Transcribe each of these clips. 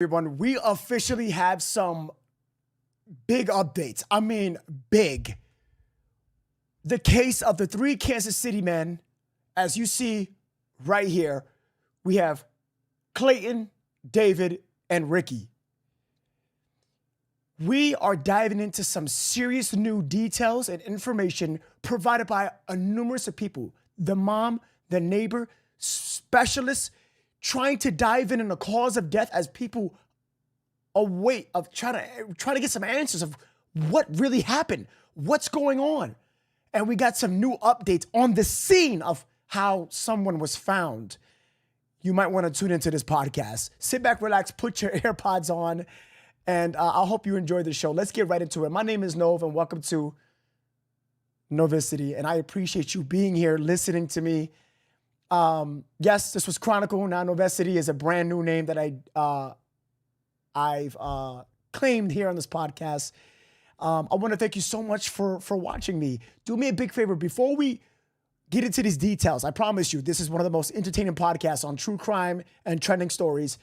Everyone, we officially have some big updates. I mean, big. The case of the three Kansas City men, as you see right here, we have Clayton, David, and Ricky. We are diving into some serious new details and information provided by a numerous of people. The mom, the neighbor, specialists, trying to dive in on the cause of death as people await of trying to get some answers of what really happened, what's going on. And we got some new updates on the scene of how someone was found. You might want to tune into this podcast. Sit back, relax, put your AirPods on, and I hope you enjoy the show. Let's get right into it. My name is Nov, and welcome to Novicity, and I appreciate you being here, listening to me. Yes, this was Chronicle. Now Novicity is a brand new name that I've claimed here on this podcast. I want to thank you so much for watching me. Do me a big favor before we get into these details. I promise you, this is one of the most entertaining podcasts on true crime and trending stories.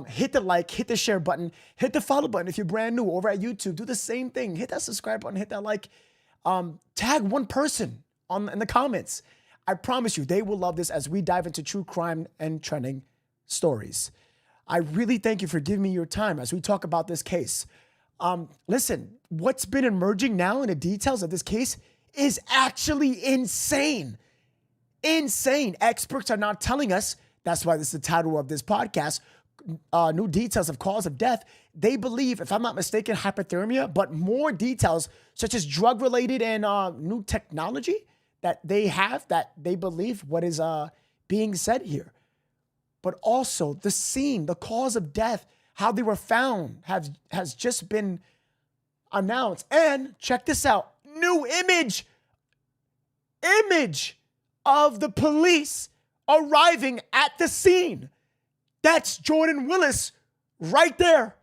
Hit the like, hit the share button, hit the follow button if you're brand new over at YouTube. Do the same thing. Hit that subscribe button, hit that like. Tag one person in the comments. I promise you, they will love this as we dive into true crime and trending stories. I really thank you for giving me your time as we talk about this case. Listen, what's been emerging now in the details of this case is actually insane. Insane. Experts are not telling us, that's why this is the title of this podcast, new details of cause of death. They believe, if I'm not mistaken, hypothermia, but more details such as drug-related and new technology that they have, that they believe what is being said here. But also the scene, the cause of death, how they were found has just been announced. And check this out, new image of the police arriving at the scene. That's Jordan Willis right there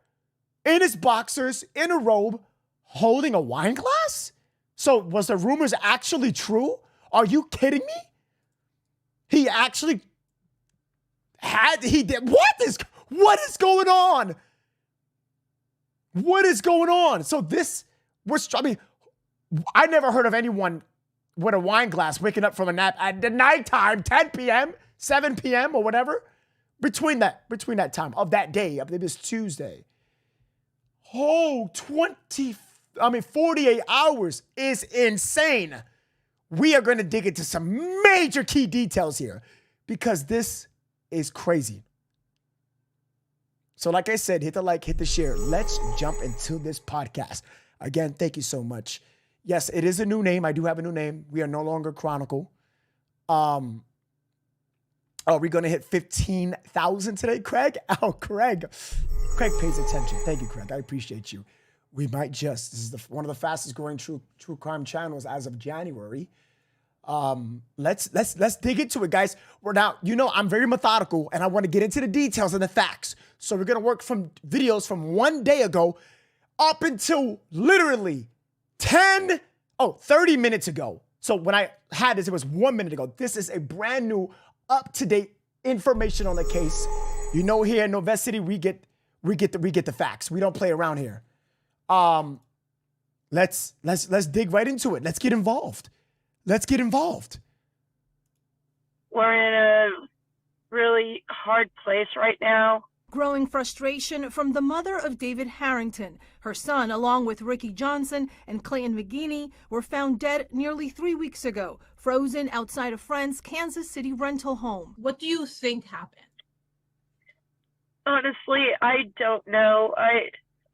in his boxers, in a robe, holding a wine glass? So was the rumors actually true? Are you kidding me? He actually did. What is going on? What is going on? So this was, I never heard of anyone with a wine glass waking up from a nap at the nighttime, 10 p.m., 7 p.m. or whatever. Between that time of that day, I believe it's Tuesday. 48 hours is insane. We are going to dig into some major key details here because this is crazy. So like I said, hit the like, hit the share. Let's jump into this podcast. Again, thank you so much. Yes, it is a new name. I do have a new name. We are no longer Chronicle. Are we going to hit 15,000 today, Craig? Oh, Craig pays attention. Thank you, Craig. I appreciate you. We might just, this is one of the fastest growing true crime channels as of January. Let's dig into it, guys. We're now, I'm very methodical and I want to get into the details and the facts. So we're going to work from videos from 1 day ago up until literally 30 minutes ago. So when I had this, it was 1 minute ago. This is a brand new up-to-date information on the case. Here in Novicity, we get the facts. We don't play around here. Let's dig right into it. Let's get involved. We're in a really hard place right now. Growing frustration from the mother of David Harrington. Her son, along with Ricky Johnson and Clayton McGeene, were found dead nearly 3 weeks ago, frozen outside a friend's Kansas City rental home. What do you think happened? Honestly, I don't know.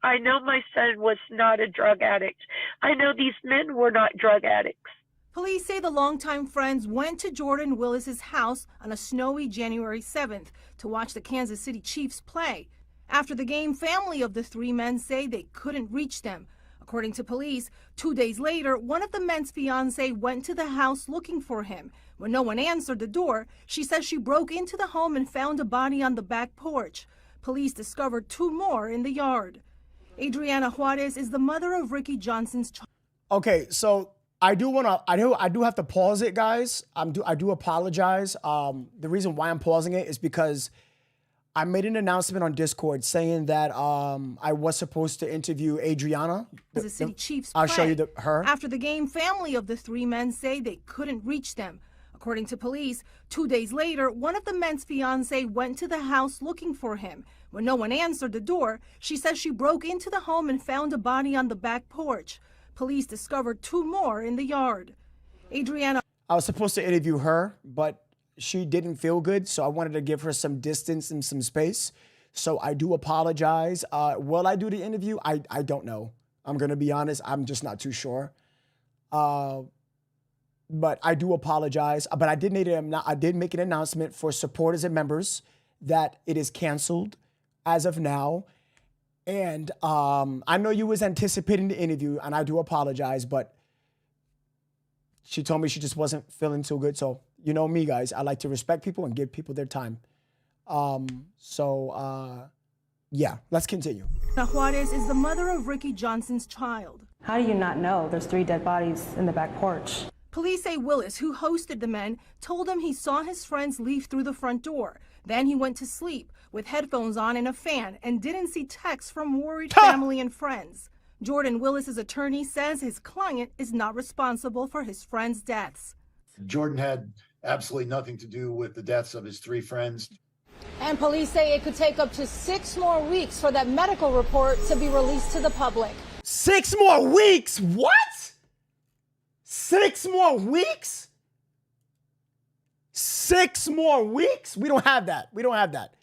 I know my son was not a drug addict. I know these men were not drug addicts. Police say the longtime friends went to Jordan Willis's house on a snowy January 7th to watch the Kansas City Chiefs play. After the game, family of the three men say they couldn't reach them. According to police, 2 days later, one of the men's fiancé went to the house looking for him. When no one answered the door, she says she broke into the home and found a body on the back porch. Police discovered 2 more in the yard. Adriana Juarez is the mother of Ricky Johnson's child. Okay, so I do have to pause it, guys. I do apologize. The reason why I'm pausing it is because I made an announcement on Discord saying that I was supposed to interview Adriana. The city chiefs I'll show play. you her. After the game, family of the three men say they couldn't reach them. According to police, 2 days later, one of the men's fiancé went to the house looking for him. When no one answered the door, she says she broke into the home and found a body on the back porch. Police discovered 2 more in the yard. Adriana. I was supposed to interview her, but she didn't feel good, so I wanted to give her some distance and some space. So I do apologize. Will I do the interview? I don't know. I'm going to be honest. I'm just not too sure. But I do apologize. But I did make an announcement for supporters and members that it is canceled as of now. And I know you was anticipating the interview, and I do apologize, but she told me she just wasn't feeling too good. So you know me, guys. I like to respect people and give people their time. Yeah, let's continue. Juarez is the mother of Ricky Johnson's child. How do you not know there's 3 dead bodies in the back porch? Police say Willis, who hosted the men, told him he saw his friends leave through the front door. Then he went to sleep with headphones on and a fan and didn't see texts from worried family and friends. Jordan Willis's attorney says his client is not responsible for his friends' deaths. Jordan had absolutely nothing to do with the deaths of his 3 friends. And police say it could take up to 6 more weeks for that medical report to be released to the public. 6 more weeks? What? 6 more weeks? 6 more weeks? We don't have that. We don't have that.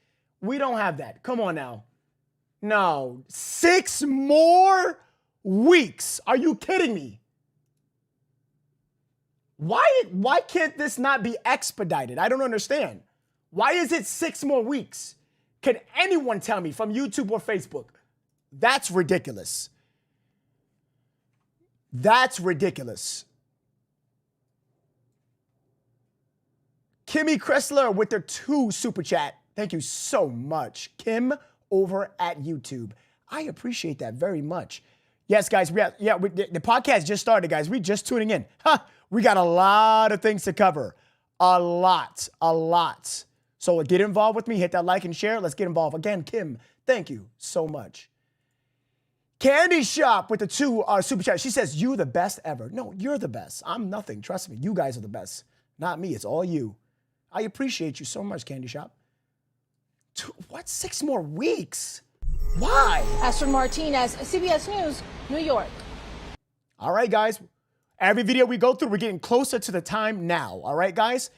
We don't have that. Come on now. No. 6 more weeks. Are you kidding me? Why can't this not be expedited? I don't understand. Why is it 6 more weeks? Can anyone tell me from YouTube or Facebook? That's ridiculous. That's ridiculous. Kimmy Kressler with their 2 super chat. Thank you so much. Kim over at YouTube. I appreciate that very much. Yes, guys. The podcast just started, guys. We just tuning in. We got a lot of things to cover. A lot. So get involved with me. Hit that like and share. Let's get involved. Again, Kim, thank you so much. Candy Shop with the 2 super chats. She says, you the best ever. No, you're the best. I'm nothing. Trust me. You guys are the best. Not me. It's all you. I appreciate you so much, Candy Shop. What? 6 more weeks? Why? Astrid Martinez, CBS News, New York. All right, guys. Every video we go through, we're getting closer to the time now. All right, guys?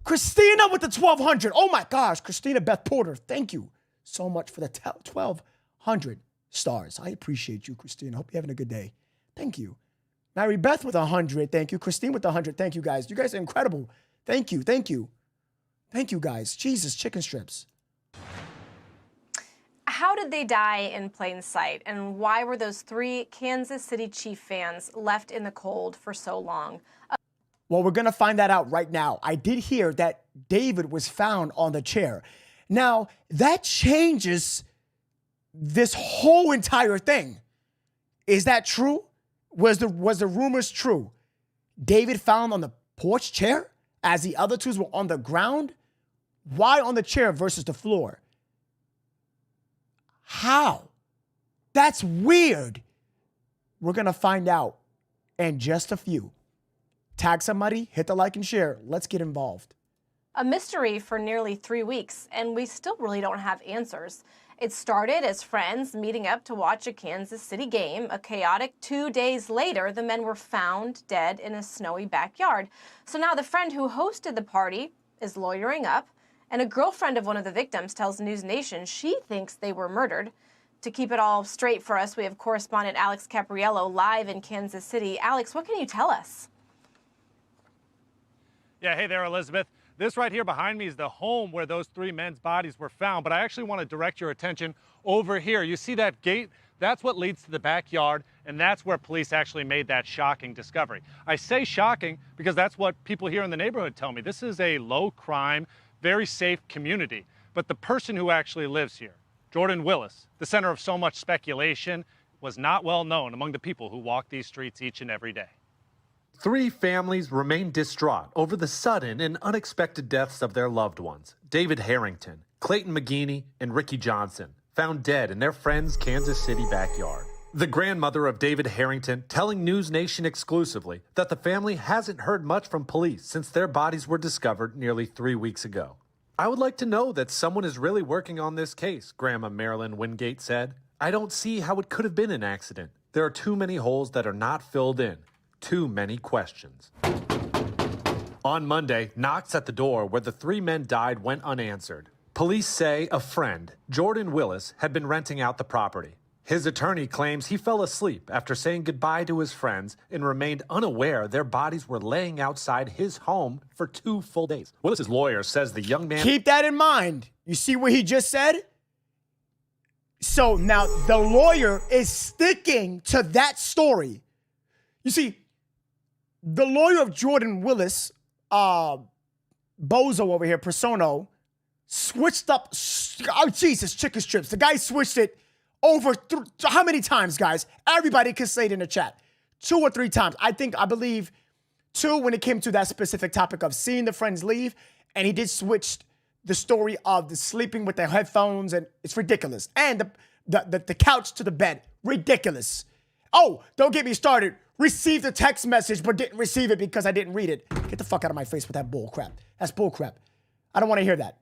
Christina with the 1,200. Oh, my gosh. Christina Beth Porter, thank you so much for the 1,200 stars. I appreciate you, Christina. Hope you're having a good day. Thank you. Mary Beth with 100. Thank you. Christine with 100. Thank you, guys. You guys are incredible. Thank you. Thank you. Thank you, guys. Jesus, chicken strips. How did they die in plain sight? And why were those 3 Kansas City Chief fans left in the cold for so long? Well, we're going to find that out right now. I did hear that David was found on the chair. Now, that changes this whole entire thing. Is that true? Was the rumors true? David found on the porch chair as the other 2s were on the ground? Why on the chair versus the floor? How? That's weird. We're going to find out in just a few. Tag somebody, hit the like and share. Let's get involved. A mystery for nearly 3 weeks, and we still really don't have answers. It started as friends meeting up to watch a Kansas City game. A chaotic 2 days later, the men were found dead in a snowy backyard. So now the friend who hosted the party is lawyering up, and a girlfriend of one of the victims tells News Nation she thinks they were murdered. To keep it all straight for us, we have correspondent Alex Capriello live in Kansas City. Alex, what can you tell us? Yeah, hey there, Elizabeth. This right here behind me is the home where those 3 men's bodies were found, but I actually want to direct your attention over here. You see that gate? That's what leads to the backyard, and that's where police actually made that shocking discovery. I say shocking because that's what people here in the neighborhood tell me. This is a low-crime, very safe community, but the person who actually lives here, Jordan Willis, the center of so much speculation, was not well known among the people who walk these streets each and every day. 3 families remain distraught over the sudden and unexpected deaths of their loved ones. David Harrington, Clayton McGeene and Ricky Johnson, found dead in their friend's Kansas City backyard. The grandmother of David Harrington telling News Nation exclusively that the family hasn't heard much from police since their bodies were discovered nearly 3 weeks ago. I would like to know that someone is really working on this case, Grandma Marilyn Wingate said. I don't see how it could have been an accident. There are too many holes that are not filled in. Too many questions. On Monday, knocks at the door where the 3 men died went unanswered. Police say a friend, Jordan Willis, had been renting out the property. His attorney claims he fell asleep after saying goodbye to his friends and remained unaware their bodies were laying outside his home for 2 full days. Willis's lawyer says the young man... Keep that in mind. You see what he just said? So now the lawyer is sticking to that story. You see, the lawyer of Jordan Willis, Bozo over here, Persono, switched up, oh Jesus, chicken strips. The guy switched it over how many times, guys? Everybody can say it in the chat. 2 or 3 times. I believe 2 when it came to that specific topic of seeing the friends leave. And he did switch the story of the sleeping with the headphones, and it's ridiculous. And the couch to the bed, ridiculous. Oh, don't get me started. Received a text message, but didn't receive it because I didn't read it. Get the fuck out of my face with that bull crap. That's bull crap. I don't want to hear that.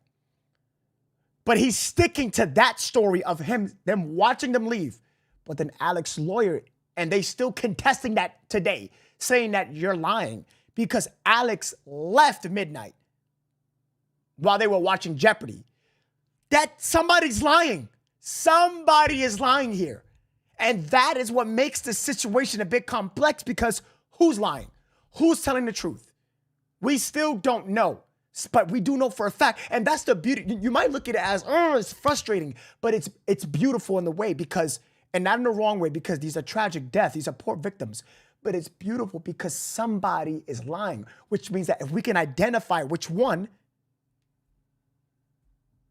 But he's sticking to that story of them watching them leave. But then Alex's lawyer, and they still contesting that today, saying that you're lying because Alex left midnight while they were watching Jeopardy. That somebody's lying. Somebody is lying here. And that is what makes the situation a bit complex because who's lying? Who's telling the truth? We still don't know. But we do know for a fact, and that's the beauty. You might look at it as, oh, it's frustrating, but it's beautiful in the way because, and not in the wrong way, because these are tragic deaths, these are poor victims, but it's beautiful because somebody is lying, which means that if we can identify which one,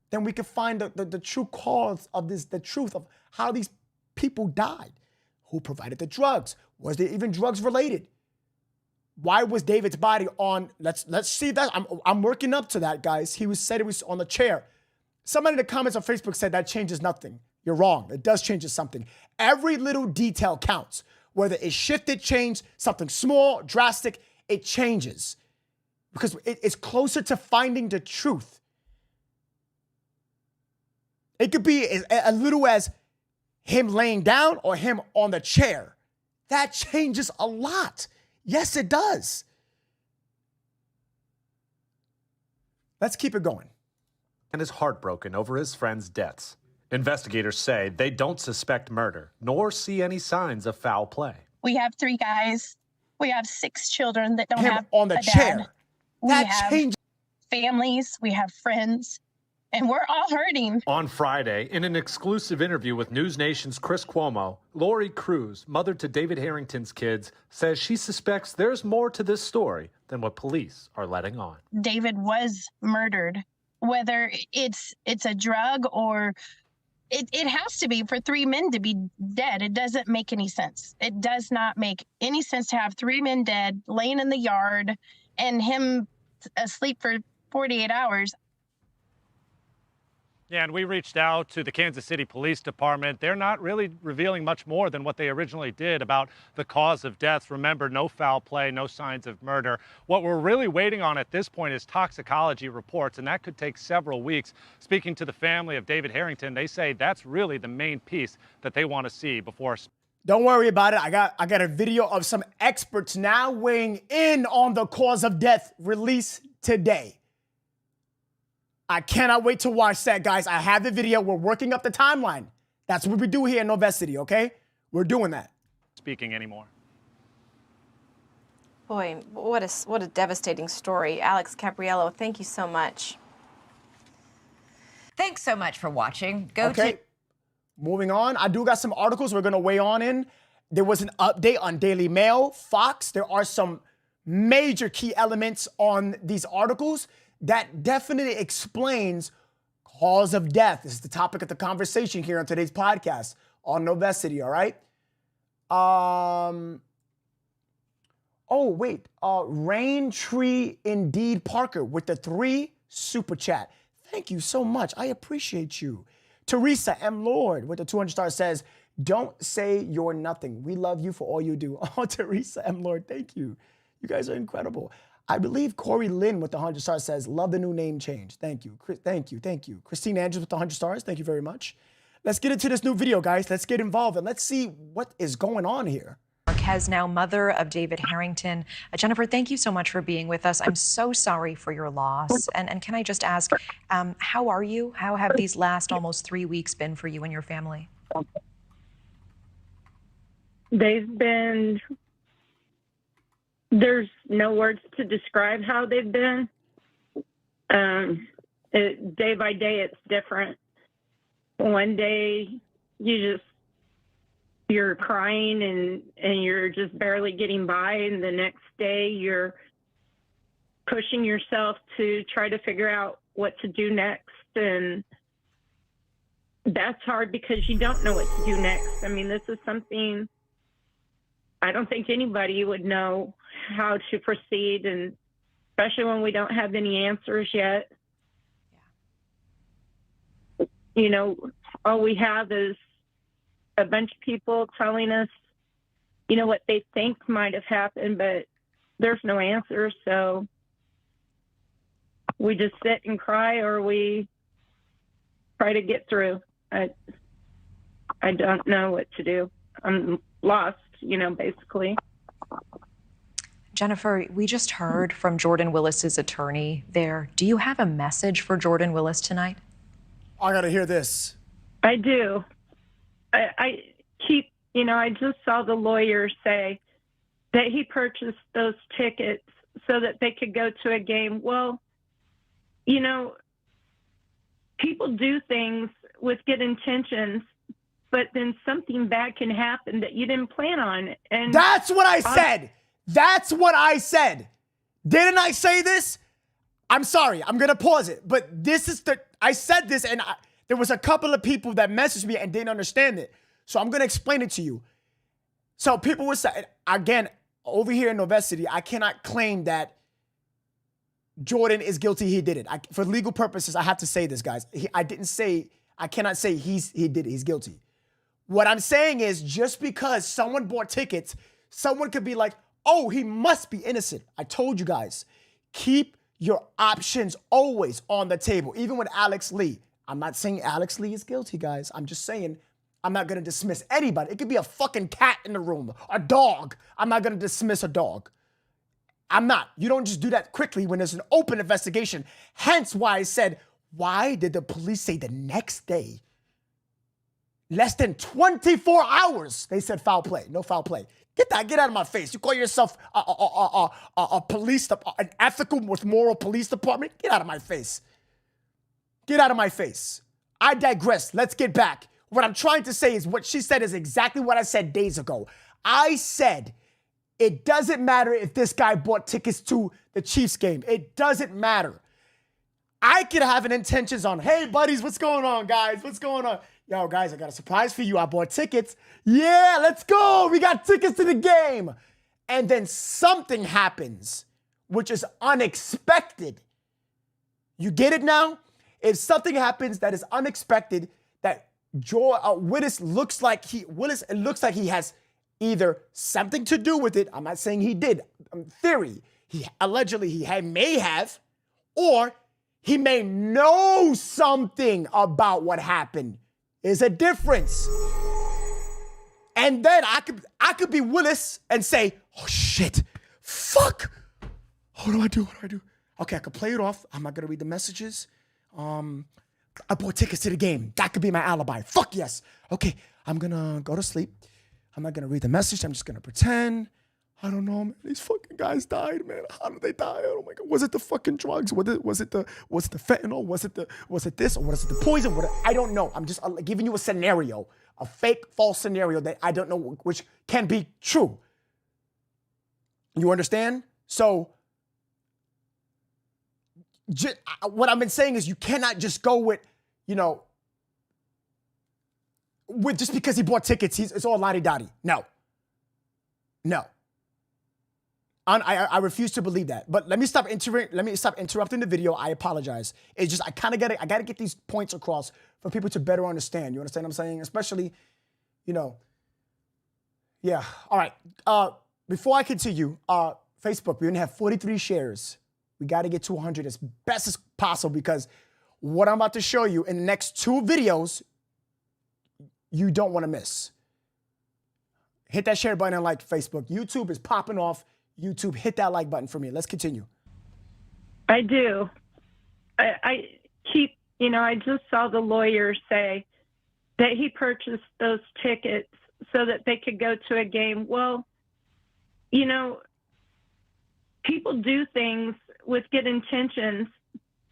then we can find the true cause of this, the truth of how these people died. Who provided the drugs? Was there even drugs related? Why was David's body on? Let's see that. I'm working up to that, guys. He said it was on the chair. Somebody in the comments on Facebook said that changes nothing. You're wrong. It does change something. Every little detail counts. Whether it shifted, changed, something small, drastic, it changes. Because it's closer to finding the truth. It could be as little as him laying down or him on the chair. That changes a lot. Yes, it does. Let's keep it going. And is heartbroken over his friends' deaths. Investigators say they don't suspect murder, nor see any signs of foul play. We have 3 guys. We have 6 children that don't him have on the a chair. dad. That we have changes. Families. We have friends. And we're all hurting. On Friday, in an exclusive interview with News Nation's Chris Cuomo, Lori Cruz, mother to David Harrington's kids, says she suspects there's more to this story than what police are letting on. David was murdered. Whether it's a drug or it has to be for 3 men to be dead. It doesn't make any sense. It does not make any sense to have 3 men dead, laying in the yard, and him asleep for 48 hours. Yeah, and we reached out to the Kansas City Police Department. They're not really revealing much more than what they originally did about the cause of deaths. Remember, no foul play, no signs of murder. What we're really waiting on at this point is toxicology reports, and that could take several weeks. Speaking to the family of David Harrington, they say that's really the main piece that they want to see before. Don't worry about it. I got a video of some experts now weighing in on the cause of death released today. I cannot wait to watch that, guys. I have the video. We're working up the timeline. That's what we do here in Novacity, okay? We're doing that. Speaking anymore. Boy, what a devastating story. Alex Capriello, thank you so much. Thanks so much for watching. Moving on. I do got some articles we're going to weigh on in. There was an update on Daily Mail, Fox. There are some major key elements on these articles that definitely explains cause of death. This is the topic of the conversation here on today's podcast on Novacity, all right? Raintree Indeed Parker with the 3 super chat. Thank you so much. I appreciate you. Teresa M. Lord with the 200 stars says, don't say you're nothing. We love you for all you do. Oh, Teresa M. Lord, thank you. You guys are incredible. I believe Corey Lynn with the 100 stars says, love the new name change. Thank you. Thank you. Thank you. Christine Andrews with the 100 stars. Thank you very much. Let's get into this new video, guys. Let's get involved and let's see what is going on here. Marquez, now mother of David Harrington. Jennifer, thank you so much for being with us. I'm so sorry for your loss. And can I just ask, how are you? How have these last almost 3 weeks been for you and your family? They've been, there's no words to describe how they've been. Day by day, it's different. One day, you're crying and you're just barely getting by, and the next day you're pushing yourself to try to figure out what to do next. And that's hard because you don't know what to do next. I mean, this is something I don't think anybody would know how to proceed, and especially when we don't have any answers yet. You know, all we have is a bunch of people telling us, you know, what they think might have happened, but there's no answer. So we just sit and cry, or we try to get through. I don't know what to do. I'm lost, you know, basically. Jennifer, we just heard from Jordan Willis's attorney there. Do you have a message for Jordan Willis tonight? I gotta hear this. I do. I keep, you know, I just saw the lawyer say that he purchased those tickets so that they could go to a game. Well, you know, people do things with good intentions, but then something bad can happen that you didn't plan on. And that's what I said. That's what I said. Didn't I say this? I'm sorry. I'm going to pause it. But this is I said this, and there was a couple of people that messaged me and didn't understand it. So I'm going to explain it to you. So people were saying, again, over here in Novacity, I cannot claim that Jordan is guilty. He did it. For legal purposes, I have to say this, guys. I cannot say he did it. He's guilty. What I'm saying is, just because someone bought tickets, someone could be like, oh, he must be innocent. I told you guys, keep your options always on the table. Even with Alex Lee. I'm not saying Alex Lee is guilty, guys. I'm just saying I'm not going to dismiss anybody. It could be a fucking cat in the room, a dog. I'm not going to dismiss a dog. I'm not. You don't just do that quickly when there's an open investigation. Hence why I said, why did the police say the next day, less than 24 hours, they said foul play, no foul play. Get out of my face. You call yourself a police, an ethical with moral police department? Get out of my face. Get out of my face. I digress. Let's get back. What I'm trying to say is what she said is exactly what I said days ago. I said it doesn't matter if this guy bought tickets to the Chiefs game. It doesn't matter. I could have an intentions on, hey, buddies, what's going on, guys? What's going on? Yo, guys, I got a surprise for you. I bought tickets. Yeah, let's go. We got tickets to the game. And then something happens, which is unexpected. You get it now? If something happens that is unexpected, that Willis looks like he has either something to do with it. I'm not saying he did. Theory. He may have, or he may know something about what happened. Is a difference. And then I could be Willis and say, oh shit, fuck. What do I do? Okay, I could play it off. I'm not gonna read the messages. I bought tickets to the game. That could be my alibi. Fuck yes. Okay, I'm gonna go to sleep. I'm not gonna read the message. I'm just gonna pretend. I don't know, man. These fucking guys died, man. How did they die? Oh my God. Was it the fucking drugs? Was it the fentanyl? Was it this? Or was it the poison? I don't know. I'm just giving you a scenario, a fake, false scenario that I don't know which can be true. You understand? So what I've been saying is you cannot just go with, with just because he bought tickets, it's all la-di-da-di. No. I refuse to believe that. But let me stop interrupting the video. I apologize. It's just I gotta get these points across for people to better understand. You understand what I'm saying? Especially, you know. Yeah. All right. Before I continue, Facebook, we're gonna have 43 shares. We got to get to 100 as best as possible because what I'm about to show you in the next 2 videos, you don't want to miss. Hit that share button and like Facebook. YouTube is popping off. YouTube, hit that like button for me. Let's continue. I do. I keep, I just saw the lawyer say that he purchased those tickets so that they could go to a game. Well, people do things with good intentions,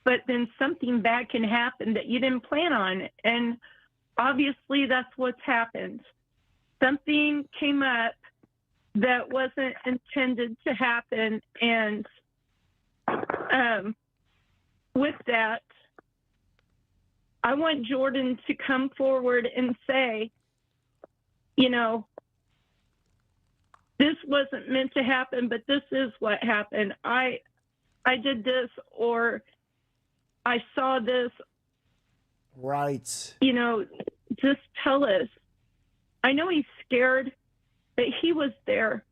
but then something bad can happen that you didn't plan on. And obviously that's what's happened. Something came up that wasn't intended to happen. And with that, I want Jordan to come forward and say, this wasn't meant to happen, but this is what happened. I did this, or I saw this. Right. Just tell us. I know he's scared, but he was there.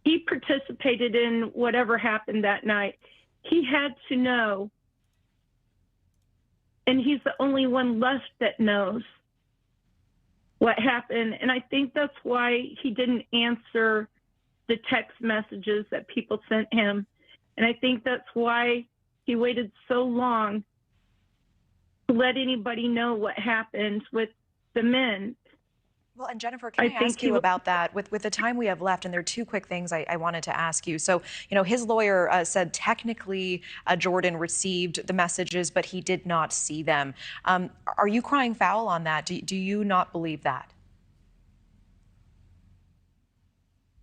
He participated in whatever happened that night. He had to know. And he's the only one left that knows what happened. And I think that's why he didn't answer the text messages that people sent him. And I think that's why he waited so long to let anybody know what happened with the men. Well, and Jennifer, can I ask you about that? With the time we have left, and there are 2 quick things I wanted to ask you. So, his lawyer said technically Jordan received the messages, but he did not see them. Are you crying foul on that? Do you not believe that?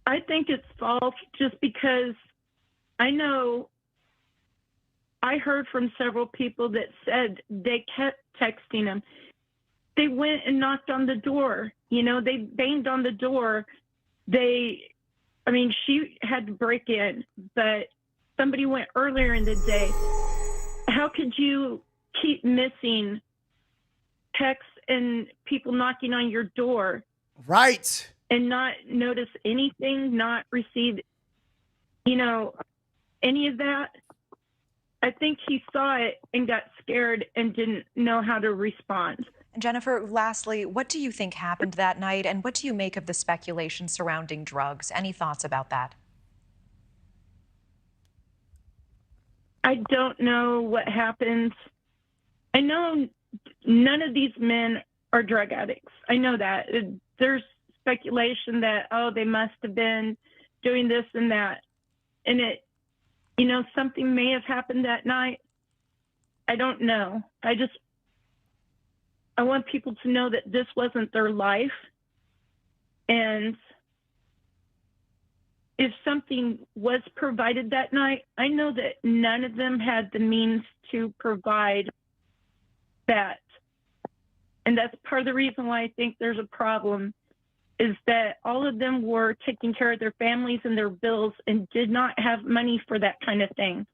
I think it's false just because I know I heard from several people that said they kept texting him. They went and knocked on the door. They banged on the door. She had to break in, but somebody went earlier in the day. How could you keep missing texts and people knocking on your door? Right. And not notice anything, not receive, any of that? I think he saw it and got scared and didn't know how to respond. And Jennifer, lastly, what do you think happened that night, and what do you make of the speculation surrounding drugs? Any thoughts about that? I don't know what happened. I know none of these men are drug addicts. I know that. There's speculation that, they must have been doing this and that. And something may have happened that night. I don't know. I want people to know that this wasn't their life. And if something was provided that night, I know that none of them had the means to provide that. And that's part of the reason why I think there's a problem, is that all of them were taking care of their families and their bills and did not have money for that kind of thing.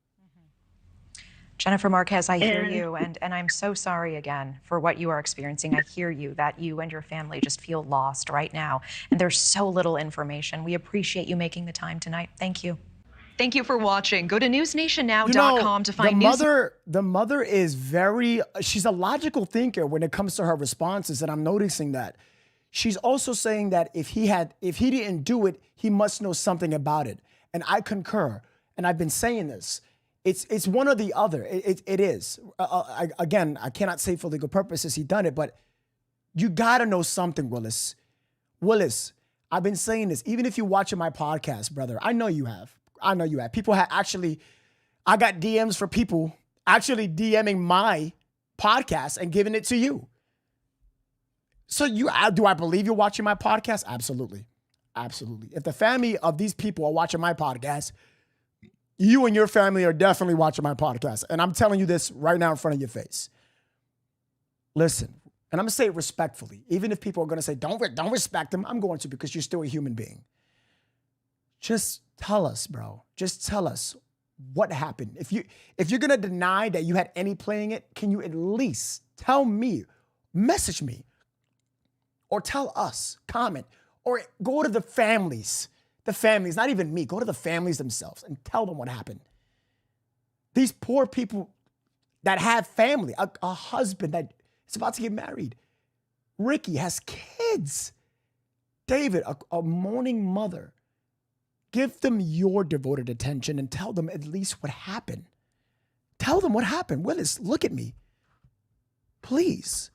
Jennifer Marquez, I hear you, and I'm so sorry again for what you are experiencing. I hear you, that you and your family just feel lost right now, and there's so little information. We appreciate you making the time tonight. Thank you. Thank you for watching. Go to newsnationnow.com to find the mother is she's a logical thinker when it comes to her responses, and I'm noticing that. She's also saying that if he didn't do it, he must know something about it. And I concur. And I've been saying this. It's one or the other. It is. Again, I cannot say for legal purposes he done it, but you got to know something, Willis. Willis, I've been saying this. Even if you're watching my podcast, brother, I know you have. People have actually, I got DMs for people actually DMing my podcast and giving it to you. So do I believe you're watching my podcast? Absolutely. Absolutely. If the family of these people are watching my podcast, you and your family are definitely watching my podcast. And I'm telling you this right now in front of your face. Listen, and I'm going to say it respectfully. Even if people are going to say, don't respect him, I'm going to, because you're still a human being. Just Tell us, bro. Just tell us what happened. If you're gonna deny that you had any play in it, can you at least tell me, message me, or tell us, comment, or go to the families. The families, not even me. Go to the families themselves and tell them what happened. These poor people that have family, a husband that is about to get married. Ricky has kids. David, a mourning mother. Give them your devoted attention and tell them at least what happened. Tell them what happened. Willis, look at me. Please.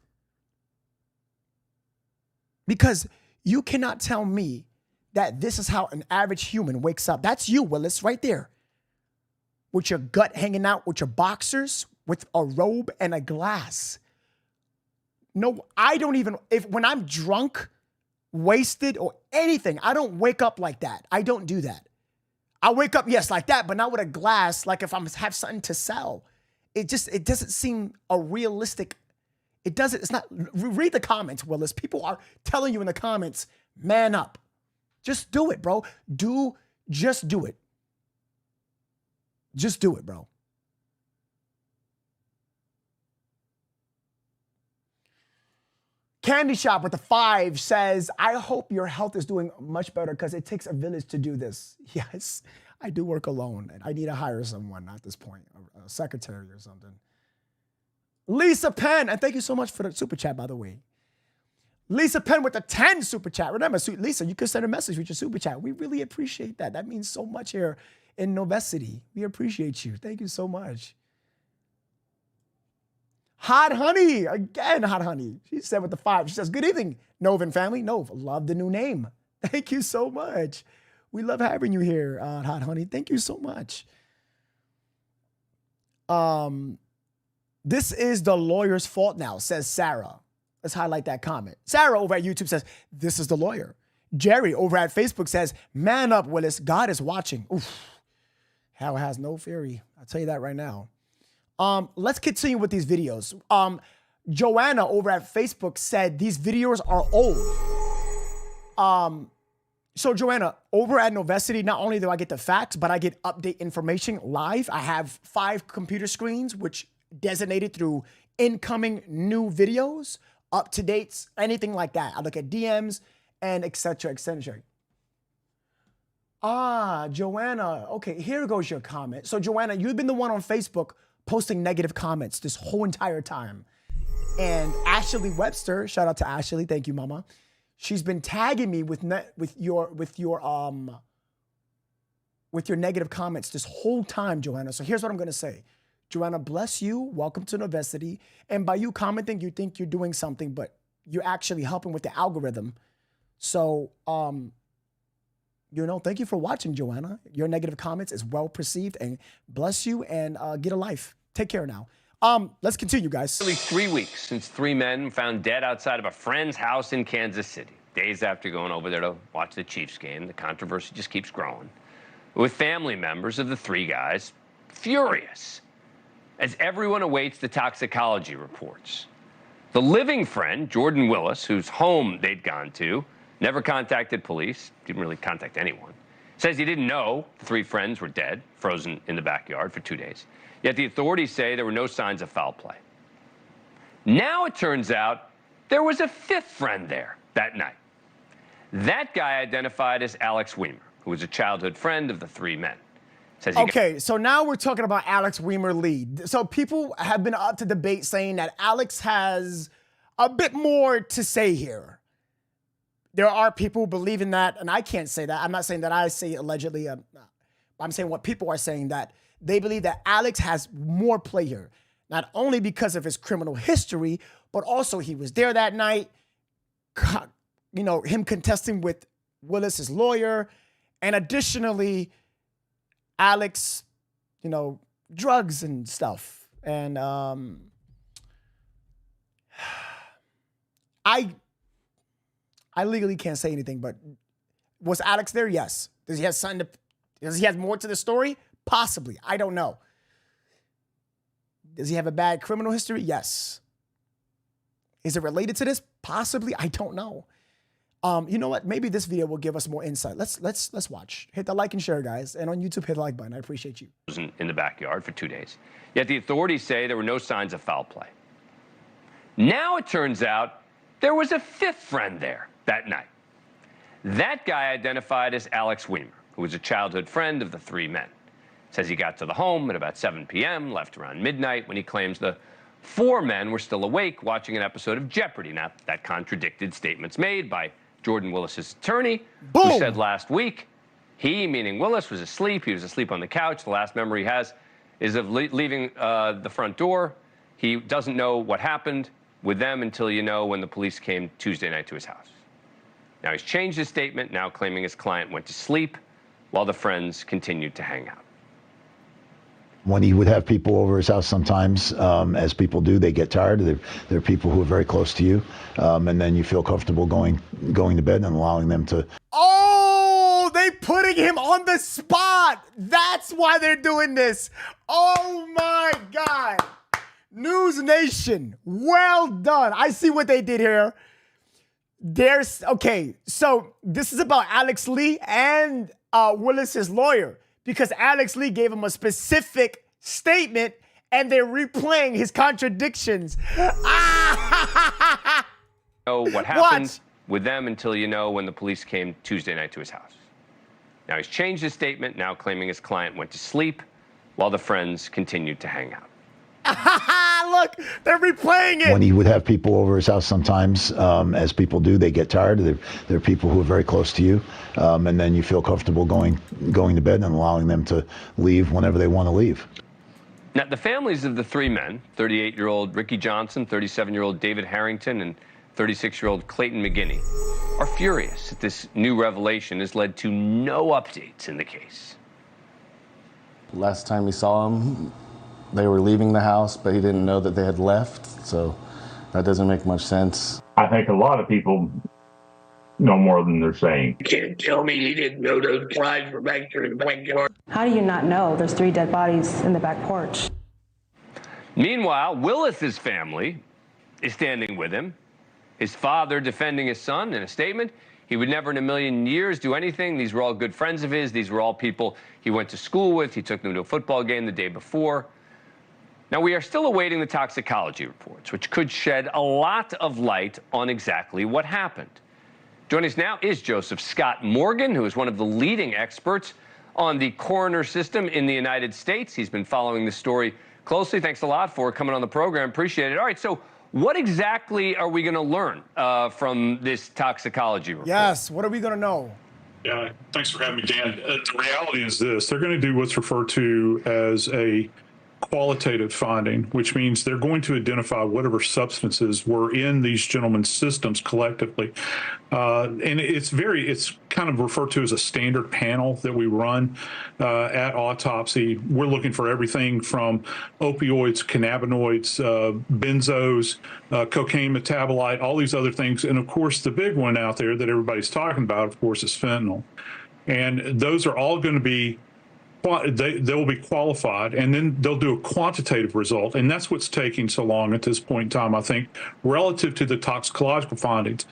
Because you cannot tell me that this is how an average human wakes up. That's you, Willis, right there. With your gut hanging out, with your boxers, with a robe and a glass. No, I don't even, when I'm drunk, wasted, or anything, I don't wake up like that. I don't do that. I wake up, yes, like that, but not with a glass, like if I have something to sell. It doesn't seem a realistic, it's not, read the comments, Willis. People are telling you in the comments, man up. Just do it, bro. Just do it. Just do it, bro. Candy Shop with the 5 says, I hope your health is doing much better because it takes a village to do this. Yes, I do work alone and I need to hire someone at this point, a secretary or something. Lisa Penn, and thank you so much for the super chat, by the way. Lisa Penn with the 10 super chat. Remember, Lisa, you can send a message with your super chat. We really appreciate that. That means so much here in Novest City. We appreciate you. Thank you so much. Hot Honey, again, Hot Honey. She said with the 5. She says, good evening, Nov and family. Nov, love the new name. Thank you so much. We love having you here, Hot Honey. Thank you so much. This is the lawyer's fault now, says Sarah. Let's highlight that comment. Sarah over at YouTube says, this is the lawyer. Jerry over at Facebook says, man up, Willis. God is watching. Oof. Hell has no fury. I'll tell you that right now. Let's continue with these videos. Joanna over at Facebook said these videos are old. So Joanna, over at Novest City, not only do I get the facts, but I get update information live. I have 5 computer screens, which designated through incoming new videos, up to dates, anything like that. I look at DMs and et cetera, et cetera. Joanna. Okay, here goes your comment. So Joanna, you've been the one on Facebook posting negative comments this whole entire time. And Ashley Webster, shout out to Ashley, thank you, mama. She's been tagging me with your negative comments this whole time, Joanna. So here's what I'm gonna say. Joanna, bless you, welcome to Novest City. And by you commenting, you think you're doing something, but you're actually helping with the algorithm. So, thank you for watching, Joanna. Your negative comments is well perceived, and bless you, and get a life. Take care now. Let's continue, guys. Nearly 3 weeks since 3 men found dead outside of a friend's house in Kansas City. Days after going over there to watch the Chiefs game, the controversy just keeps growing. With family members of the 3 guys furious as everyone awaits the toxicology reports. The living friend, Jordan Willis, whose home they'd gone to, never contacted police, didn't really contact anyone. Says he didn't know the 3 friends were dead, frozen in the backyard for 2 days. Yet the authorities say there were no signs of foul play. Now it turns out there was a 5th friend there that night. That guy identified as Alex Weimer, who was a childhood friend of the 3 men. Okay, so now we're talking about Alex Weimer Lee. So people have been up to debate saying that Alex has a bit more to say here. There are people believing that, and I can't say that. I'm not saying that I say allegedly. I'm saying what people are saying, that they believe that Alex has more play here. Not only because of his criminal history, but also he was there that night, him contesting with Willis's lawyer, and additionally, Alex, drugs and stuff. And I legally can't say anything, but was Alex there? Yes. Does he have more to the story? Possibly. I don't know. Does he have a bad criminal history? Yes. Is it related to this? Possibly. I don't know. You know what? Maybe this video will give us more insight. Let's watch. Hit the like and share, guys. And on YouTube, hit the like button. I appreciate you. In the backyard for 2 days. Yet the authorities say there were no signs of foul play. Now it turns out there was a 5th friend there that night. That guy identified as Alex Weimer, who was a childhood friend of the 3 men. Says he got to the home at about 7 p.m., left around midnight, when he claims the 4 men were still awake watching an episode of Jeopardy. Now, that contradicted statements made by Jordan Willis's attorney, who said last week he, meaning Willis, was asleep. He was asleep on the couch. The last memory he has is of leaving the front door. He doesn't know what happened with them until when the police came Tuesday night to his house. Now he's changed his statement, now claiming his client went to sleep while the friends continued to hang out. When he would have people over his house sometimes, as people do, they get tired. There are people who are very close to you, and then you feel comfortable going to bed and allowing them to. Oh, they putting him on the spot. That's why they're doing this. Oh my God. News Nation, well done. I see what they did here. Okay, so this is about Alex Lee and Willis's lawyer, because Alex Lee gave him a specific statement and they're replaying his contradictions. Know what happened with them until when the police came Tuesday night to his house. Now he's changed his statement, now claiming his client went to sleep while the friends continued to hang out. Look, they're replaying it. When he would have people over his house sometimes, as people do, they get tired. There are people who are very close to you, and then you feel comfortable going to bed and allowing them to leave whenever they want to leave. Now, the families of the 3 men, 38-year-old Ricky Johnson, 37-year-old David Harrington, and 36-year-old Clayton McGeene, are furious that this new revelation has led to no updates in the case. Last time he saw him, they were leaving the house, but he didn't know that they had left, so that doesn't make much sense. I think a lot of people know more than they're saying. You can't tell me he didn't know those flies were back there in the backyard. How do you not know there's 3 dead bodies in the back porch? Meanwhile, Willis's family is standing with him, his father defending his son in a statement. He would never in a million years do anything. These were all good friends of his. These were all people he went to school with. He took them to a football game the day before. Now, we are still awaiting the toxicology reports, which could shed a lot of light on exactly what happened. Joining us now is Joseph Scott Morgan, who is one of the leading experts on the coroner system in the United States. He's been following this story closely. Thanks a lot for coming on the program. Appreciate it. All right, so what exactly are we going to learn from this toxicology report? Yes, what are we going to know? Yeah, thanks for having me, Dan. The reality is this. They're going to do what's referred to as a qualitative finding, which means they're going to identify whatever substances were in these gentlemen's systems collectively. And it's kind of referred to as a standard panel that we run at autopsy. We're looking for everything from opioids, cannabinoids, benzos, cocaine metabolite, all these other things. And of course, the big one out there that everybody's talking about, of course, is fentanyl. And those are all going to be they will be qualified, and then they'll do a quantitative result. And that's what's taking so long at this point in time, I think, relative to the toxicological findings.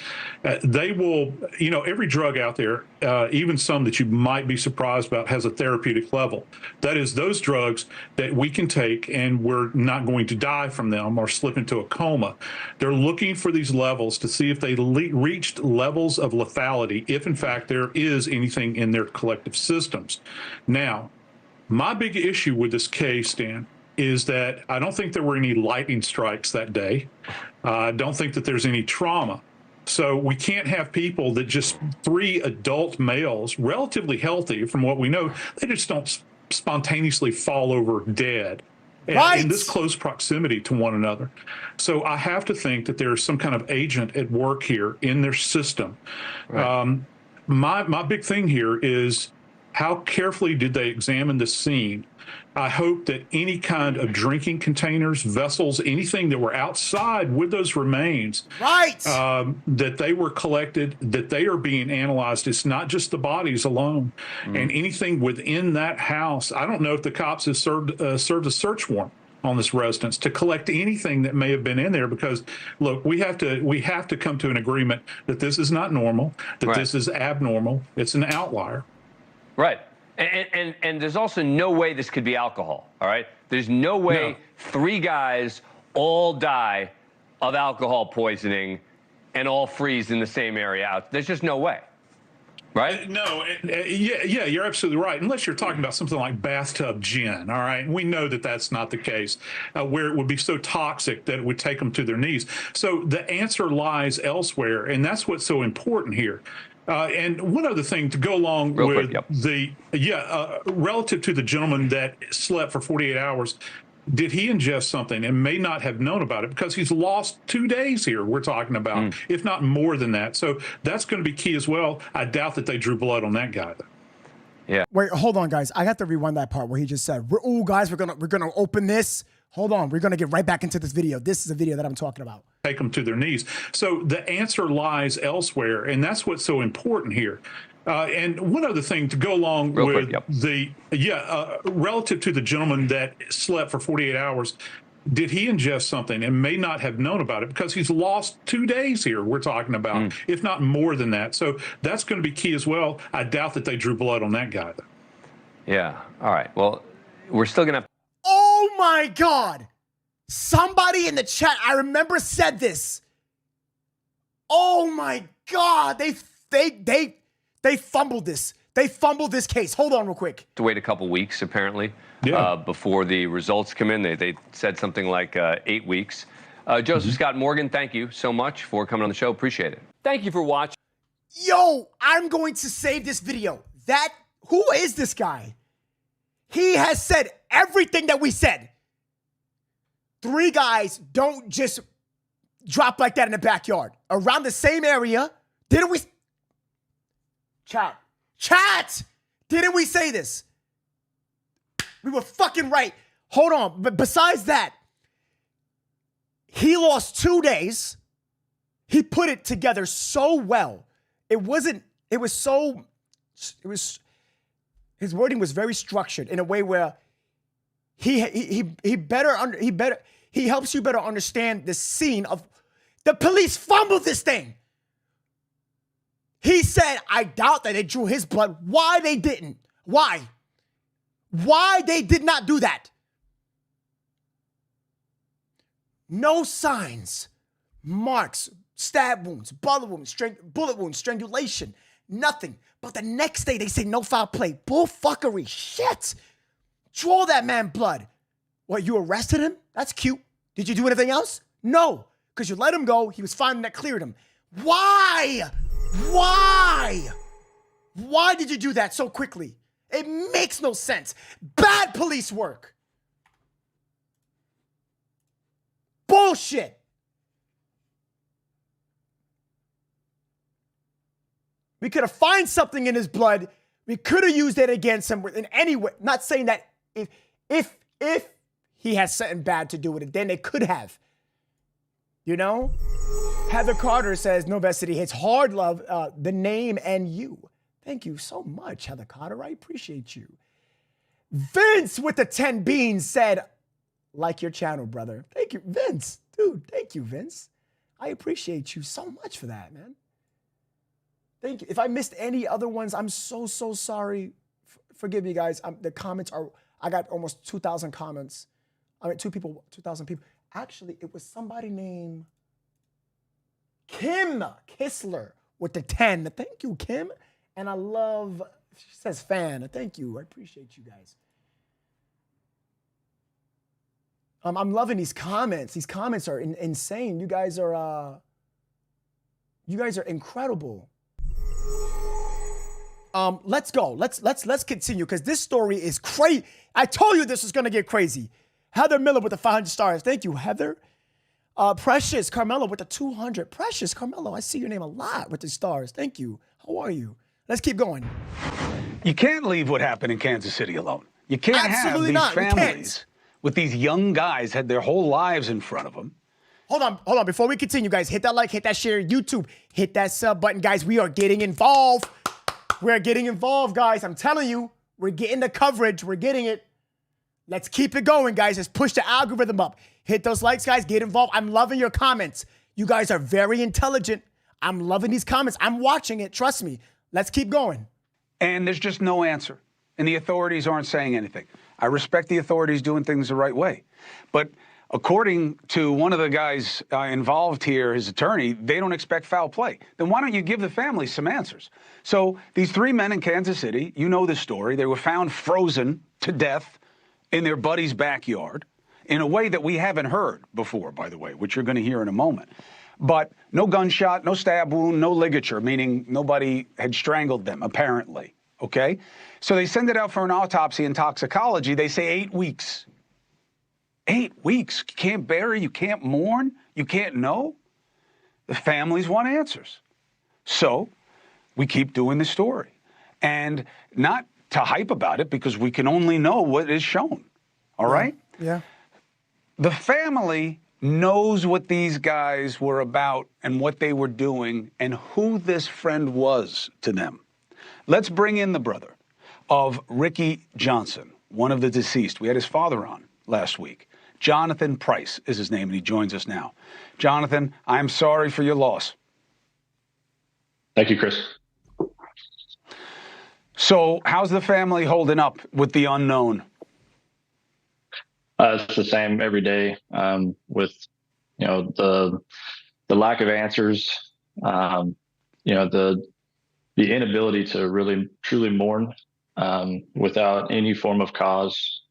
They will, every drug out there, even some that you might be surprised about, has a therapeutic level. That is, those drugs that we can take and we're not going to die from them or slip into a coma. They're looking for these levels to see if they reached levels of lethality, if in fact there is anything in their collective systems. Now, my big issue with this case, Dan, is that I don't think there were any lightning strikes that day. I don't think that there's any trauma. So we can't have people that just 3 adult males, relatively healthy from what we know, they just don't spontaneously fall over dead in this close proximity to one another. So I have to think that there's some kind of agent at work here in their system. Right. My big thing here is, how carefully did they examine the scene? I hope that any kind of drinking containers, vessels, anything that were outside with those remains, that they were collected, that they are being analyzed. It's not just the bodies alone. And anything within that house, I don't know if the cops have served a search warrant on this residence to collect anything that may have been in there, because look, we have to come to an agreement that this is not normal, that this is abnormal. It's an outlier. Right. And there's also no way this could be alcohol. All right. There's no way 3 guys all die of alcohol poisoning and all freeze in the same area. There's just no way. Right? No, yeah, you're absolutely right. Unless you're talking about something like bathtub gin, all right? And we know that that's not the case, where it would be so toxic that it would take them to their knees. So the answer lies elsewhere, and that's what's so important here. And one other thing to go along with relative to the gentleman that slept for 48 hours, did he ingest something and may not have known about it, because he's lost 2 days here, we're talking about, if not more than that. So that's going to be key as well. I doubt that they drew blood on that guy, though. Yeah. Wait, hold on, guys. I have to rewind that part where he just said, "Oh, guys, we're gonna open this." Hold on, we're gonna get right back into this video. This is a video that I'm talking about. Take them to their knees. So the answer lies elsewhere, and that's what's so important here. And one other thing to go along with relative to the gentleman that slept for 48 hours, did he ingest something and may not have known about it, because he's lost 2 days here, we're talking about, if not more than that. So that's going to be key as well. I doubt that they drew blood on that guy, though. Yeah. All right. Well, we're still going to have. Oh my God. Somebody in the chat, I remember, said this. Oh my God. They fumbled this. They fumbled this case. Hold on real quick. To wait a couple weeks, apparently, before the results come in. They said something like 8 weeks. Joseph Scott Morgan, thank you so much for coming on the show. Appreciate it. Thank you for watching. Yo, I'm going to save this video. Who is this guy? He has said everything that we said. 3 guys don't just drop like that in the backyard. Around the same area. Didn't we? Chat! Didn't we say this? We were fucking right. Hold on. But besides that, he lost 2 days. He put it together so well. His wording was very structured in a way where he helps you better understand the scene of the police fumbled this thing. He said, I doubt that they drew his blood. Why they didn't? Why they did not do that? No signs, marks, stab wounds, bullet wounds, strangulation, nothing. But the next day they say no foul play. Bullfuckery, shit. Draw that man blood. What, you arrested him? That's cute. Did you do anything else? No, because you let him go. He was fine and that cleared him. Why? Why did you do that so quickly? It makes no sense. Bad police work. Bullshit. We could have found something in his blood. We could have used it against him in any way. Not saying that if he has something bad to do with it, then they could have. You know? Heather Carter says, no City hits hard love, the name and you. Thank you so much, Heather Carter. I appreciate you. Vince with the 10 beans said, like your channel, brother. Thank you, Vince. Dude, thank you, Vince. I appreciate you so much for that, man. Thank you. If I missed any other ones, I'm so sorry. Forgive me, guys. The comments are, I got almost 2,000 comments. I mean, 2,000 people. Actually, it was somebody named Kim Kissler with the 10. Thank you, Kim. And I love, she says fan. Thank you. I appreciate you guys. I'm loving these comments. These comments are insane. You guys are incredible. Let's go. Let's continue because this story is crazy. I told you this was gonna get crazy. Heather Miller with the 500 stars. Thank you, Heather. Precious Carmelo with the 200. Precious Carmelo, I see your name a lot with the stars. Thank you. How are you? Let's keep going. You can't leave what happened in Kansas City alone. You can't have these families with these young guys had their whole lives in front of them. Hold on. Before we continue, guys, hit that like, hit that share, YouTube, hit that sub button, guys. We are getting involved. We're getting involved, guys. I'm telling you, we're getting the coverage. We're getting it. Let's keep it going, guys. Let's push the algorithm up. Hit those likes, guys. Get involved. I'm loving your comments. You guys are very intelligent. I'm loving these comments. I'm watching it. Trust me. Let's keep going. And there's just no answer. And the authorities aren't saying anything. I respect the authorities doing things the right way. But according to one of the guys involved here, his attorney, they don't expect foul play. Then why don't you give the family some answers? So these 3 men in Kansas City, you know the story. They were found frozen to death in their buddy's backyard in a way that we haven't heard before, by the way, which you're going to hear in a moment. But no gunshot, no stab wound, no ligature, meaning nobody had strangled them, apparently. Okay? So they send it out for an autopsy and toxicology. They say 8 weeks. 8 weeks. You can't bury, you can't mourn, you can't know. The families want answers. So we keep doing the story. And not to hype about it, because we can only know what is shown. All right? Yeah. The family knows what these guys were about and what they were doing and who this friend was to them. Let's bring in the brother of Ricky Johnson, one of the deceased. We had his father on last week. Jonathan Price is his name, and he joins us now. Jonathan, I'm sorry for your loss. Thank you, Chris. So how's the family holding up with the unknown? It's the same every day, with, the lack of answers, the inability to really truly mourn without any form of cause.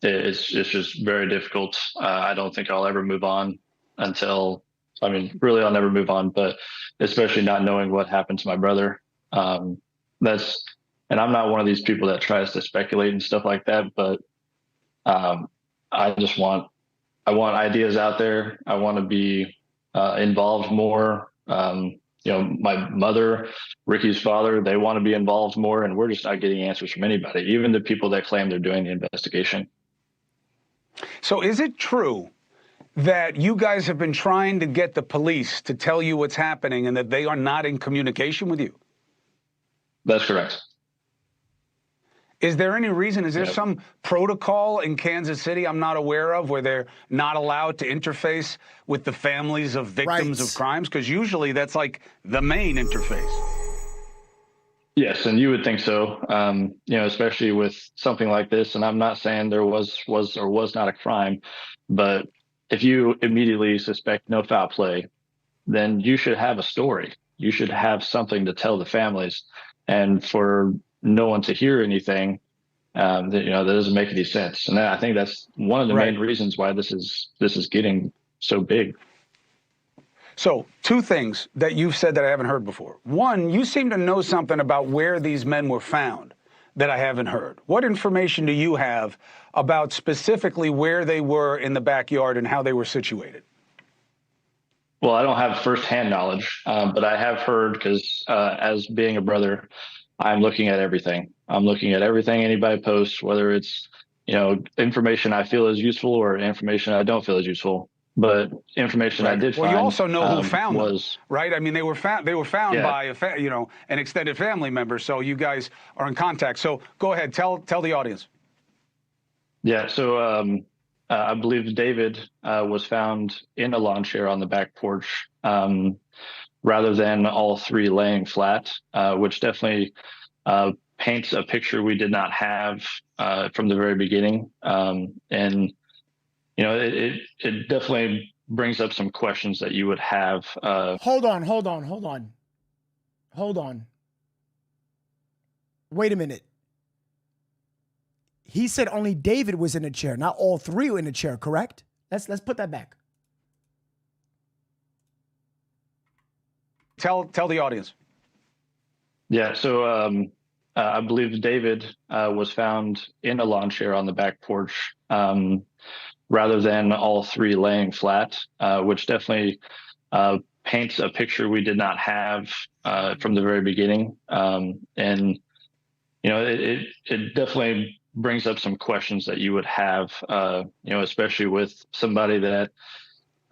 It's just very difficult. I don't think I'll ever move on really I'll never move on, but especially not knowing what happened to my brother. And I'm not one of these people that tries to speculate and stuff like that, but I want ideas out there. I want to be involved more. My mother, Ricky's father, they want to be involved more, and we're just not getting answers from anybody, even the people that claim they're doing the investigation. So is it true that you guys have been trying to get the police to tell you what's happening and that they are not in communication with you? That's correct. Is there any reason, is there some protocol in Kansas City I'm not aware of where they're not allowed to interface with the families of victims of crimes? Because usually that's like the main interface. Yes, and you would think so, especially with something like this. And I'm not saying there was or was not a crime, but if you immediately suspect no foul play, then you should have a story. You should have something to tell the families. And for no one to hear anything, that doesn't make any sense. And I think that's one of the main reasons why this is getting so big. So 2 things that you've said that I haven't heard before. One, you seem to know something about where these men were found that I haven't heard. What information do you have about specifically where they were in the backyard and how they were situated? Well, I don't have firsthand knowledge, but I have heard, because as being a brother, I'm looking at everything. I'm looking at everything anybody posts, whether it's, information I feel is useful or information I don't feel is useful. But information I did find. Well, you also know who found them, was right? I mean, they were found by an extended family member. So you guys are in contact. So go ahead, tell the audience. Yeah. So I believe David was found in a lawn chair on the back porch, rather than all 3 laying flat, which definitely paints a picture we did not have from the very beginning. And it definitely brings up some questions that you would have. Hold on. Wait a minute. He said only David was in a chair, not all 3 were in a chair, correct? Let's put that back. Tell the audience. Yeah, so I believe David was found in a lawn chair on the back porch, rather than all 3 laying flat, which definitely paints a picture we did not have from the very beginning. And it definitely brings up some questions that you would have, especially with somebody that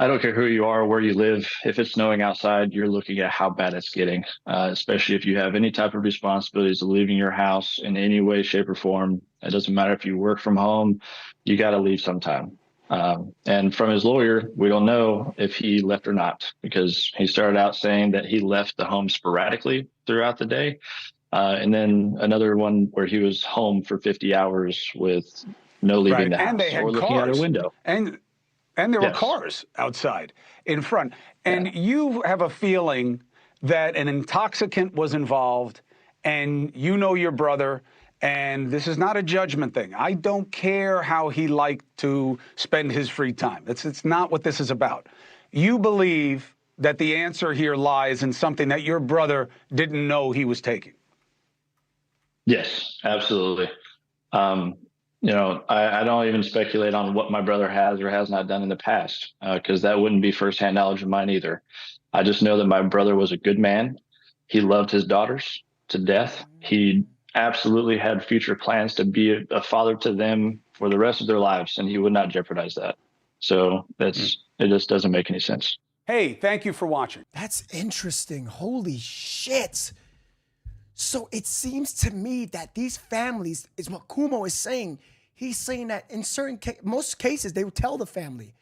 I don't care who you are or where you live. If it's snowing outside, you're looking at how bad it's getting, especially if you have any type of responsibilities of leaving your house in any way, shape, or form. It doesn't matter if you work from home, you got to leave sometime. And from his lawyer, we don't know if he left or not, because he started out saying that he left the home sporadically throughout the day. And then another one where he was home for 50 hours with no leaving the house and they had or looking out a window. And there were cars outside in front. And you have a feeling that an intoxicant was involved, and you know your brother, and this is not a judgment thing. I don't care how he liked to spend his free time. It's not what this is about. You believe that the answer here lies in something that your brother didn't know he was taking. Yes, absolutely. I don't even speculate on what my brother has or has not done in the past, because that wouldn't be firsthand knowledge of mine either. I just know that my brother was a good man. He loved his daughters to death. He absolutely had future plans to be a father to them for the rest of their lives, and he would not jeopardize that. So it just doesn't make any sense. Hey, thank you for watching. That's interesting. Holy shit. So it seems to me that these families, is what Kumo is saying. He's saying that in most cases, they would tell the family.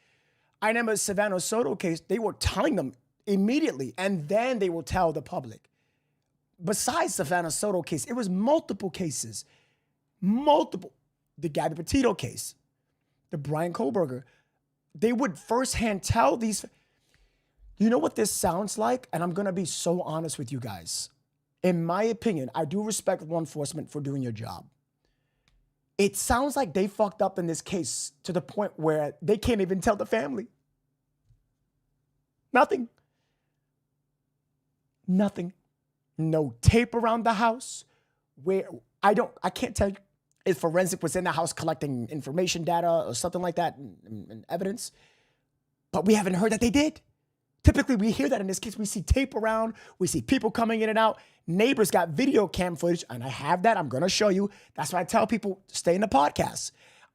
I remember the Savannah Soto case, they were telling them immediately, and then they will tell the public. Besides Savannah Soto case, it was multiple cases. Multiple. The Gabby Petito case, the Brian Kohlberger. They would firsthand tell these. You know what this sounds like? And I'm going to be so honest with you guys. In my opinion, I do respect law enforcement for doing your job. It sounds like they fucked up in this case to the point where they can't even tell the family. Nothing. Nothing. No tape around the house. Where I can't tell you if forensic was in the house collecting information data or something like that and evidence. But we haven't heard that they did. Typically, we hear that in this case. We see tape around. We see people coming in and out. Neighbors got video cam footage, and I have that. I'm going to show you. That's why I tell people, stay in the podcast.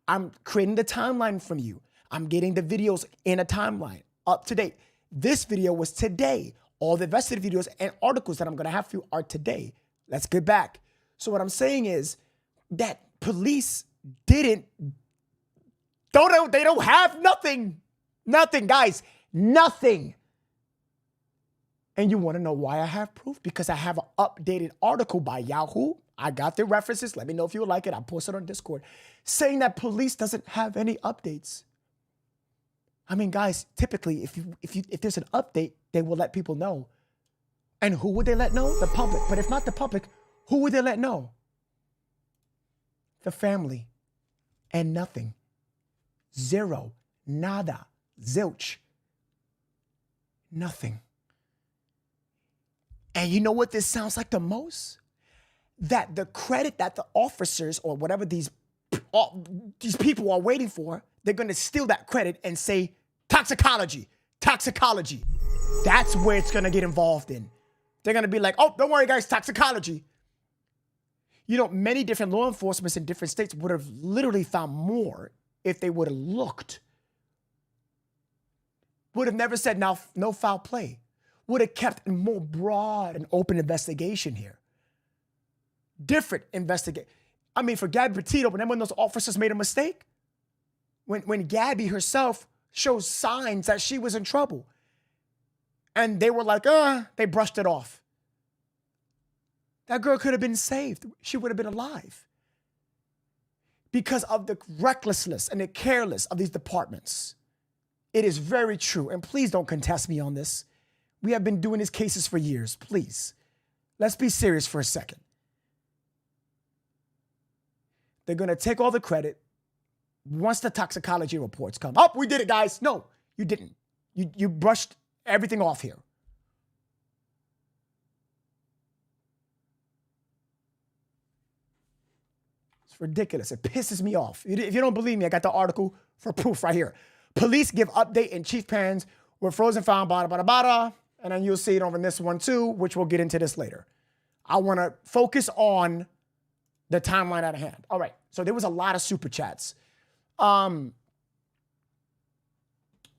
I'm creating the timeline from you. I'm getting the videos in a timeline, up to date. This video was today. All the invested videos and articles that I'm going to have for you are today. Let's get back. So what I'm saying is that police they don't have nothing. Nothing, guys. Nothing. And you want to know why I have proof? Because I have an updated article by Yahoo. I got the references. Let me know if you would like it. I'll post it on Discord. Saying that police doesn't have any updates. I mean, guys, typically, if there's an update, they will let people know. And who would they let know? The public. But if not the public, who would they let know? The family. And nothing. Zero. Nada. Zilch. Nothing. And you know what this sounds like the most? That the credit that the officers or whatever these people are waiting for, they're going to steal that credit and say, toxicology, toxicology. That's where it's going to get involved in. They're going to be like, oh, don't worry, guys, toxicology. You know, many different law enforcement in different states would have literally found more if they would have looked. Would have never said no foul play. Would have kept a more broad and open investigation here. Different investigation. I mean, for Gabby Petito, when those officers made a mistake, when Gabby herself shows signs that she was in trouble, and they were like, they brushed it off. That girl could have been saved. She would have been alive. Because of the recklessness and the careless of these departments. It is very true. And please don't contest me on this. We have been doing these cases for years. Please. Let's be serious for a second. They're going to take all the credit once the toxicology reports come. Oh, we did it, guys. No, you didn't. You brushed everything off here. It's ridiculous. It pisses me off. If you don't believe me, I got the article for proof right here. Police give update in Chief Pans were frozen found, bada, bada, bada. And then you'll see it over in this one too, which we'll get into this later. I want to focus on the timeline at hand. All right. So there was a lot of super chats.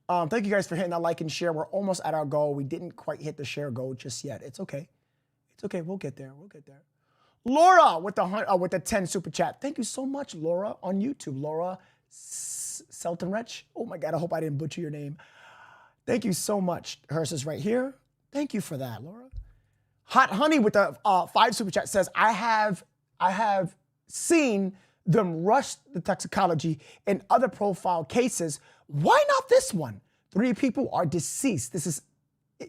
Thank you guys for hitting that like and share. We're almost at our goal. We didn't quite hit the share goal just yet. It's okay. It's okay. We'll get there. We'll get there. Laura with the 10 super chat. Thank you so much, Laura, on YouTube. Laura Seltenrech. Oh my God, I hope I didn't butcher your name. Thank you so much. Hers is right here. Thank you for that, Laura. Hot Honey with the 5 super chat says, I have seen them rush the toxicology in other profile cases. Why not this one? 3 people are deceased. This is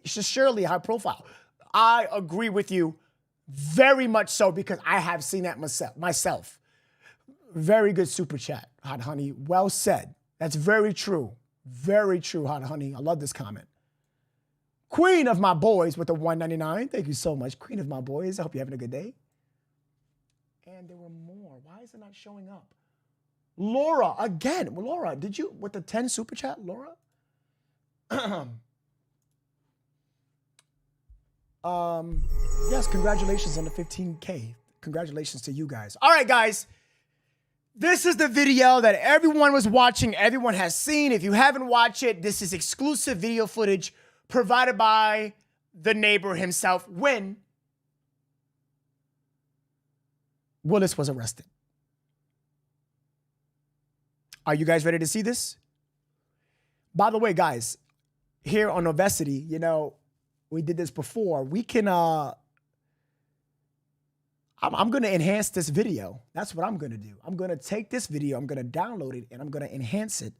surely high profile. I agree with you very much so because I have seen that myself. Very good super chat, Hot Honey. Well said. That's very true. Very true, Hot Honey. I love this comment. Queen of my boys with the 199. Thank you so much, Queen of my boys. I hope you're having a good day. And there were more. Why is it not showing up? Laura, again. Laura, did you, with the 10 super chat, Laura? Yes, congratulations on the 15K. Congratulations to you guys. All right, guys. This is the video that everyone was watching, everyone has seen. If you haven't watched it, this is exclusive video footage provided by the neighbor himself when Willis was arrested. Are you guys ready to see this? By the way, guys, here on Novesity, you know, we did this before. We can, I'm going to enhance this video. That's what I'm going to do. I'm going to take this video, I'm going to download it, and I'm going to enhance it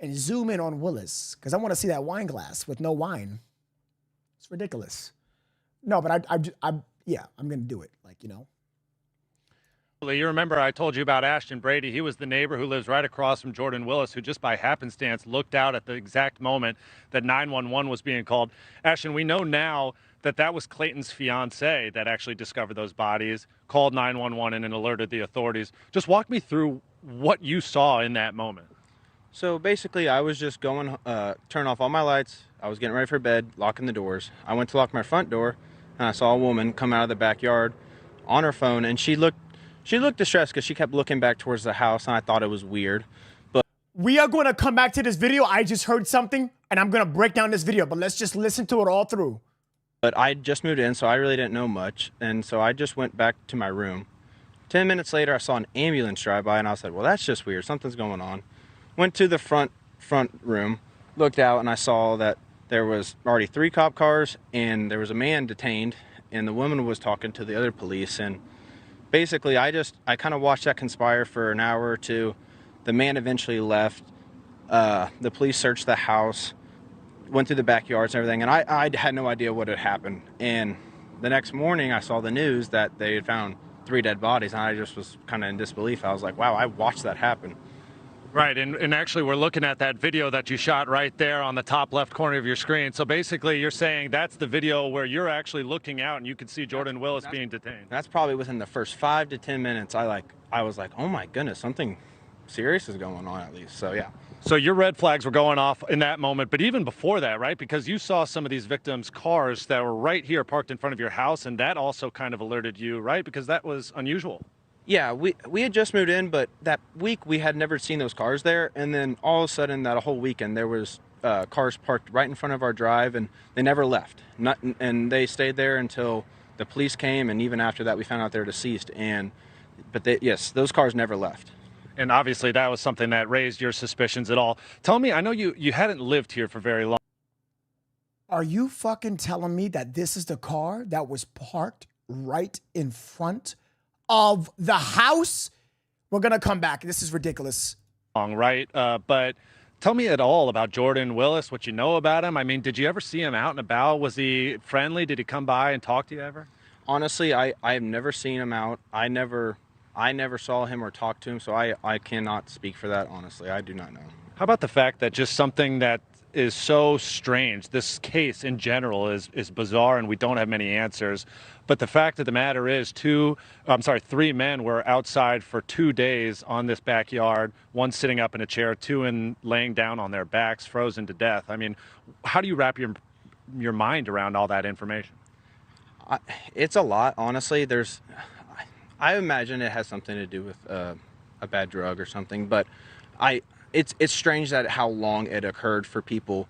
and zoom in on Willis because I want to see that wine glass with no wine. It's ridiculous. No, but yeah, I'm going to do it. Like, you know. You remember I told you about Ashton Brady. He was the neighbor who lives right across from Jordan Willis, who just by happenstance looked out at the exact moment that 911 was being called. Ashton, we know now that that was Clayton's fiance that actually discovered those bodies, called 911 and alerted the authorities. Just walk me through what you saw in that moment. So basically, I was just going, turn off all my lights. I was getting ready for bed, locking the doors. I went to lock my front door, and I saw a woman come out of the backyard on her phone, and she looked distressed because she kept looking back towards the house, and I thought it was weird. But we are going to come back to this video. I just heard something, and I'm going to break down this video, but let's just listen to it all through. But I just moved in, so I really didn't know much, and so I just went back to my room. 10 minutes later, I saw an ambulance drive by, and I said, well, that's just weird. Something's going on. Went to the front room, looked out, and I saw that there was already 3 cop cars, and there was a man detained, and the woman was talking to the other police, and basically, I kind of watched that conspire for an hour or two. The man eventually left. The police searched the house, went through the backyards and everything, and I had no idea what had happened. And the next morning, I saw the news that they had found 3 dead bodies, and I just was kind of in disbelief. I was like, wow, I watched that happen. Right, and actually we're looking at that video that you shot right there on the top left corner of your screen. So basically you're saying that's the video where you're actually looking out and you can see Jordan Willis being detained. That's probably within the first 5 to 10 minutes. I was like, oh my goodness, something serious is going on at least. So yeah. So your red flags were going off in that moment, but even before that, right? Because you saw some of these victims' cars that were right here parked in front of your house, and that also kind of alerted you, right? Because that was unusual. Yeah, we had just moved in, but that week we had never seen those cars there. And then all of a sudden, that whole weekend, there was cars parked right in front of our drive, and they never left. And they stayed there until the police came, and even after that, we found out they're deceased. Yes, those cars never left. And obviously, that was something that raised your suspicions at all. Tell me, I know you hadn't lived here for very long. Are you fucking telling me that this is the car that was parked right in front of the house? We're going to come back. This is ridiculous. Right? But tell me at all about Jordan Willis, what you know about him. I mean, did you ever see him out and about? Was he friendly? Did he come by and talk to you ever? Honestly, I have never seen him out. I never saw him or talked to him, so I cannot speak for that, honestly. I do not know. How about the fact that just something that is so strange, this case in general is bizarre and we don't have many answers, but the fact of the matter is 3 men were outside for 2 days on this backyard, one sitting up in a chair, 2 laying down on their backs, frozen to death. I mean, how do you wrap your mind around all that information? It's a lot, honestly. I imagine it has something to do with a bad drug or something, but it's strange that how long it occurred for people,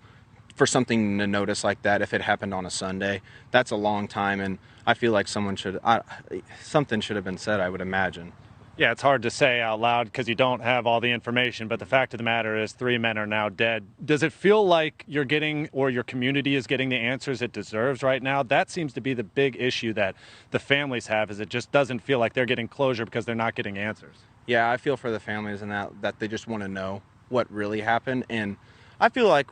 for something to notice like that. If it happened on a Sunday, that's a long time, and I feel like something should have been said, I would imagine. Yeah, it's hard to say out loud because you don't have all the information, but the fact of the matter is 3 men are now dead. Does it feel like you're getting, or your community is getting, the answers it deserves right now? That seems to be the big issue that the families have, is it just doesn't feel like they're getting closure because they're not getting answers. Yeah, I feel for the families and that they just want to know what really happened. And I feel like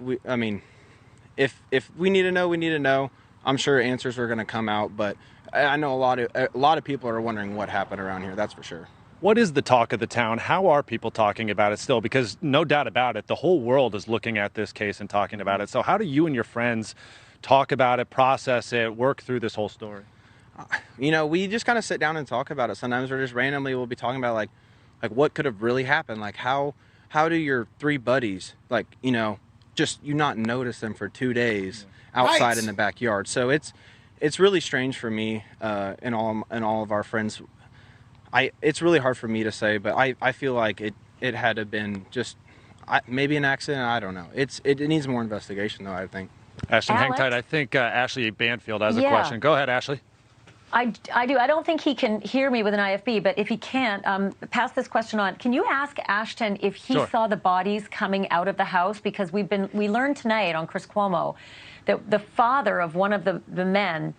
if we need to know, we need to know. I'm sure answers are going to come out, but I know a lot of people are wondering what happened around here. That's for sure. What is the talk of the town? How are people talking about it still? Because no doubt about it, the whole world is looking at this case and talking about it. So how do you and your friends talk about it, process it, work through this whole story? We just kind of sit down and talk about it. Sometimes we're just randomly, we'll be talking about like what could have really happened? Like how do your 3 buddies, just you not notice them for 2 days outside in the backyard? So it's really strange for me and all of our friends. It's really hard for me to say, but I feel like it had to have been just maybe an accident. I don't know. It needs more investigation, though, I think. Ashton, hang tight. I think Ashley Banfield has a question. Go ahead, Ashley. I do. I don't think he can hear me with an IFB, but if he can't, pass this question on. Can you ask Ashton if he saw the bodies coming out of the house? Because we learned tonight on Chris Cuomo that the father of one of the men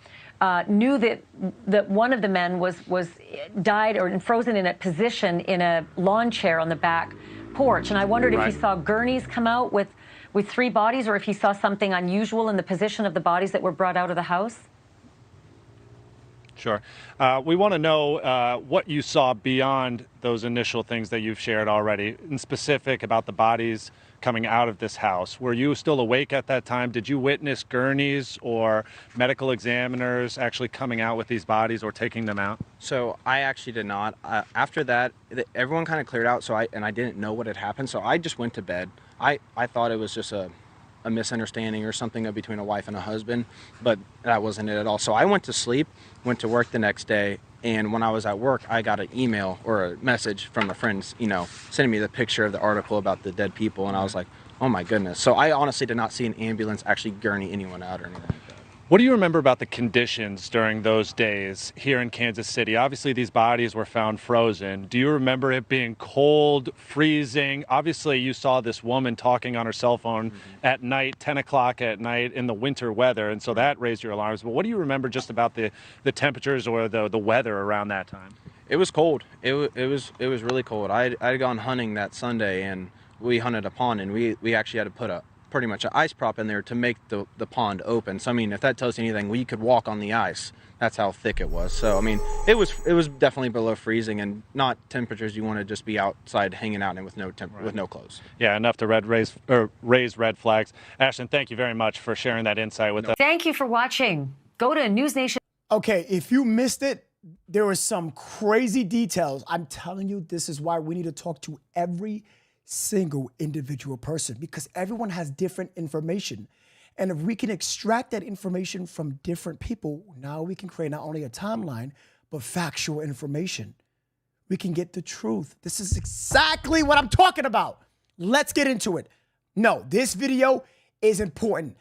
knew that one of the men was died or frozen in a position in a lawn chair on the back porch. And I wondered if he saw gurneys come out with 3 bodies, or if he saw something unusual in the position of the bodies that were brought out of the house. Sure. We want to know what you saw beyond those initial things that you've shared already, in specific about the bodies coming out of this house. Were you still awake at that time? Did you witness gurneys or medical examiners actually coming out with these bodies or taking them out? So I actually did not. After that, everyone kind of cleared out, so I didn't know what had happened, so I just went to bed. I thought it was just a misunderstanding or something between a wife and a husband, but that wasn't it at all. So I went to sleep, went to work the next day, and when I was at work, I got an email or a message from a friend, sending me the picture of the article about the dead people, and I was like, oh my goodness. So I honestly did not see an ambulance actually gurney anyone out or anything like that. What do you remember about the conditions during those days here in Kansas City? Obviously, these bodies were found frozen. Do you remember it being cold, freezing? Obviously, you saw this woman talking on her cell phone at night, 10 o'clock at night in the winter weather, and so that raised your alarms. But what do you remember just about the temperatures or the weather around that time? It was cold. It was really cold. I'd gone hunting that Sunday, and we hunted a pond, and we actually had to put pretty much an ice prop in there to make the pond open. So I mean, if that tells you anything, we could walk on the ice. That's how thick it was. So I mean, it was definitely below freezing, and not temperatures you want to just be outside hanging out in with no clothes. Yeah, enough to raise red flags. Ashton, thank you very much for sharing that insight with us. Thank you for watching. Go to News Nation. Okay, if you missed it, there was some crazy details. I'm telling you, this is why we need to talk to every single individual person, because everyone has different information. And if we can extract that information from different people, now we can create not only a timeline, but factual information. We can get the truth. This is exactly what I'm talking about. Let's get into it. No, this video is important.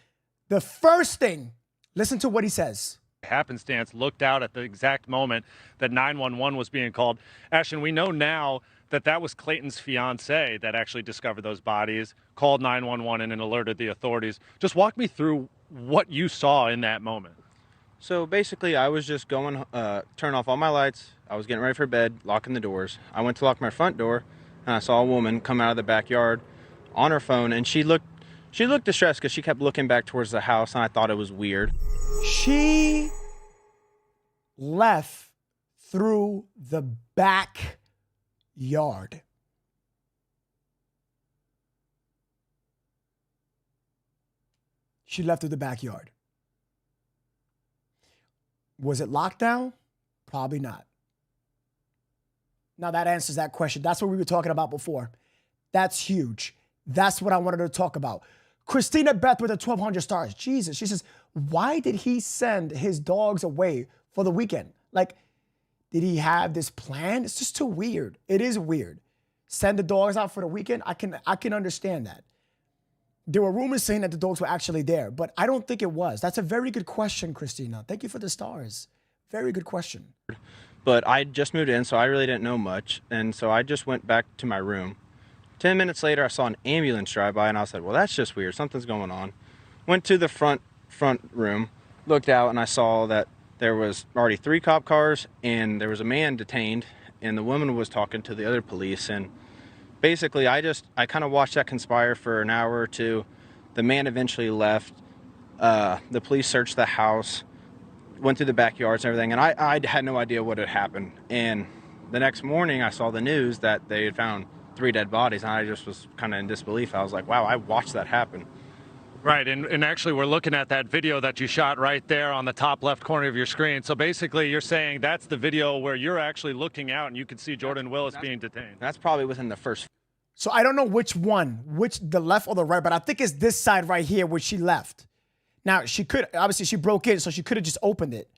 The first thing, listen to what he says. Happenstance looked out at the exact moment that 911 was being called. Ashton, we know now that was Clayton's fiance that actually discovered those bodies, called 911 and alerted the authorities. Just walk me through what you saw in that moment. So basically, I was just going, turn off all my lights. I was getting ready for bed, locking the doors. I went to lock my front door, and I saw a woman come out of the backyard on her phone, and she looked distressed because she kept looking back towards the house, and I thought it was weird. She left through the back yard. She left through the backyard. Was it locked down? Probably not. Now that answers that question. That's what we were talking about before. That's huge. That's what I wanted to talk about. Christina Beth with the 1,200 stars. Jesus. She says, why did he send his dogs away for the weekend? Like, did he have this plan? It's just too weird. It is weird. send the dogs out for the weekend, I can understand that. There were rumors saying that the dogs were actually there, but I don't think it was. That's a very good question, Christina. Thank you for the stars. Very good question. But I just moved in, so I really didn't know much. And so I just went back to my room. 10 minutes later, I saw an ambulance drive by, and I said, well, that's just weird. Something's going on. Went to the front room, looked out, and I saw that there was already 3 cop cars, and there was a man detained, and the woman was talking to the other police. And basically, I kind of watched that conspire for an hour or two. The man eventually left. The police searched the house, went through the backyards and everything, and I had no idea what had happened. And the next morning, I saw the news that they had found 3 dead bodies, and I just was kind of in disbelief. I was like, wow, I watched that happen. Right, and actually we're looking at that video that you shot right there on the top left corner of your screen. So basically you're saying that's the video where you're actually looking out and you can see Jordan Willis being detained. That's probably within the first. So I don't know which one, the left or the right, but I think it's this side right here where she left. Now, obviously she broke in, so she could have just opened it.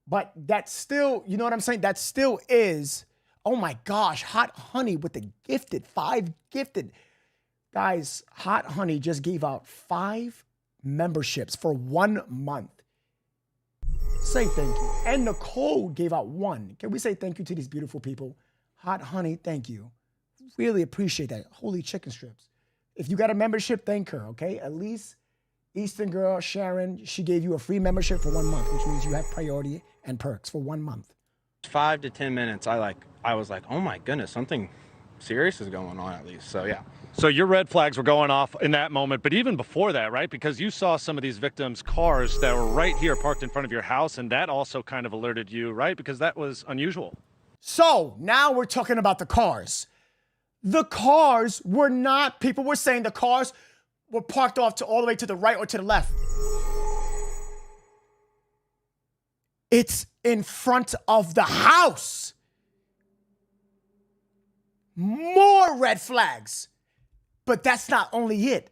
But that still, you know what I'm saying? That still is, oh my gosh, Hot Honey with the gifted, 5 gifted. Guys, Hot Honey just gave out 5 memberships for 1 month. Say thank you. And Nicole gave out 1. Can we say thank you to these beautiful people? Hot Honey, thank you. Really appreciate that. Holy chicken strips. If you got a membership, thank her, okay? At least Eastern girl, Sharon, she gave you a free membership for 1 month, which means you have priority and perks for 1 month. 5 to 10 minutes, I was like, oh my goodness, something serious is going on at least. So yeah. So your red flags were going off in that moment, but even before that, right? Because you saw some of these victims' cars that were right here parked in front of your house, and that also kind of alerted you, right? Because that was unusual. So now we're talking about the cars. The cars were not, people were saying the cars were parked off to all the way to the right or to the left. It's in front of the house. More red flags. But that's not only it.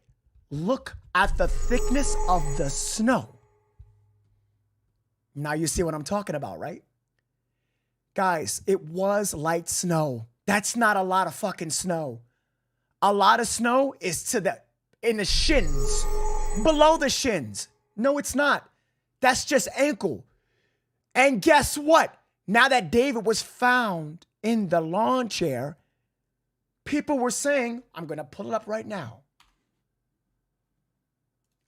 Look at the thickness of the snow. Now you see what I'm talking about, right? Guys, it was light snow. That's not a lot of fucking snow. A lot of snow is in the shins, below the shins. No, it's not. That's just ankle. And guess what? Now that David was found in the lawn chair, people were saying, I'm going to pull it up right now.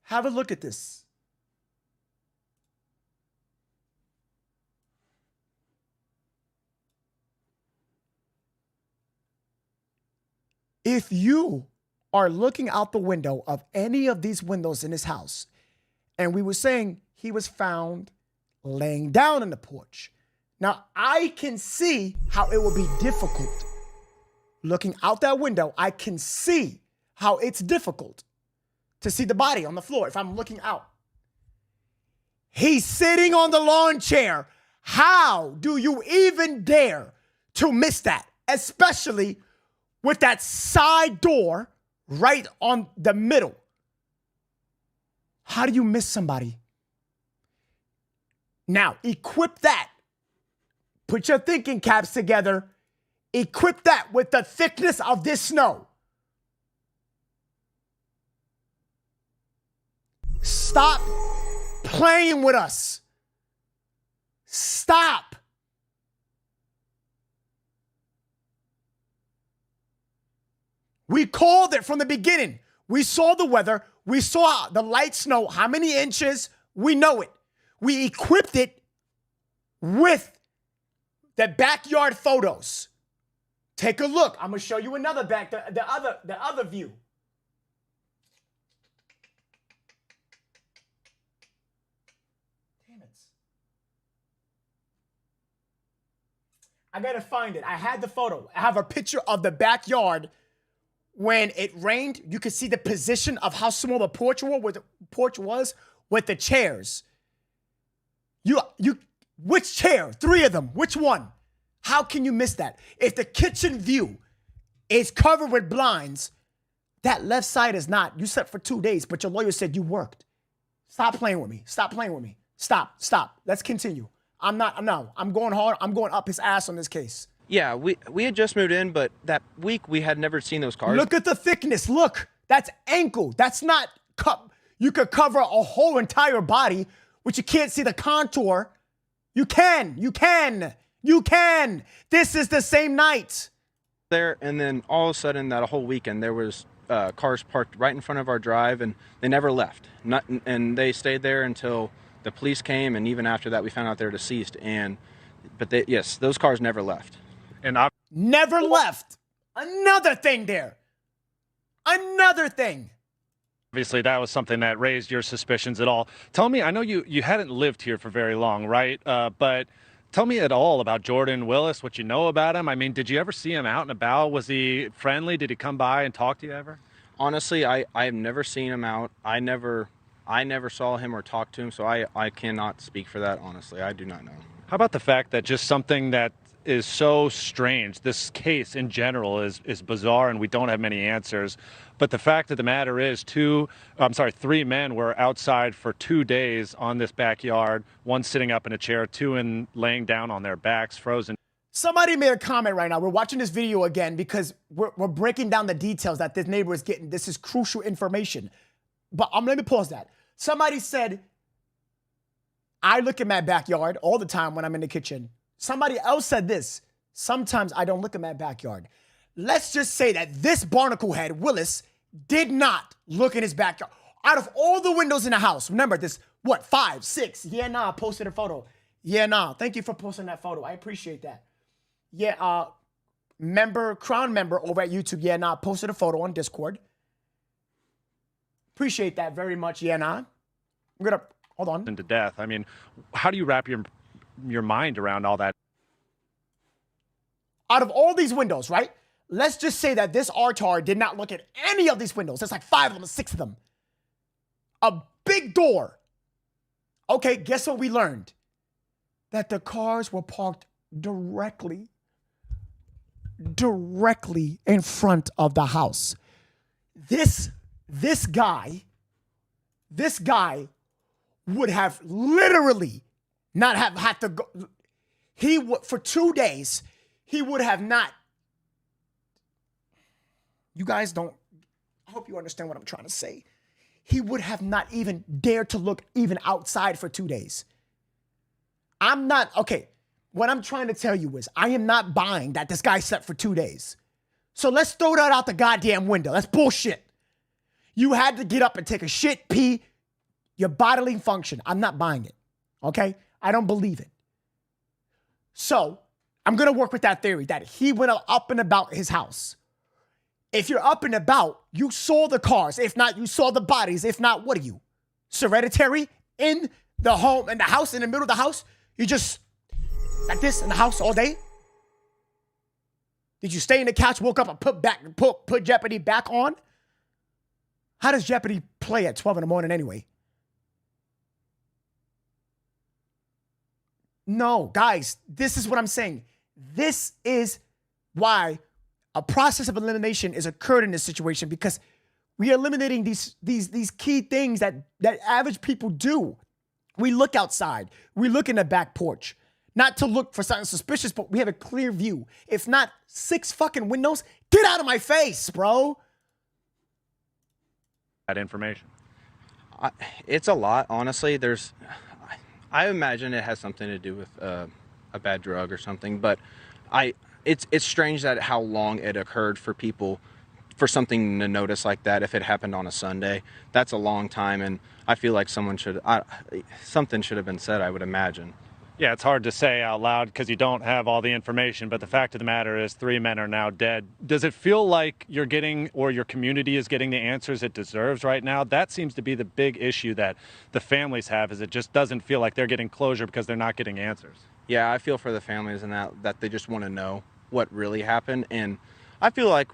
Have a look at this. If you are looking out the window of any of these windows in his house, and we were saying he was found laying down in the porch. Now, I can see how it will be difficult. Looking out that window, I can see how it's difficult to see the body on the floor if I'm looking out. He's sitting on the lawn chair. How do you even dare to miss that? Especially with that side door right on the middle. How do you miss somebody? Now, equip that. Put your thinking caps together. Equip that with the thickness of this snow. Stop playing with us. Stop. We called it from the beginning. We saw the weather. We saw the light snow. How many inches? We know it. We equipped it with the backyard photos. Take a look. I'm going to show you another the other view. Damn it. I got to find it. I had the photo. I have a picture of the backyard. When it rained, you could see the position of how small the porch was with the chairs. Which chair? 3 of them. Which one? How can you miss that? If the kitchen view is covered with blinds, that left side is not. You slept for 2 days, but your lawyer said you worked. Stop playing with me. Stop playing with me. Stop. Let's continue. I'm going hard. I'm going up his ass on this case. Yeah, we had just moved in, but that week we had never seen those cars. Look at the thickness. Look, that's ankle. That's not cup. You could cover a whole entire body, but you can't see the contour. You can. This is the same night. There, and then all of a sudden that whole weekend there was cars parked right in front of our drive, and they never left. And they stayed there until the police came, and even after that we found out they were deceased. But yes, those cars never left. And never left. Another thing there. Another thing. Obviously, that was something that raised your suspicions at all. Tell me, I know you hadn't lived here for very long, right? But tell me at all about Jordan Willis, what you know about him. I mean, did you ever see him out and about? Was he friendly? Did he come by and talk to you ever? Honestly, I've never seen him out. I never saw him or talked to him, so I cannot speak for that, honestly. I do not know. How about the fact that just something that is so strange, this case in general is bizarre and we don't have many answers, but the fact of the matter is 3 men were outside for 2 days on this backyard, one sitting up in a chair, two laying down on their backs, frozen. Somebody made a comment right now. We're watching this video again because we're breaking down the details that this neighbor is getting. This is crucial information. But let me pause that. Somebody said, I look at my backyard all the time when I'm in the kitchen. Somebody else said this. Sometimes I don't look at my backyard. Let's just say that this barnacle head, Willis, did not look in his backyard. Out of all the windows in the house, remember this, 5, 6? Yeah, nah, I posted a photo. Yeah, nah, thank you for posting that photo. I appreciate that. Yeah, crown member over at YouTube, yeah, nah, posted a photo on Discord. Appreciate that very much, yeah, nah. I'm gonna, hold on. To death. I mean, how do you wrap your mind around all that? Out of all these windows, right? Let's just say that this RTAR did not look at any of these windows. There's like 5 of them, 6 of them. A big door. Okay, guess what we learned? That the cars were parked directly in front of the house. This guy would have literally not have had to go. He would, for 2 days, he would have not. You guys don't, I hope you understand what I'm trying to say. He would have not even dared to look even outside for 2 days. What I'm trying to tell you is I am not buying that this guy slept for 2 days. So let's throw that out the goddamn window. That's bullshit. You had to get up and take a shit, pee, your bodily function. I'm not buying it, okay? I don't believe it. So I'm going to work with that theory that he went up and about his house. If you're up and about, you saw the cars. If not, you saw the bodies. If not, what are you? Hereditary in the home, in the house, in the middle of the house? You just like this in the house all day? Did you stay in the couch, woke up and put Jeopardy back on? How does Jeopardy play at 12 in the morning anyway? No, guys, this is what I'm saying. This is why a process of elimination is occurred in this situation, because we are eliminating these key things that average people do. We look outside. We look in the back porch. Not to look for something suspicious, but we have a clear view. If not 6 fucking windows, get out of my face, bro. That information. It's a lot, honestly. I imagine it has something to do with a bad drug or something, but it's strange that how long it occurred for people for something to notice like that. If it happened on a Sunday, that's a long time, and I feel like something should have been said, I would imagine. Yeah, it's hard to say out loud because you don't have all the information, but the fact of the matter is 3 men are now dead. Does it feel like you're getting, or your community is getting, the answers it deserves right now? That seems to be the big issue that the families have, is it just doesn't feel like they're getting closure because they're not getting answers. Yeah, I feel for the families and that they just want to know what really happened. And I feel like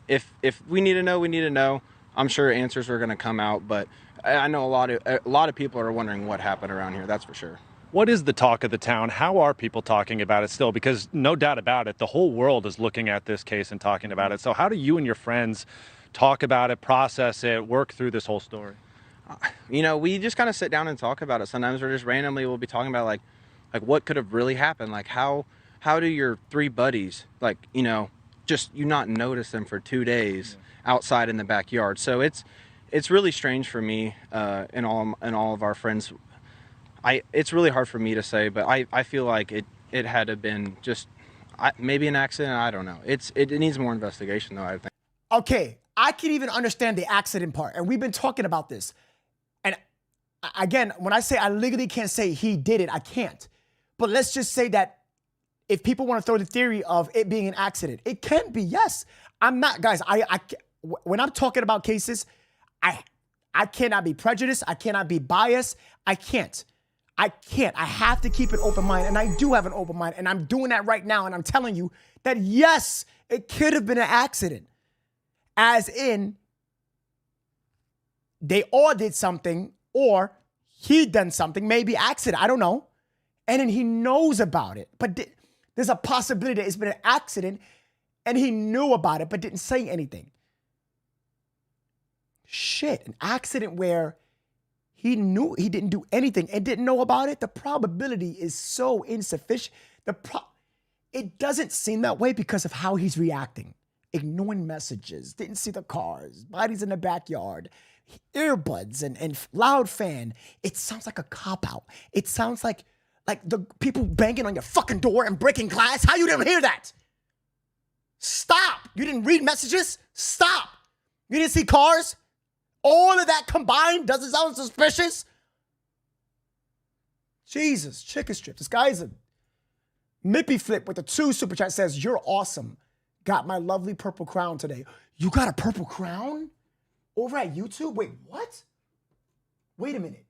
if we need to know, we need to know. I'm sure answers are going to come out, but I know a lot of people are wondering what happened around here. That's for sure. What is the talk of the town? How are people talking about it still? Because no doubt about it, the whole world is looking at this case and talking about it. So how do you and your friends talk about it, process it, work through this whole story? We just kind of sit down and talk about it. Sometimes we'll be talking about like what could have really happened, like how how do your 3 buddies, like, you know, just you not notice them for 2 days outside in the backyard? So it's really strange for me and all of our friends. It's really hard for me to say, but I feel like it had to have been just maybe an accident. I don't know. It needs more investigation, though, I think. Okay, I can even understand the accident part, and we've been talking about this. And again, when I say I legally can't say he did it, I can't. But let's just say that if people want to throw the theory of it being an accident, it can be, yes. I'm not, guys, when I'm talking about cases, I cannot be prejudiced. I cannot be biased. I can't. I have to keep an open mind, and I do have an open mind, and I'm doing that right now, and I'm telling you that, yes, it could have been an accident. As in, they all did something, or he done something, maybe accident, I don't know. And then he knows about it. But there's a possibility that it's been an accident, and he knew about it, but didn't say anything. Shit, an accident where he knew he didn't do anything and didn't know about it. The probability is so insufficient. It doesn't seem that way because of how he's reacting. Ignoring messages, didn't see the cars, bodies in the backyard, earbuds and loud fan. It sounds like a cop-out. It sounds like the people banging on your fucking door and breaking glass. How you didn't hear that? Stop. You didn't read messages? Stop. You didn't see cars? All of that combined doesn't sound suspicious? Jesus, chicken strip. This guy's a Mippy Flip with the 2 super chat says, you're awesome. Got my lovely purple crown today. You got a purple crown? Over at YouTube? Wait, what? Wait a minute.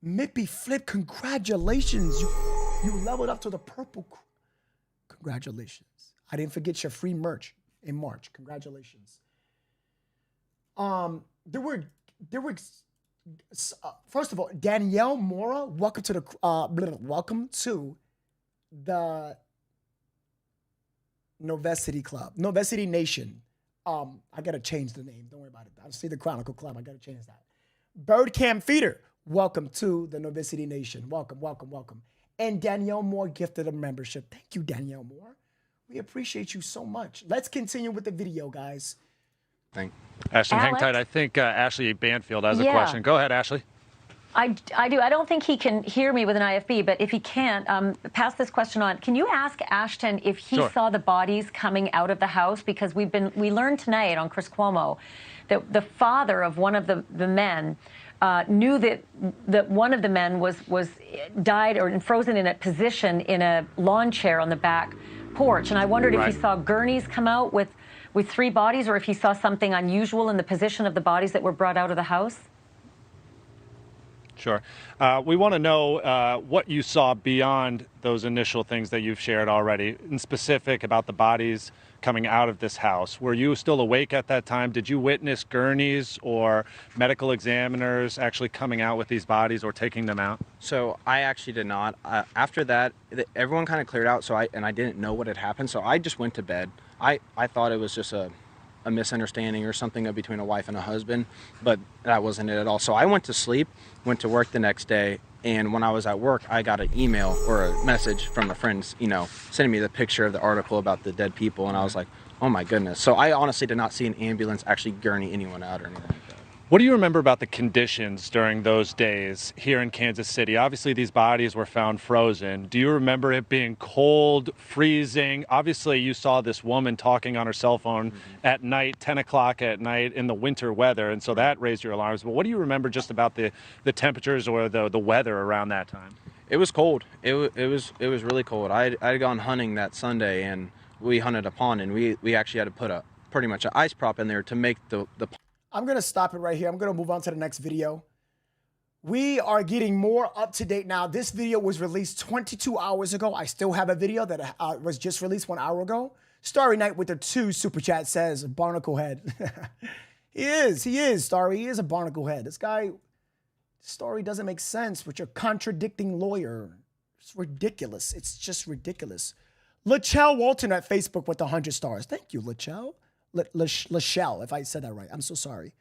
Mippy Flip, congratulations. You leveled up to the purple crown. Congratulations. I didn't forget your free merch in March. Congratulations. There were first of all, Danielle Mora, welcome to the Novesity Club, Novesity Nation. I gotta change the name. Don't worry about it. I see the Chronicle Club. I gotta change that. Birdcam Feeder, welcome to the Novesity Nation. Welcome, welcome, welcome. And Danielle Moore gifted a membership. Thank you, Danielle Moore. We appreciate you so much. Let's continue with the video, guys. Ashley, hang tight. I think Ashley Banfield has a question. Go ahead, Ashley. I do. I don't think he can hear me with an IFB, but if he can't, pass this question on. Can you ask Ashton if he saw the bodies coming out of the house? Because we learned tonight on Chris Cuomo that the father of one of the men knew that one of the men was died or frozen in a position in a lawn chair on the back porch. And I wondered if he saw gurneys come out with 3 bodies, or if he saw something unusual in the position of the bodies that were brought out of the house. Sure. We want to know what you saw beyond those initial things that you've shared already, in specific about the bodies coming out of this house. Were you still awake at that time? Did you witness gurneys or medical examiners actually coming out with these bodies or taking them out? So I actually did not. After that, everyone kind of cleared out, I didn't know what had happened, so I just went to bed. I thought it was just a misunderstanding or something between a wife and a husband, but that wasn't it at all. So I went to sleep, went to work the next day, and when I was at work, I got an email or a message from a friend, sending me the picture of the article about the dead people, and I was like, oh my goodness. So I honestly did not see an ambulance actually gurney anyone out or anything like that. What do you remember about the conditions during those days here in Kansas City? Obviously, these bodies were found frozen. Do you remember it being cold, freezing? Obviously, you saw this woman talking on her cell phone at night, 10 o'clock at night in the winter weather, and so that raised your alarms. But what do you remember just about the temperatures or the weather around that time? It was cold. It was really cold. I had gone hunting that Sunday, and we hunted a pond, and we actually had to put pretty much an ice prop in there to make the I'm going to stop it right here. I'm going to move on to the next video. We are getting more up to date now. This video was released 22 hours ago. I still have a video that was just released 1 hour ago. Starry Night with the 2 super chat says barnacle head. He is, Starry. He is a barnacle head. This story doesn't make sense with your contradicting lawyer. It's ridiculous. It's just ridiculous. Lachelle Walton at Facebook with 100 stars. Thank you, Lachelle. Lachelle, if I said that right. I'm so sorry.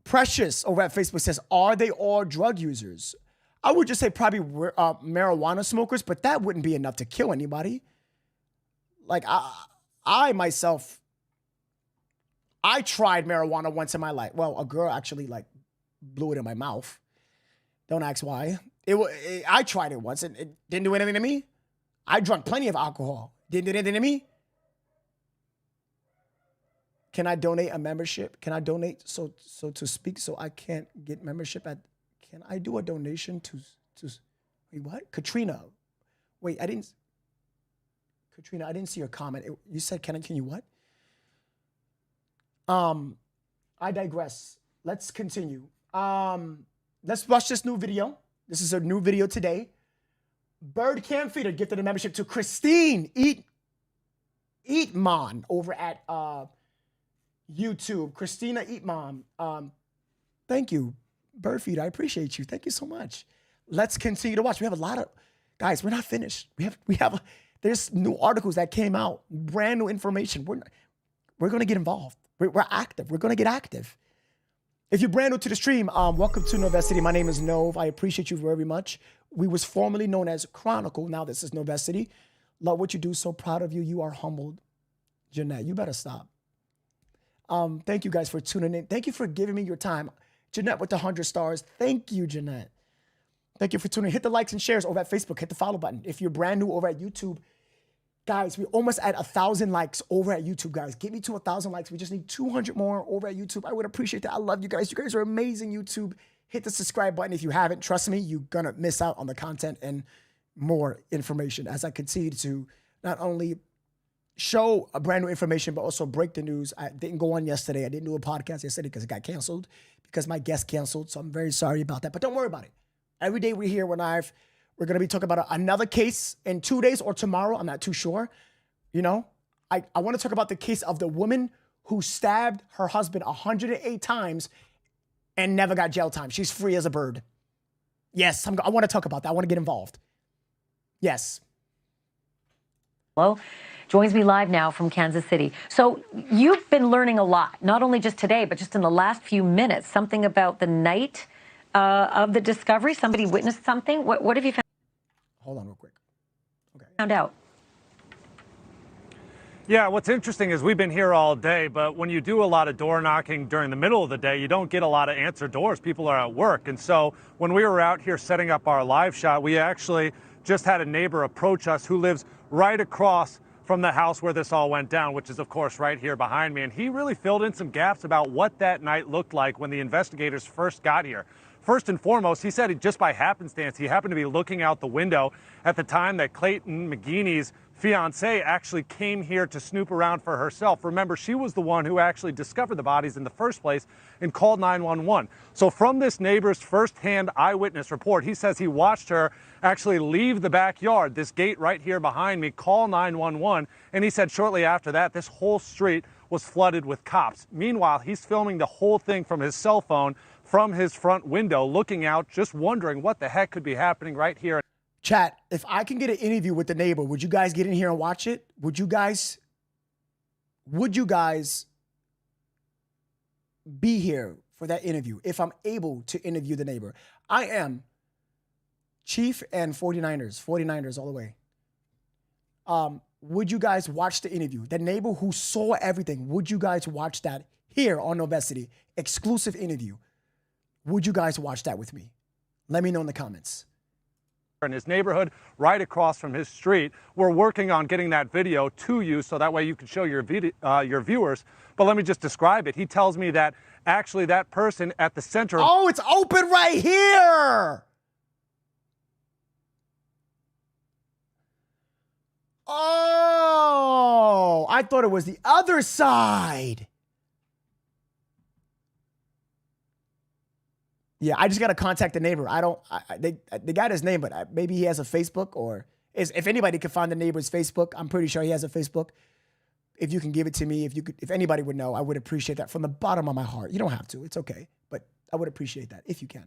Precious over at Facebook says, are they all drug users? I would just say probably marijuana smokers, but that wouldn't be enough to kill anybody. Like I myself, I tried marijuana once in my life. Well, a girl actually like blew it in my mouth. Don't ask why. I tried it once and it didn't do anything to me. I drank plenty of alcohol. Didn't do anything to me. Can I donate a membership? Can I donate so to speak so I can't get membership at? Can I do a donation to wait, what? Katrina. Wait, Katrina, I didn't see your comment. You said can you what? I digress. Let's continue. Let's watch this new video. This is a new video today. Bird Cam Feeder gifted a membership to Christine Eatmon over at YouTube. Christina Eatmon. Thank you, Bird Feeder. I appreciate you. Thank you so much. Let's continue to watch. We have a lot of guys. We're not finished. There's new articles that came out. Brand new information. We're gonna get involved. We're active. We're gonna get active. If you're brand new to the stream, welcome to Novacity. My name is Nove. I appreciate you very much. We was formerly known as Chronicle. Now this is Novacity. Love what you do. So proud of you. You are humbled. Jeanette, you better stop. Thank you guys for tuning in. Thank you for giving me your time. Jeanette with the 100 stars. Thank you, Jeanette. Thank you for tuning in. Hit the likes and shares over at Facebook. Hit the follow button. If you're brand new over at YouTube, guys, we almost at 1,000 likes over at YouTube, guys. Get me to 1,000 likes. We just need 200 more over at YouTube. I would appreciate that. I love you guys. You guys are amazing, YouTube. Hit the subscribe button if you haven't. Trust me, you're going to miss out on the content and more information as I continue to not only show a brand new information, but also break the news. I didn't go on yesterday. I didn't do a podcast yesterday because it got canceled, because my guest canceled. So I'm very sorry about that. But don't worry about it. Every day we're here, we're live. We're going to be talking about another case in 2 days or tomorrow. I'm not too sure. You know, I want to talk about the case of the woman who stabbed her husband 108 times and never got jail time. She's free as a bird. Yes, I want to talk about that. I want to get involved. Yes. Hello. Joins me live now from Kansas City. So you've been learning a lot, not only just today, but just in the last few minutes, something about the night of the discovery. Somebody witnessed something. What have you found? Hold on real quick. Okay. Found out. Yeah, what's interesting is we've been here all day, but when you do a lot of door knocking during the middle of the day, you don't get a lot of answered doors. People are at work. And so when we were out here setting up our live shot, we actually just had a neighbor approach us who lives right across from the house where this all went down, which is, of course, right here behind me. And he really filled in some gaps about what that night looked like when the investigators first got here. First and foremost, he said just by happenstance, he happened to be looking out the window at the time that Clayton McGeene's fiancée actually came here to snoop around for herself. Remember, she was the one who actually discovered the bodies in the first place and called 911. So from this neighbor's firsthand eyewitness report, he says he watched her actually leave the backyard, this gate right here behind me, call 911. And he said shortly after that, this whole street was flooded with cops. Meanwhile, he's filming the whole thing from his cell phone, from his front window, looking out, just wondering what the heck could be happening right here. Chat, if I can get an interview with the neighbor, would you guys get in here and watch it? Would you guys be here for that interview if I'm able to interview the neighbor? I am. Chief and 49ers all the way. Would you guys watch the interview? The neighbor who saw everything, would you guys watch that here on Novacity? Exclusive interview. Would you guys watch that with me? Let me know in the comments. In his neighborhood, right across from his street. We're working on getting that video to you so that way you can show your viewers. But let me just describe it. He tells me that actually that person at the center. Oh, it's open right here. Oh, I thought it was the other side. Yeah, I just got to contact the neighbor. They got his name, but maybe he has a Facebook, or if anybody can find the neighbor's Facebook, I'm pretty sure he has a Facebook. If you can give it to me, if anybody would know, I would appreciate that from the bottom of my heart. You don't have to, it's okay, but I would appreciate that if you can.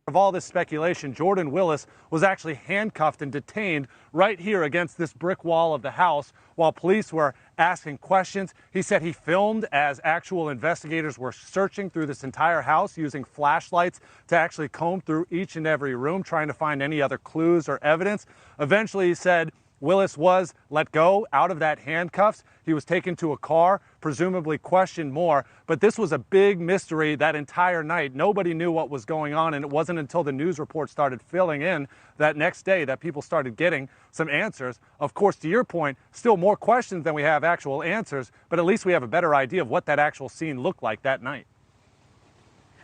Of all this speculation, Jordan Willis was actually handcuffed and detained right here against this brick wall of the house while police were asking questions. He said he filmed as actual investigators were searching through this entire house using flashlights to actually comb through each and every room, trying to find any other clues or evidence. Eventually, he said Willis was let go out of that handcuffs. He was taken to a car, presumably questioned more. But this was a big mystery that entire night. Nobody knew what was going on, and it wasn't until the news reports started filling in that next day that people started getting some answers. Of course, to your point, still more questions than we have actual answers, but at least we have a better idea of what that actual scene looked like that night.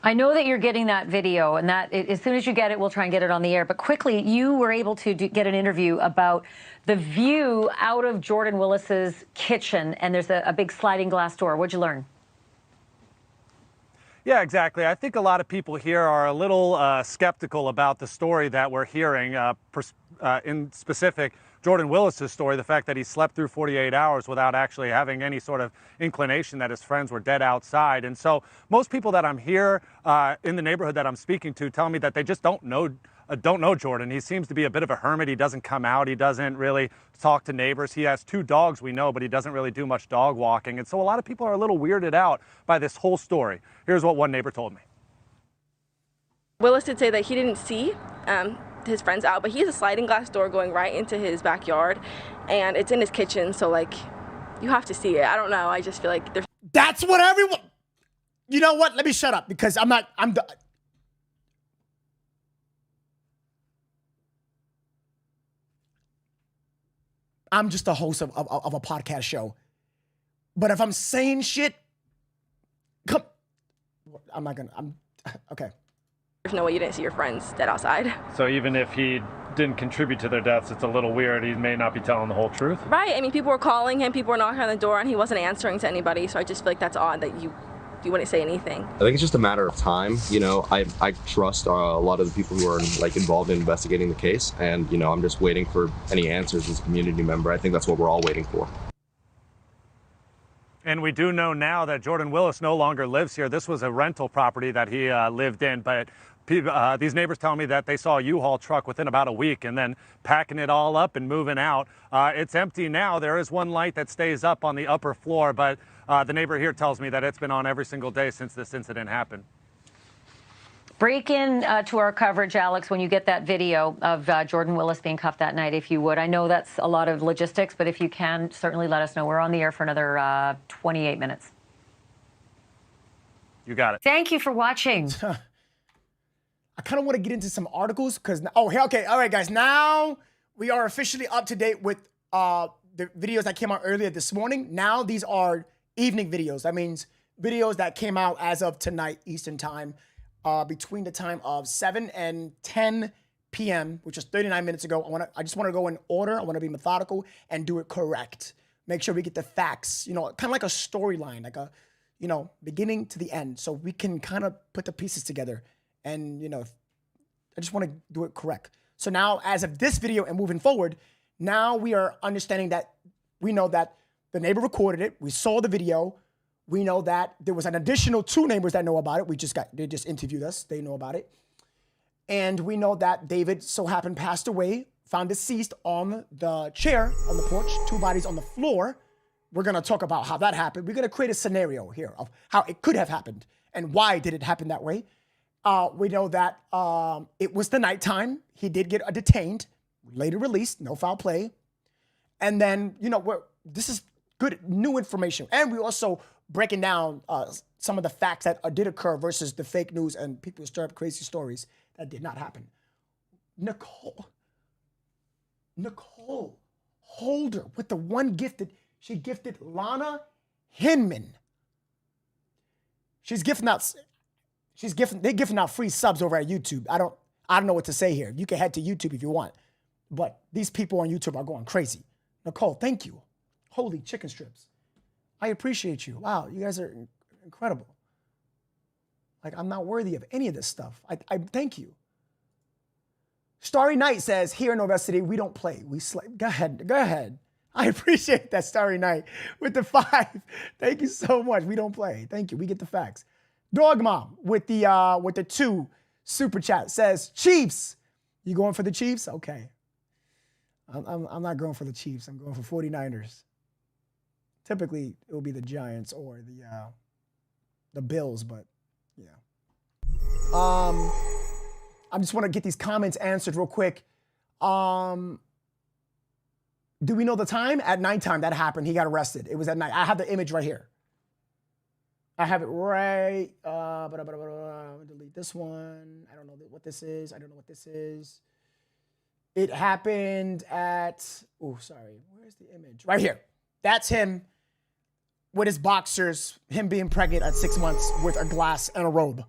I know that you're getting that video, and that as soon as you get it, we'll try and get it on the air. But quickly, you were able to get an interview about the view out of Jordan Willis's kitchen, and there's a big sliding glass door. What'd you learn? Yeah, exactly. I think a lot of people here are a little skeptical about the story that we're hearing, in specific, Jordan Willis's story, the fact that he slept through 48 hours without actually having any sort of inclination that his friends were dead outside. And so most people that I'm here in the neighborhood that I'm speaking to tell me that they just don't know Jordan. He seems to be a bit of a hermit. He doesn't come out. He doesn't really talk to neighbors. He has 2 dogs, we know, but he doesn't really do much dog walking. And so a lot of people are a little weirded out by this whole story. Here's what one neighbor told me. Willis did say that he didn't see his friends out, but he has a sliding glass door going right into his backyard, and it's in his kitchen, so like you have to see it. I don't know. I just feel like there's. That's what everyone. You know what? Let me shut up because I'm just a host of a podcast show. But if I'm saying shit, okay. There's no way you didn't see your friends dead outside. So even if he didn't contribute to their deaths, it's a little weird. He may not be telling the whole truth. Right. I mean, people were calling him, people were knocking on the door, and he wasn't answering to anybody. So I just feel like that's odd that you wouldn't say anything. I think it's just a matter of time. You know, I trust a lot of the people who are involved in investigating the case, and I'm just waiting for any answers as a community member. I think that's what we're all waiting for. And we do know now that Jordan Willis no longer lives here. This was a rental property that he lived in, but these neighbors tell me that they saw a U-Haul truck within about a week and then packing it all up and moving out. It's empty now. There is one light that stays up on the upper floor, but the neighbor here tells me that it's been on every single day since this incident happened. Break in to our coverage, Alex, when you get that video of Jordan Willis being cuffed that night, if you would. I know that's a lot of logistics, but if you can, certainly let us know. We're on the air for another 28 minutes. You got it. Thank you for watching. I kind of want to get into some articles because, okay. All right, guys. Now we are officially up to date with the videos that came out earlier this morning. Now these are evening videos. That means videos that came out as of tonight, Eastern time, between the time of 7 and 10 p.m., which is 39 minutes ago. I just want to go in order. I want to be methodical and do it correct. Make sure we get the facts, kind of like a storyline, like a, beginning to the end. So we can kind of put the pieces together. And, I just want to do it correct. So now, as of this video and moving forward, now we are understanding that we know that the neighbor recorded it. We saw the video. We know that there was an additional 2 neighbors that know about it. They just interviewed us. They know about it. And we know that David so happened passed away, found deceased on the chair on the porch, 2 bodies on the floor. We're going to talk about how that happened. We're going to create a scenario here of how it could have happened and why did it happen that way. We know that it was the nighttime. He did get detained, later released, no foul play. And then, this is good new information. And we also breaking down some of the facts that did occur versus the fake news and people stir up crazy stories that did not happen. Nicole Holder with the one gifted, she gifted Lana Hinman. They're giving out free subs over at YouTube. I don't know what to say here. You can head to YouTube if you want. But these people on YouTube are going crazy. Nicole, thank you. Holy chicken strips. I appreciate you. Wow, you guys are incredible. Like, I'm not worthy of any of this stuff. I thank you. Starry Night says, here in Novell City, we don't play. We slay. Go ahead. I appreciate that, Starry Night, with the 5. Thank you so much. We don't play. Thank you. We get the facts. Dog Mom with the 2 super chat says, Chiefs. You going for the Chiefs? Okay. I'm not going for the Chiefs. I'm going for 49ers. Typically, it will be the Giants or the Bills, but yeah. I just want to get these comments answered real quick. Do we know the time? At nighttime that happened. He got arrested. It was at night. I have the image right here. I have it right. Delete this one. I don't know what this is. It happened at, where's the image? Right here. That's him with his boxers, him being pregnant at 6 months with a glass and a robe.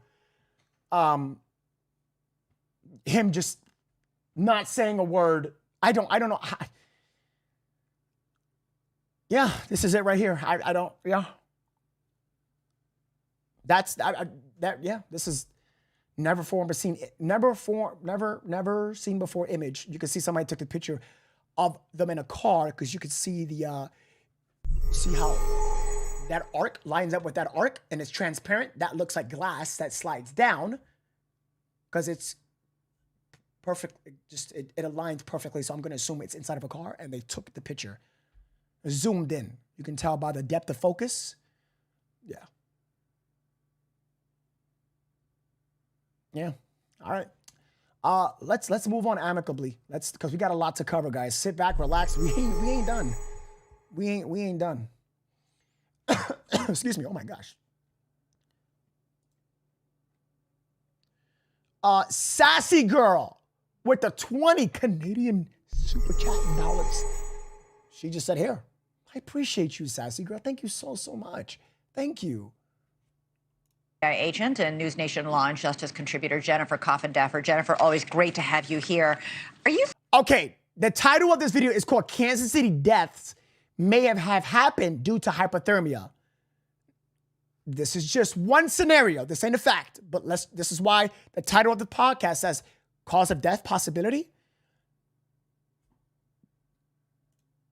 Him just not saying a word. I don't know. Yeah, this is it right here. This is never seen before image. You can see somebody took a picture of them in a car because you could see see how that arc lines up with that arc and it's transparent. That looks like glass that slides down because it's perfect. It aligns perfectly. So I'm going to assume it's inside of a car and they took the picture. Zoomed in. You can tell by the depth of focus. Yeah. Yeah. All right. Let's move on amicably. Because we got a lot to cover, guys. Sit back, relax. We ain't done. We ain't done. Excuse me. Oh my gosh. Sassy girl with the 20 Canadian super chat dollars. She just said, here, I appreciate you, sassy girl. Thank you so much. Thank you. Agent and News Nation Law and Justice contributor Jennifer Coffindaffer. Jennifer, always great to have you here. Are you... Okay, the title of this video is called Kansas City Deaths May Have Happened Due to Hypothermia. This is just one scenario. This ain't a fact, but this is why the title of the podcast says cause of death possibility.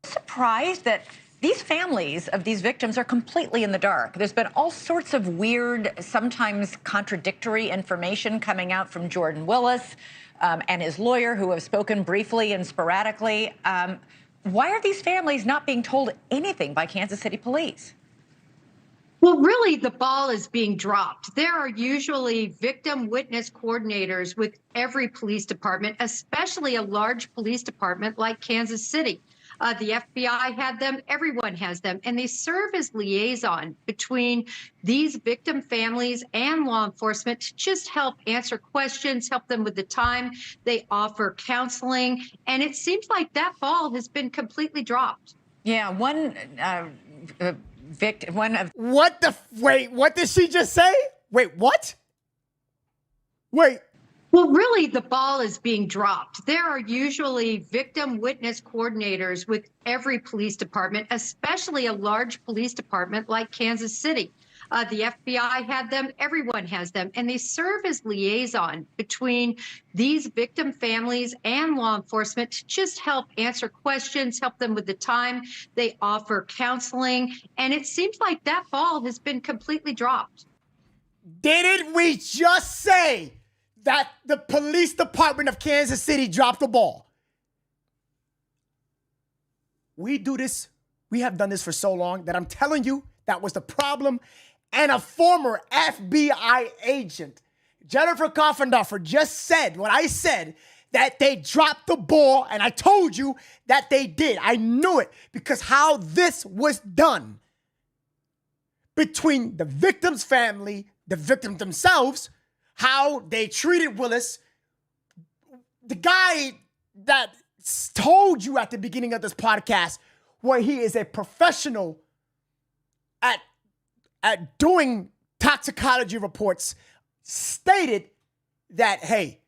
Surprised that these families of these victims are completely in the dark. There's been all sorts of weird, sometimes contradictory information coming out from Jordan Willis and his lawyer, who have spoken briefly and sporadically. Why are these families not being told anything by Kansas City police? Well, really, the ball is being dropped. There are usually victim witness coordinators with every police department, especially a large police department like Kansas City. The FBI had them, everyone has them, and they serve as liaison between these victim families and law enforcement to just help answer questions, help them with the time. They offer counseling, and it seems like that ball has been completely dropped. Yeah, one victim, Wait, what did she just say? Wait, what? Wait. Well, really, the ball is being dropped. There are usually victim witness coordinators with every police department, especially a large police department like Kansas City. The FBI had them, everyone has them, and they serve as liaison between these victim families and law enforcement to just help answer questions, help them with the time. They offer counseling, and it seems like that ball has been completely dropped. Didn't we just say that the police department of Kansas City dropped the ball? We do this. We have done this for so long that I'm telling you that was the problem. And a former FBI agent, Jennifer Coffindaffer, just said what I said, that they dropped the ball, and I told you that they did. I knew it because how this was done between the victim's family, the victims themselves, how they treated Willis, the guy that told you at the beginning of this podcast where he is a professional at doing toxicology reports, stated that, hey,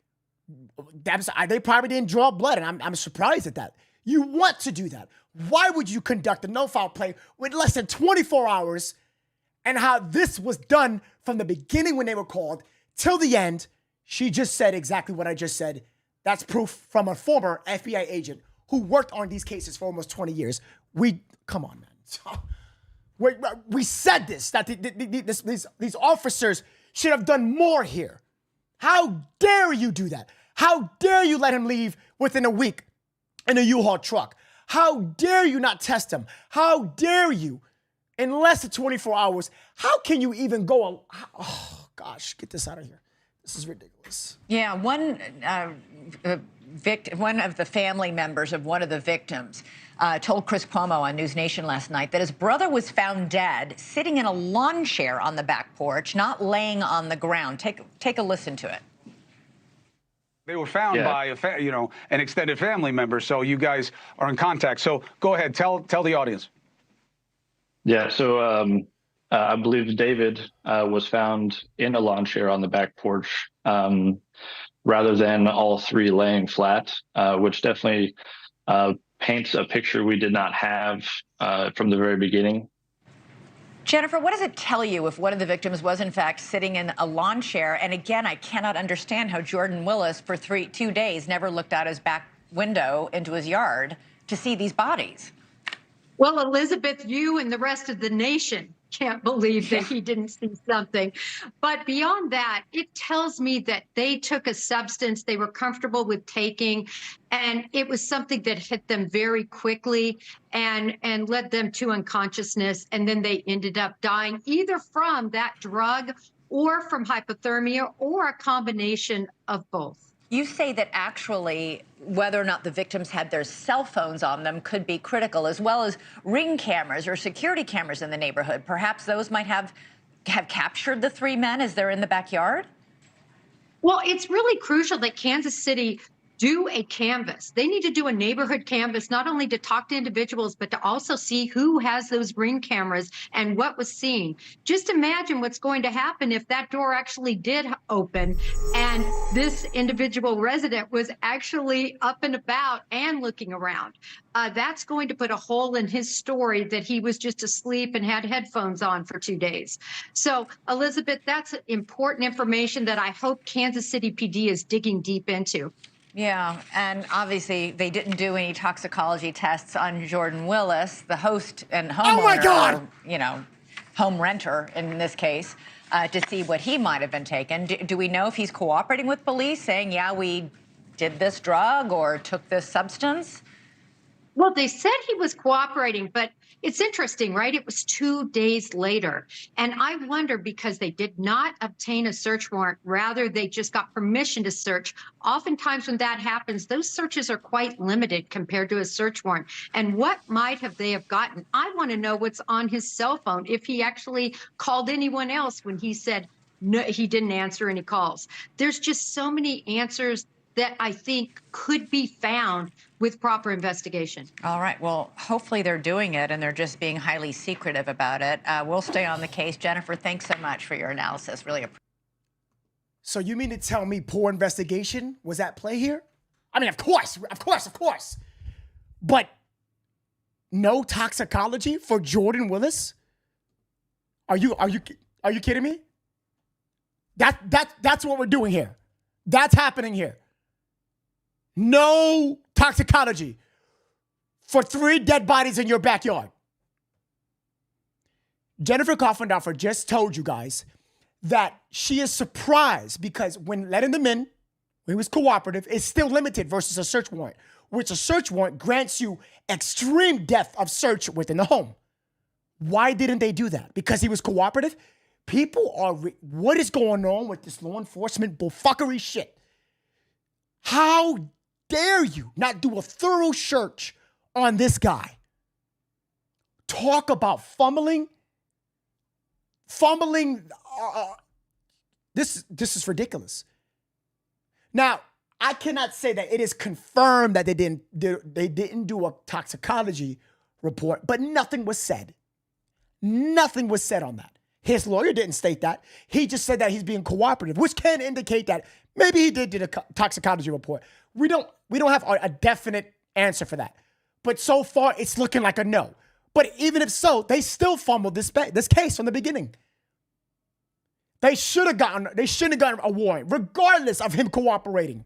they probably didn't draw blood, and I'm surprised at that. You want to do that. Why would you conduct a no-foul play with less than 24 hours, and how this was done from the beginning when they were called till the end? She just said exactly what I just said. That's proof from a former FBI agent who worked on these cases for almost 20 years. Come on, man. We said this, that these officers should have done more here. How dare you do that? How dare you let him leave within a week in a U-Haul truck? How dare you not test him? How dare you, in less than 24 hours, how can you even go, oh gosh, get this out of here. This is ridiculous. Yeah, one of the family members of one of the victims told Chris Cuomo on News Nation last night that his brother was found dead sitting in a lawn chair on the back porch, not laying on the ground. Take a listen to it. They were found by an extended family member, so you guys are in contact. So go ahead, tell the audience. Yeah, so I believe David was found in a lawn chair on the back porch rather than all three laying flat, which definitely paints a picture we did not have from the very beginning. Jennifer, what does it tell you if one of the victims was, in fact, sitting in a lawn chair? And again, I cannot understand how Jordan Willis, for 2 days, never looked out his back window into his yard to see these bodies. Well, Elizabeth, you and the rest of the nation can't believe that he didn't see something. But beyond that, it tells me that they took a substance they were comfortable with taking, and it was something that hit them very quickly and led them to unconsciousness. And then they ended up dying either from that drug or from hypothermia or a combination of both. You say that actually whether or not the victims had their cell phones on them could be critical, as well as ring cameras or security cameras in the neighborhood. Perhaps those might have captured the three men as they're in the backyard? Well, it's really crucial that Kansas City do a canvas. They need to do a neighborhood canvas, not only to talk to individuals, but to also see who has those ring cameras and what was seen. Just imagine what's going to happen if that door actually did open and this individual resident was actually up and about and looking around. That's going to put a hole in his story that he was just asleep and had headphones on for 2 days. So, Elizabeth, that's important information that I hope Kansas City PD is digging deep into. Yeah, and obviously they didn't do any toxicology tests on Jordan Willis, the host and homeowner, oh my God! Or, home renter in this case, to see what he might have been taken. Do we know if he's cooperating with police, saying, yeah, we did this drug or took this substance? Well, they said he was cooperating, but it's interesting, right? It was 2 days later. And I wonder, because they did not obtain a search warrant, rather they just got permission to search. Oftentimes when that happens, those searches are quite limited compared to a search warrant. And what might they have gotten? I want to know what's on his cell phone, if he actually called anyone else when he said no, he didn't answer any calls. There's just so many answers that I think could be found with proper investigation. All right. Well, hopefully they're doing it and they're just being highly secretive about it. We'll stay on the case. Jennifer, thanks so much for your analysis. Really appreciate it. So you mean to tell me poor investigation was at play here? I mean, of course. But no toxicology for Jordan Willis? Are you kidding me? That's what we're doing here. That's happening here. No toxicology for 3 dead bodies in your backyard. Jennifer Coffindorfer just told you guys that she is surprised because when letting them in, when he was cooperative, it's still limited versus a search warrant, which a search warrant grants you extreme depth of search within the home. Why didn't they do that? Because he was cooperative? People are, what is going on with this law enforcement bullfuckery shit? How dare you not do a thorough search on this guy? Talk about fumbling. This is ridiculous. Now, I cannot say that it is confirmed that they didn't do a toxicology report, but nothing was said. Nothing was said on that. His lawyer didn't state that. He just said that he's being cooperative, which can indicate that maybe he did a toxicology report. We don't have a definite answer for that. But so far, it's looking like a no. But even if so, they still fumbled this case from the beginning. They shouldn't have gotten a warrant, regardless of him cooperating.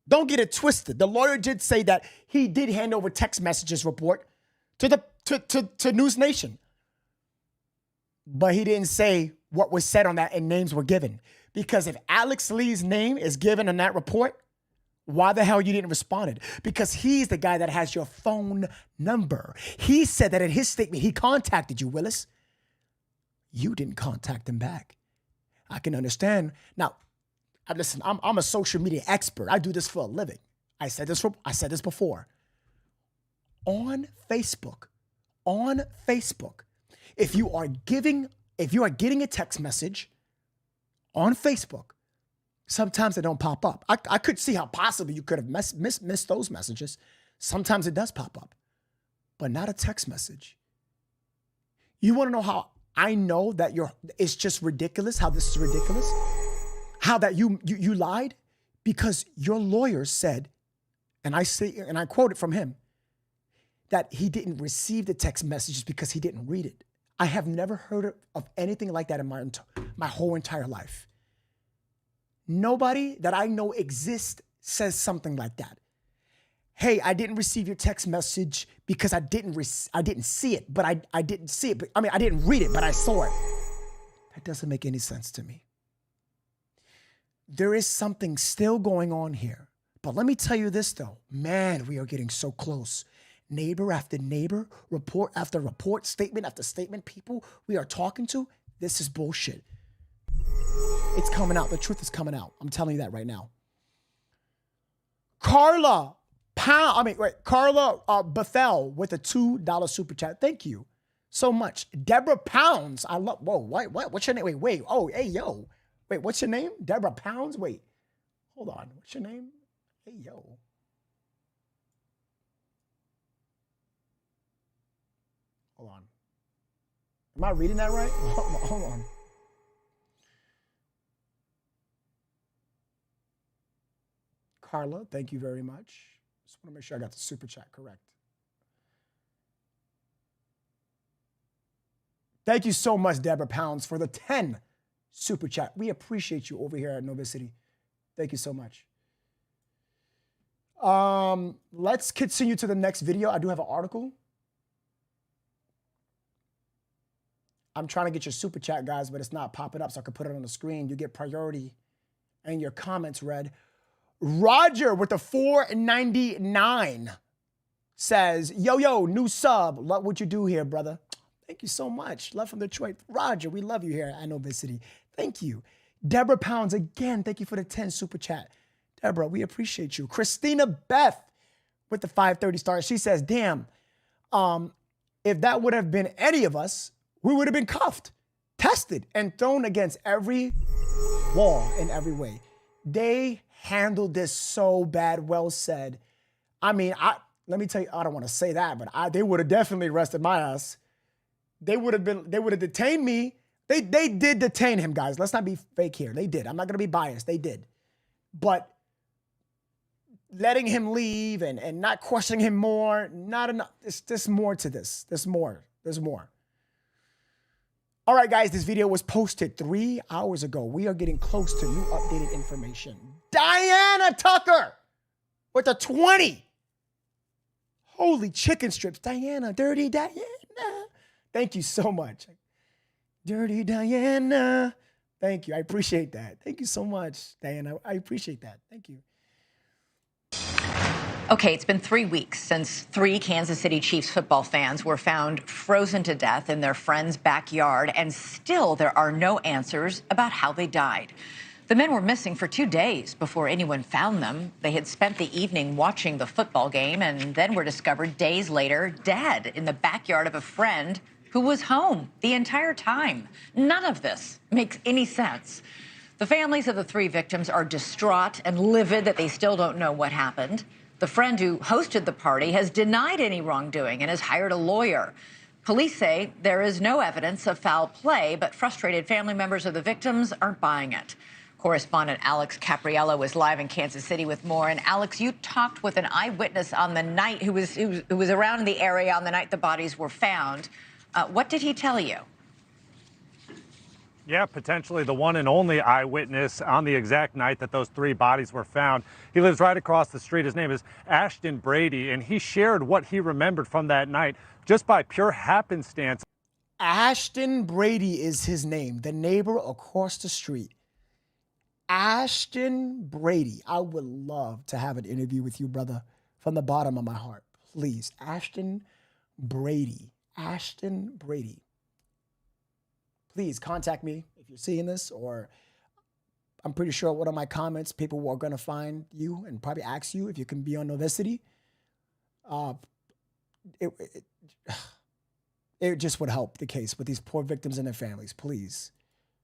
Don't get it twisted. The lawyer did say that he did hand over text messages report to News Nation. But he didn't say what was said on that and names were given. Because if Alex Lee's name is given in that report, why the hell you didn't respond? Because he's the guy that has your phone number. He said that in his statement, he contacted you, Willis. You didn't contact him back. I can understand. Now, listen, I'm a social media expert. I do this for a living. I said this before. On Facebook, if you are getting a text message on Facebook, sometimes they don't pop up. I could see how possibly you could have missed those messages. Sometimes it does pop up, but not a text message. You want to know how I know that it's just ridiculous, how this is ridiculous? How that you lied? Because your lawyer said, and I quote it from him, that he didn't receive the text messages because he didn't read it. I have never heard of anything like that in my whole entire life. Nobody that I know exists says something like that. Hey, I didn't receive your text message because I didn't see it, but I didn't see it. But, I didn't read it, but I saw it. That doesn't make any sense to me. There is something still going on here. But let me tell you this, though. Man, we are getting so close. Neighbor after neighbor, report after report, statement after statement, people we are talking to, this is bullshit. It's coming out. The truth is coming out. I'm telling you that right now. Carla Bethel with a $2 super chat. Thank you so much. Deborah Pounds. Whoa, what? What's your name? Wait. Oh, hey, yo. Wait, what's your name? Deborah Pounds? Wait. Hold on. What's your name? Hey, yo. Hold on. Am I reading that right? Hold on. Carla, thank you very much. Just want to make sure I got the super chat correct. Thank you so much, Deborah Pounds, for the 10 super chat. We appreciate you over here at Nova City. Thank you so much. Let's continue to the next video. I do have an article. I'm trying to get your super chat, guys, but it's not popping up, so I can put it on the screen. You get priority and your comments read. Roger with the $4.99 says, yo, new sub. Love what you do here, brother. Thank you so much. Love from Detroit. Roger, we love you here at Nova City. Thank you. Deborah Pounds, again, thank you for the 10 super chat. Deborah, we appreciate you. Christina Beth with the 530 stars. She says, damn, if that would have been any of us, we would have been cuffed, tested, and thrown against every wall in every way. They handled this so bad. Well said. Let me tell you, I don't want to say that, but they would have definitely arrested my ass. They would have detained me. They did detain him, guys. Let's not be fake here. They did. I'm not going to be biased. They did. But letting him leave and not questioning him more, not enough. There's more to this. There's more. All right, guys, this video was posted 3 hours ago. We are getting close to new updated information. Diana Tucker with a 20. Holy chicken strips. Diana, dirty Diana. Thank you so much. Dirty Diana. Thank you. I appreciate that. Thank you so much, Diana. I appreciate that. Thank you. Okay, it's been 3 weeks since 3 Kansas City Chiefs football fans were found frozen to death in their friend's backyard, and still there are no answers about how they died. The men were missing for 2 days before anyone found them. They had spent the evening watching the football game and then were discovered days later dead in the backyard of a friend who was home the entire time. None of this makes any sense. The families of the 3 victims are distraught and livid that they still don't know what happened. The friend who hosted the party has denied any wrongdoing and has hired a lawyer. Police say there is no evidence of foul play, but frustrated family members of the victims aren't buying it. Correspondent Alex Capriello is live in Kansas City with more. And Alex, you talked with an eyewitness on the night who was around in the area on the night the bodies were found. What did he tell you? Yeah, potentially the one and only eyewitness on the exact night that those 3 bodies were found. He lives right across the street. His name is Ashton Brady, and he shared what he remembered from that night just by pure happenstance. Ashton Brady is his name, the neighbor across the street. Ashton Brady. I would love to have an interview with you, brother, from the bottom of my heart. Please, Ashton Brady. Ashton Brady. Please contact me if you're seeing this, or I'm pretty sure one of my comments, people are going to find you and probably ask you if you can be on Novacity. It just would help the case with these poor victims and their families, please.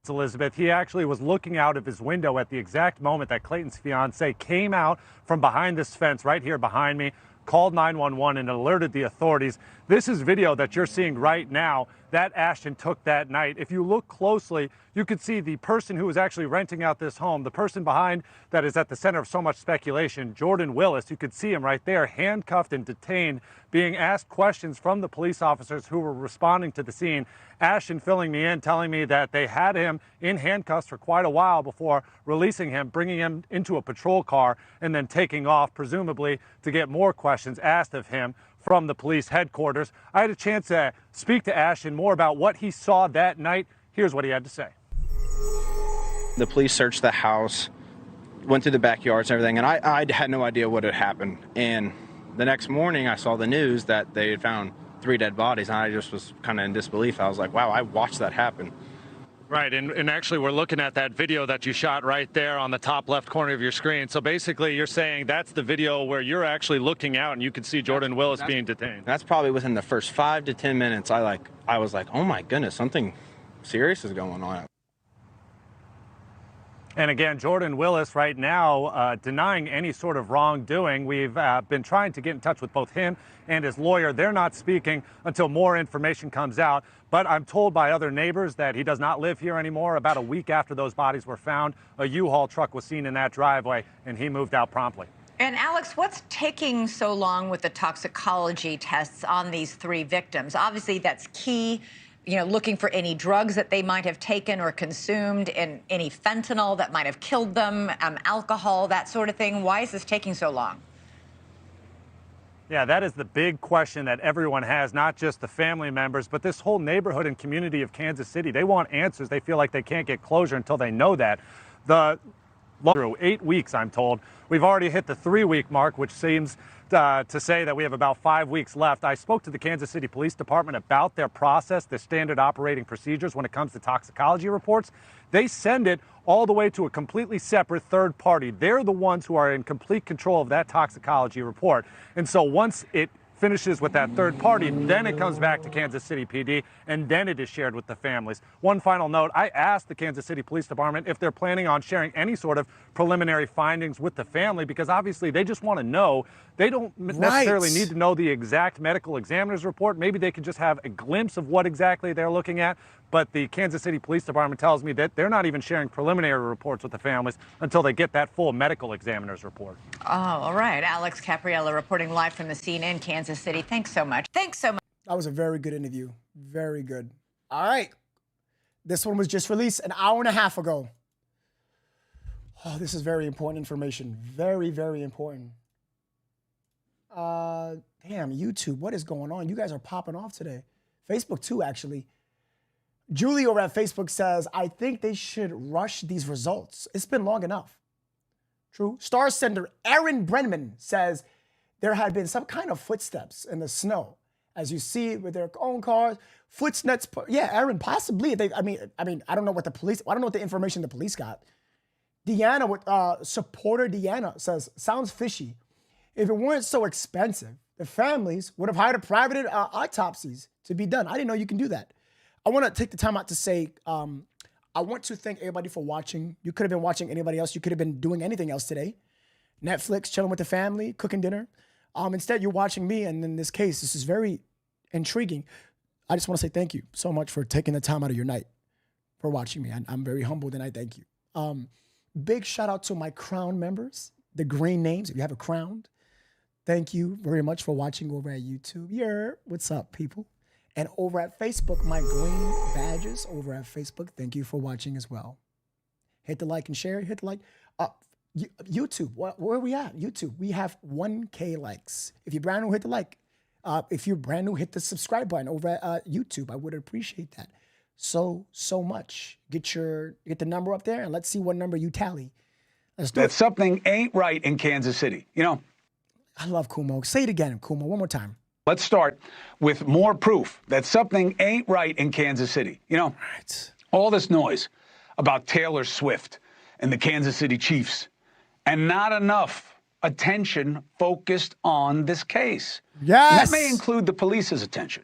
Elizabeth, he actually was looking out of his window at the exact moment that Clayton's fiance came out from behind this fence right here behind me, called 911 and alerted the authorities. This is video that you're seeing right now that Ashton took that night. If you look closely, you could see the person who was actually renting out this home, the person behind that is at the center of so much speculation, Jordan Willis. You could see him right there, handcuffed and detained, being asked questions from the police officers who were responding to the scene. Ashton filling me in, telling me that they had him in handcuffs for quite a while before releasing him, bringing him into a patrol car, and then taking off, presumably to get more questions asked of him from the police headquarters. I had a chance to speak to Ashton more about what he saw that night. Here's what he had to say. The police searched the house, went through the backyards and everything, and I had no idea what had happened. And the next morning I saw the news that they had found 3 dead bodies, and I just was kind of in disbelief. I was like, wow, I watched that happen. Right, and actually we're looking at that video that you shot right there on the top left corner of your screen. So basically you're saying that's the video where you're actually looking out and you can see Jordan Willis being detained. That's probably within the first 5 to 10 minutes. I was like, oh my goodness, something serious is going on. And again, Jordan Willis right now denying any sort of wrongdoing. We've been trying to get in touch with both him and his lawyer. They're not speaking until more information comes out. But I'm told by other neighbors that he does not live here anymore. About a week after those bodies were found, a U-Haul truck was seen in that driveway, and he moved out promptly. And Alex, what's taking so long with the toxicology tests on these 3 victims? Obviously, that's key. You know, looking for any drugs that they might have taken or consumed, and any fentanyl that might have killed them, alcohol, that sort of thing. Why is this taking so long? Yeah, that is the big question that everyone has, not just the family members, but this whole neighborhood and community of Kansas City. They want answers. They feel like they can't get closure until they know that. Through 8 weeks, I'm told. We've already hit the 3-week mark, which seems to say that we have about 5 weeks left. I spoke to the Kansas City Police Department about their process, their standard operating procedures when it comes to toxicology reports. They send it all the way to a completely separate third party. They're the ones who are in complete control of that toxicology report. And so once it finishes with that third party, then it comes back to Kansas City PD, and then it is shared with the families. One final note, I asked the Kansas City Police Department if they're planning on sharing any sort of preliminary findings with the family, because obviously they just want to know. They don't necessarily need to know the exact medical examiner's report. Maybe they could just have a glimpse of what exactly they're looking at. But the Kansas City Police Department tells me that they're not even sharing preliminary reports with the families until they get that full medical examiner's report. Oh, all right. Alex Capriella reporting live from the scene in Kansas City. Thanks so much. Thanks so much. That was a very good interview. Very good. All right. This one was just released an hour and a half ago. Oh, this is very important information. Very, very important. Damn, YouTube, what is going on? You guys are popping off today. Facebook too, actually. Julie over at Facebook says, I think they should rush these results. It's been long enough. True. Star sender Aaron Brenman says there had been some kind of footsteps in the snow. As you see with their own cars, footsteps. Yeah, Aaron, possibly. I mean, I don't know what I don't know what the information the police got. Deanna, supporter Deanna says, sounds fishy. If it weren't so expensive, the families would have hired private autopsies to be done. I didn't know you can do that. I want to take the time out to say, I want to thank everybody for watching. You could have been watching anybody else. You could have been doing anything else today. Netflix, chilling with the family, cooking dinner. Instead, you're watching me, and in this case, this is very intriguing. I just want to say thank you so much for taking the time out of your night for watching me. I'm very humbled, and I thank you. Big shout out to my Crown members, the green names. If you have a Crown, thank you very much for watching over at YouTube. Yeah, what's up, people? And over at Facebook, my green badges over at Facebook, thank you for watching as well. Hit the like and share. Hit the like. YouTube, where are we at? YouTube, we have 1K likes. If you're brand new, hit the like. If you're brand new, hit the subscribe button over at YouTube. I would appreciate that so much. Get the number up there, and let's see what number you tally. Let's do it. Something ain't right in Kansas City. You know, I love Kumo. Say it again, Kumo, one more time. Let's start with more proof that something ain't right in Kansas City. You know, all this noise about Taylor Swift and the Kansas City Chiefs, and not enough attention focused on this case. Yes. And that may include the police's attention.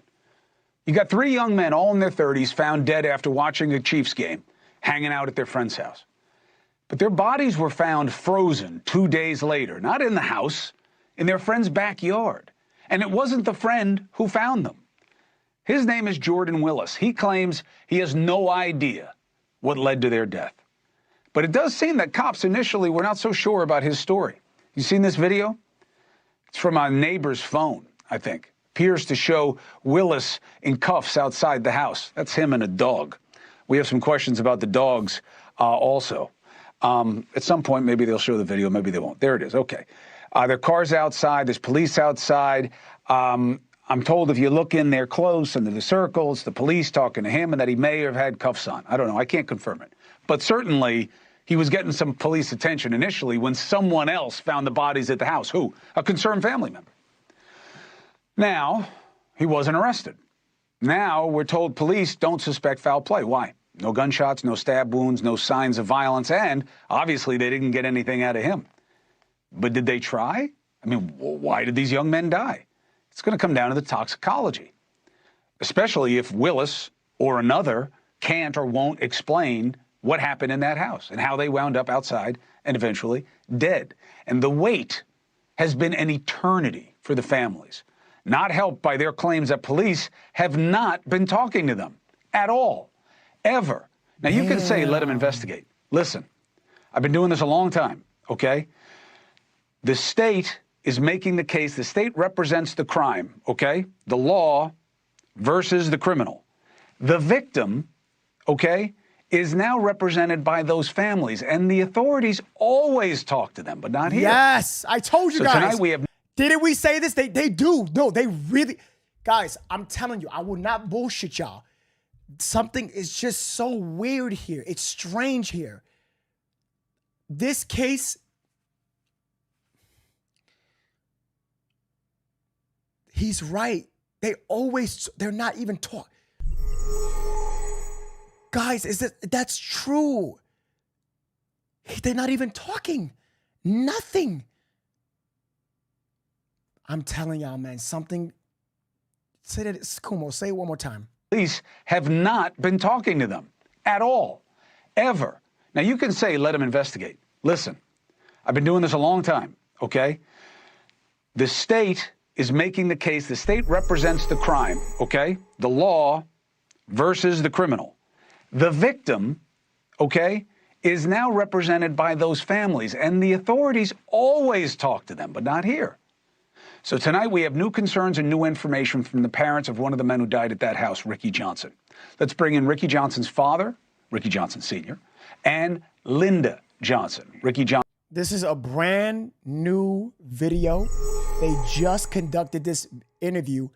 You got 3 young men, all in their 30s, found dead after watching a Chiefs game, hanging out at their friend's house. But their bodies were found frozen 2 days later, not in the house, in their friend's backyard. And it wasn't the friend who found them. His name is Jordan Willis. He claims he has no idea what led to their death. But it does seem that cops initially were not so sure about his story. You seen this video? It's from a neighbor's phone, I think. Appears to show Willis in cuffs outside the house. That's him and a dog. We have some questions about the dogs also. At some point, maybe they'll show the video, maybe they won't. There it is. Okay. There are cars outside. There's police outside. I'm told if you look in there close under the circle, it's the police talking to him and that he may have had cuffs on. I don't know. I can't confirm it. But certainly, he was getting some police attention initially when someone else found the bodies at the house. Who? A concerned family member. Now, he wasn't arrested. Now, we're told police don't suspect foul play. Why? No gunshots, no stab wounds, no signs of violence, and obviously they didn't get anything out of him. But did they try? I mean, why did these young men die? It's going to come down to the toxicology, especially if Willis or another can't or won't explain what happened in that house and how they wound up outside and eventually dead. And the wait has been an eternity for the families, not helped by their claims that police have not been talking to them at all, ever. Now, you can say, let them investigate. Listen, I've been doing this a long time, okay? The state is making the case. The state represents the crime, okay? The law versus the criminal. The victim, okay, is now represented by those families, and the authorities always talk to them, but not here. Yes, I told you guys. Tonight we have. Didn't we say this? They do. No, they really. Guys, I'm telling you, I will not bullshit y'all. Something is just so weird here. It's strange here. This case, he's right. They're not even talking. Guys, that's true. They're not even talking. Nothing. I'm telling y'all, man, something. Say that, Kumo, say it one more time. Police have not been talking to them at all, ever. Now, you can say, let them investigate. Listen, I've been doing this a long time, okay? The state is making the case. The state represents the crime, okay? The law versus the criminal. The victim, okay, is now represented by those families, and the authorities always talk to them, but not here. So tonight we have new concerns and new information from the parents of one of the men who died at that house, Ricky Johnson. Let's bring in Ricky Johnson's father, Ricky Johnson Sr., and Linda Johnson. Ricky Johnson. This is a brand new video. They just conducted this interview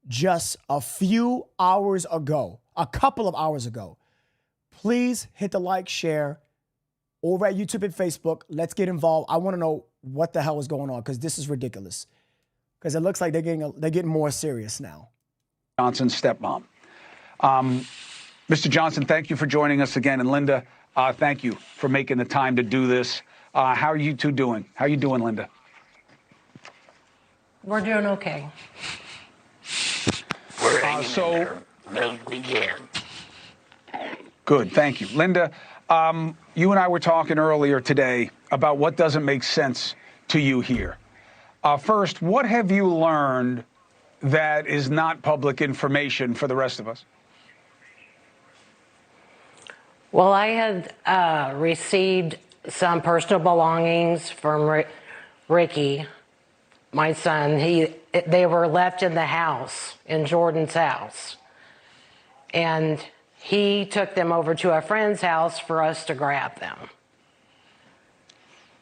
just a few hours ago, a couple of hours ago. Please hit the like, share over at YouTube and Facebook. Let's get involved. I want to know what the hell is going on because this is ridiculous. Because it looks like they're getting more serious now. Johnson's stepmom. Mr. Johnson, thank you for joining us again. And Linda, thank you for making the time to do this. How are you two doing? How are you doing, Linda? We're doing okay. We're hanging in there. They'll begin. Good, thank you. Linda, you and I were talking earlier today about what doesn't make sense to you here. First, what have you learned that is not public information for the rest of us? Well, I had received some personal belongings from Ricky, my son. They were left in the house, in Jordan's house. And he took them over to a friend's house for us to grab them.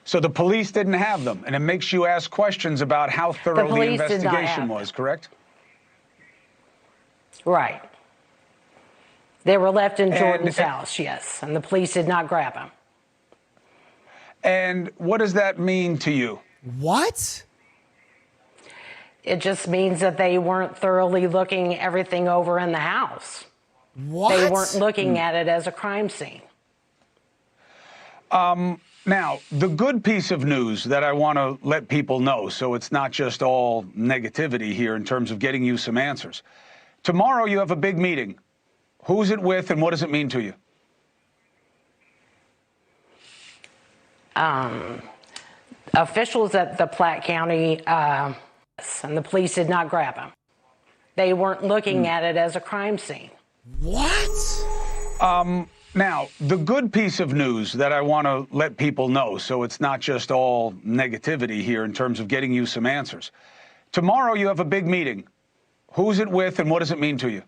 So the police didn't have them, and it makes you ask questions about how thorough the police did not investigation have was, correct? Right. They were left in And- Jordan's house, yes, and the police did not grab them. And what does that mean to you? What? It just means that they weren't thoroughly looking everything over in the house. What? They weren't looking at it as a crime scene. Now, the good piece of news that I want to let people know, so it's not just all negativity here in terms of getting you some answers. Tomorrow you have a big meeting. Who's it with and what does it mean to you? Officials at the Platte County, and the police did not grab them. They weren't looking at it as a crime scene. What? Now, the good piece of news that I want to let people know, so it's not just all negativity here in terms of getting you some answers. Tomorrow you have a big meeting. Who's it with and what does it mean to you?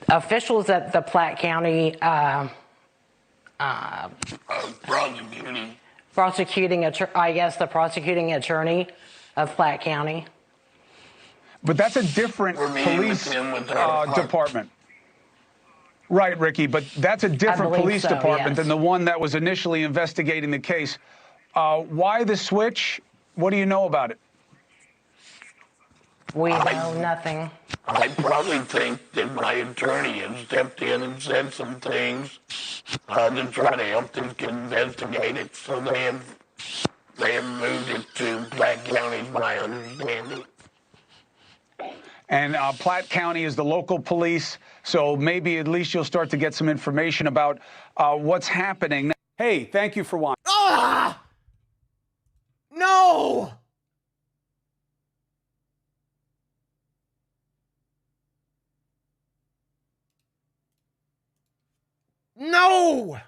Officials at the Platte County, prosecuting attorney of Platte County. But that's a different police department. Right, Ricky, but that's a different police department than the one that was initially investigating the case. Why the switch? What do you know about it? We know nothing. I probably think that my attorney has stepped in and said some things to try to help them investigate it. So they have moved it to Platte County, my understanding. And Platte County is the local police, so maybe at least you'll start to get some information about what's happening. Hey, thank you for watching. Ah! No! No!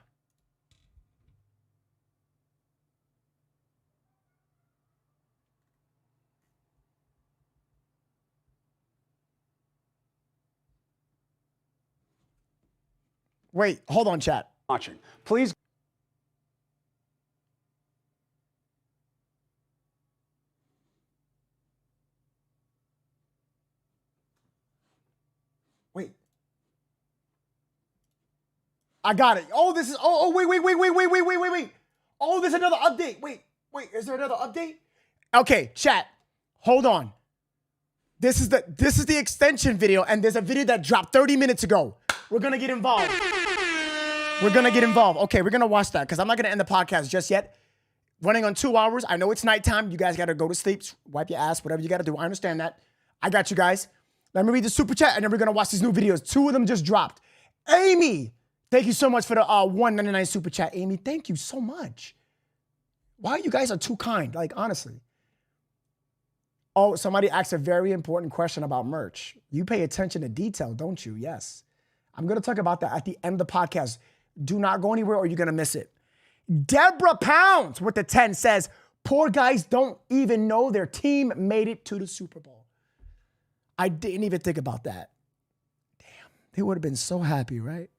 Wait, hold on, chat. Watching. Please. Wait. I got it. Oh, this is, wait. Oh, there's another update. Wait, is there another update? Okay, chat, hold on. This is the extension video, and there's a video that dropped 30 minutes ago. We're gonna get involved. Okay, we're gonna watch that because I'm not gonna end the podcast just yet. Running on 2 hours. I know it's nighttime. You guys gotta go to sleep, wipe your ass, whatever you gotta do. I understand that. I got you guys. Let me read the super chat, and then we're gonna watch these new videos. 2 of them just dropped. Amy, thank you so much for the $1.99 super chat. Amy, thank you so much. Wow, you guys are too kind, like honestly. Oh, somebody asked a very important question about merch. You pay attention to detail, don't you? Yes. I'm going to talk about that at the end of the podcast. Do not go anywhere or you're going to miss it. Deborah Pounds with the 10 says, poor guys don't even know their team made it to the Super Bowl. I didn't even think about that. Damn, they would have been so happy, right?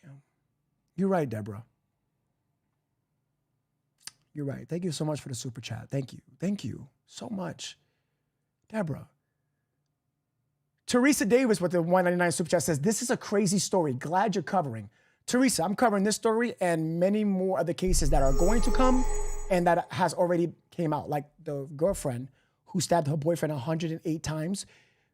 Damn. You're right, Deborah. You're right. Thank you so much for the super chat. Thank you. Thank you so much. Deborah. Teresa Davis with the $1.99 super chat says, this is a crazy story. Glad you're covering. Teresa, I'm covering this story and many more other cases that are going to come and that has already came out, like the girlfriend who stabbed her boyfriend 108 times.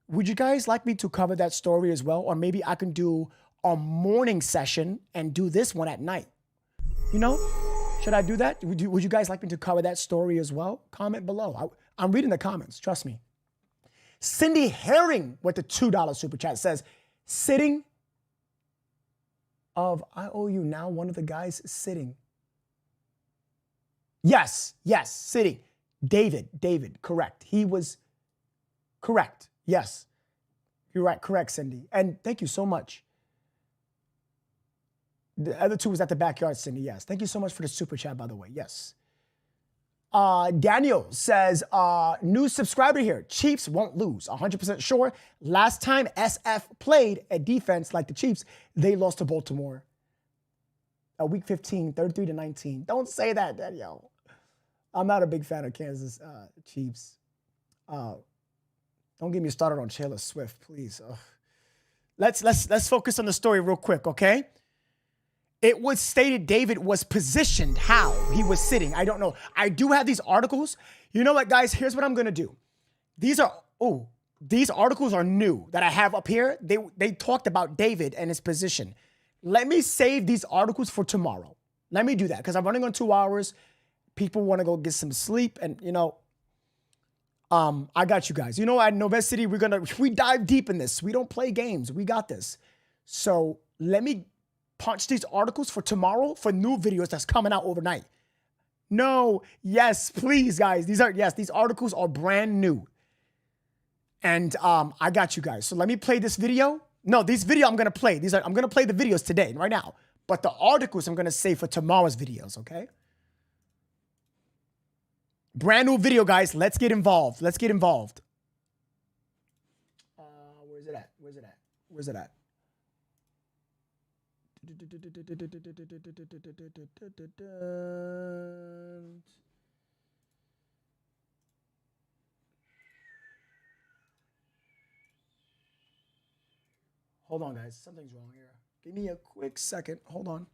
Would you guys like me to cover that story as well? Or maybe I can do a morning session and do this one at night. You know? Should I do that? Would you guys like me to cover that story as well? Comment below. I'm reading the comments. Trust me. Cindy Herring with the $2 super chat says, sitting of, I owe you now, one of the guys sitting. Yes, sitting. David, correct. He was correct. Yes. You're right, correct, Cindy. And thank you so much. The other 2 was at the backyard, Cindy, yes. Thank you so much for the super chat, by the way, yes. Daniel says, new subscriber here. Chiefs won't lose. 100% sure. Last time SF played a defense like the Chiefs, they lost to Baltimore. Week 15, 33-19. Don't say that, Daniel. I'm not a big fan of Kansas Chiefs. Don't get me started on Taylor Swift, please. Let's focus on the story real quick, okay? It was stated David was positioned how he was sitting. I don't know. I do have these articles. You know what, guys? Here's what I'm gonna do. These articles are new that I have up here. They talked about David and his position. Let me save these articles for tomorrow. Let me do that because I'm running on 2 hours. People want to go get some sleep, and I got you guys. You know, at Noves City, we dive deep in this. We don't play games. We got this. So let me punch these articles for tomorrow for new videos that's coming out overnight. No, yes, please, guys. These articles are brand new. And I got you guys. So let me play this video. No, this video I'm gonna play. I'm gonna play the videos today, right now. But the articles I'm gonna save for tomorrow's videos, okay? Brand new video, guys. Let's get involved. Let's get involved. Where's it at? Where's it at? Where's it at? Hold on, guys. Something's wrong here. Give me a quick second. Hold on.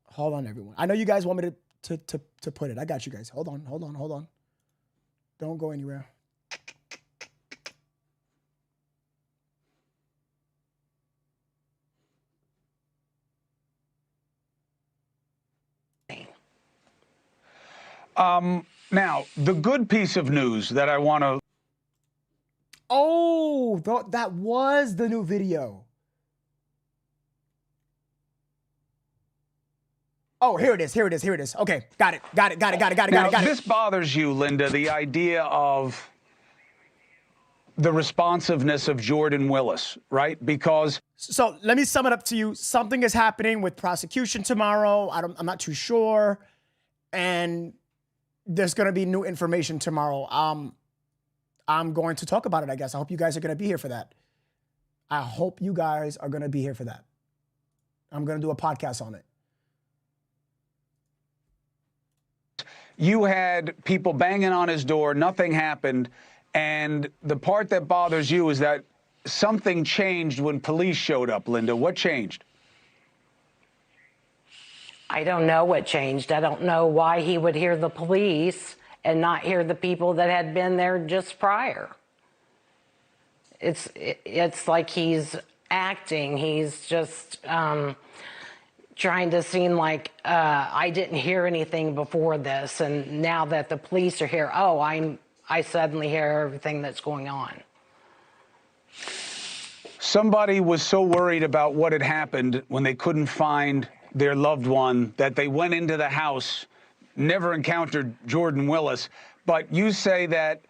Hold on, everyone. I know you guys want me to put it. I got you guys. Hold on, hold on, hold on. Don't go anywhere. Now, the good piece of news that I want to... Oh, that was the new video. Oh, here it is, here it is, here it is. Okay, got it. This bothers you, Linda, the idea of the responsiveness of Jordan Willis, right? Because... So let me sum it up to you. Something is happening with prosecution tomorrow. I'm not too sure. And there's going to be new information tomorrow. I'm going to talk about it, I guess. I hope you guys are going to be here for that. I hope you guys are going to be here for that. I'm going to do a podcast on it. You had people banging on his door, nothing happened, and the part that bothers you is that something changed when police showed up, Linda. What changed? I don't know what changed. I don't know why he would hear the police and not hear the people that had been there just prior. It's like he's acting. He's just trying to seem like I didn't hear anything before this, and now that the police are here, I suddenly hear everything that's going on. Somebody was so worried about what had happened when they couldn't find their loved one that they went into the house, never encountered Jordan Willis. But you say that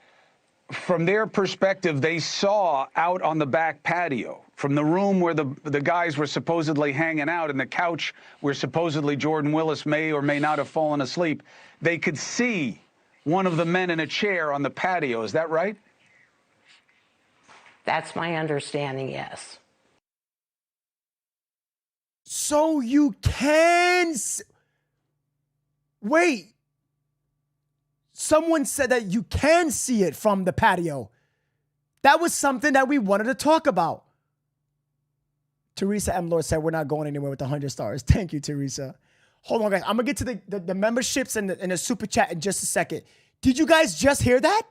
from their perspective, they saw out on the back patio, from the room where the guys were supposedly hanging out and the couch where supposedly Jordan Willis may or may not have fallen asleep, they could see one of the men in a chair on the patio. Is that right? That's my understanding, yes. So you can... Wait. Someone said that you can see it from the patio. That was something that we wanted to talk about. Teresa M. Lord said we're not going anywhere with the 100 stars. Thank you, Teresa. Hold on, guys. I'm going to get to the memberships and the super chat in just a second. Did you guys just hear that?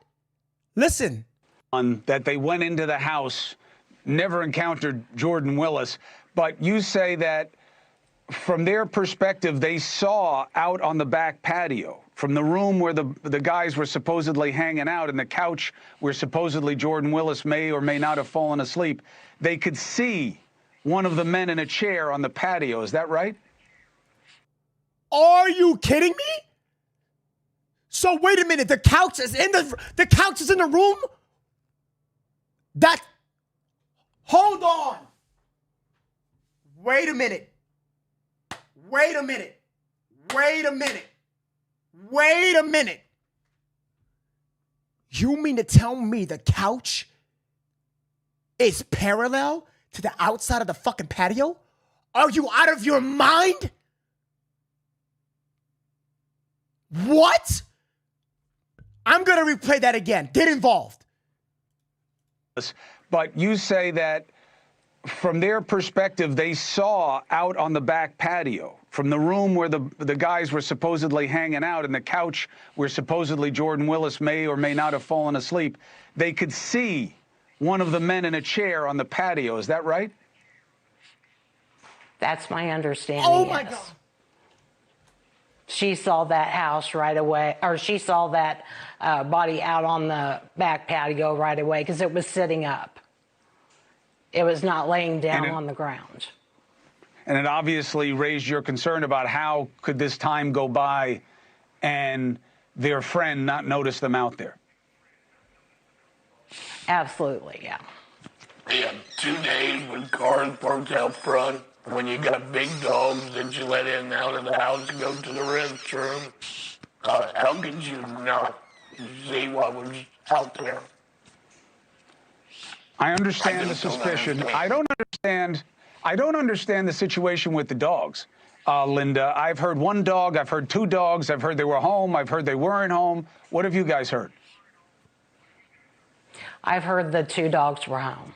Listen. That they went into the house, never encountered Jordan Willis. But you say that from their perspective, they saw out on the back patio, from the room where the guys were supposedly hanging out and the couch where supposedly Jordan Willis may or may not have fallen asleep, they could see one of the men in a chair on the patio. Is that right? Are you kidding me? So wait a minute, the couch is in the room? Hold on. Wait a minute. Wait a minute. You mean to tell me the couch is parallel to the outside of the fucking patio? Are you out of your mind? What? I'm going to replay that again. Get involved. But you say that from their perspective, they saw out on the back patio, from the room where the guys were supposedly hanging out and the couch where supposedly Jordan Willis may or may not have fallen asleep, they could see one of the men in a chair on the patio. Is that right? That's my understanding. Oh, my yes. God. She saw that house right away, or she saw that body out on the back patio right away because it was sitting up. It was not laying down on the ground. And it obviously raised your concern about how could this time go by and their friend not notice them out there. Absolutely, yeah. Yeah, 2 days with cars parked out front. When you got big dogs that you let in and out of the house to go to the restroom, how could you not see what was out there? I understand the suspicion. I don't understand the situation with the dogs, Linda. I've heard one dog. I've heard two dogs. I've heard they were home. I've heard they weren't home. What have you guys heard? I've heard the 2 dogs were home.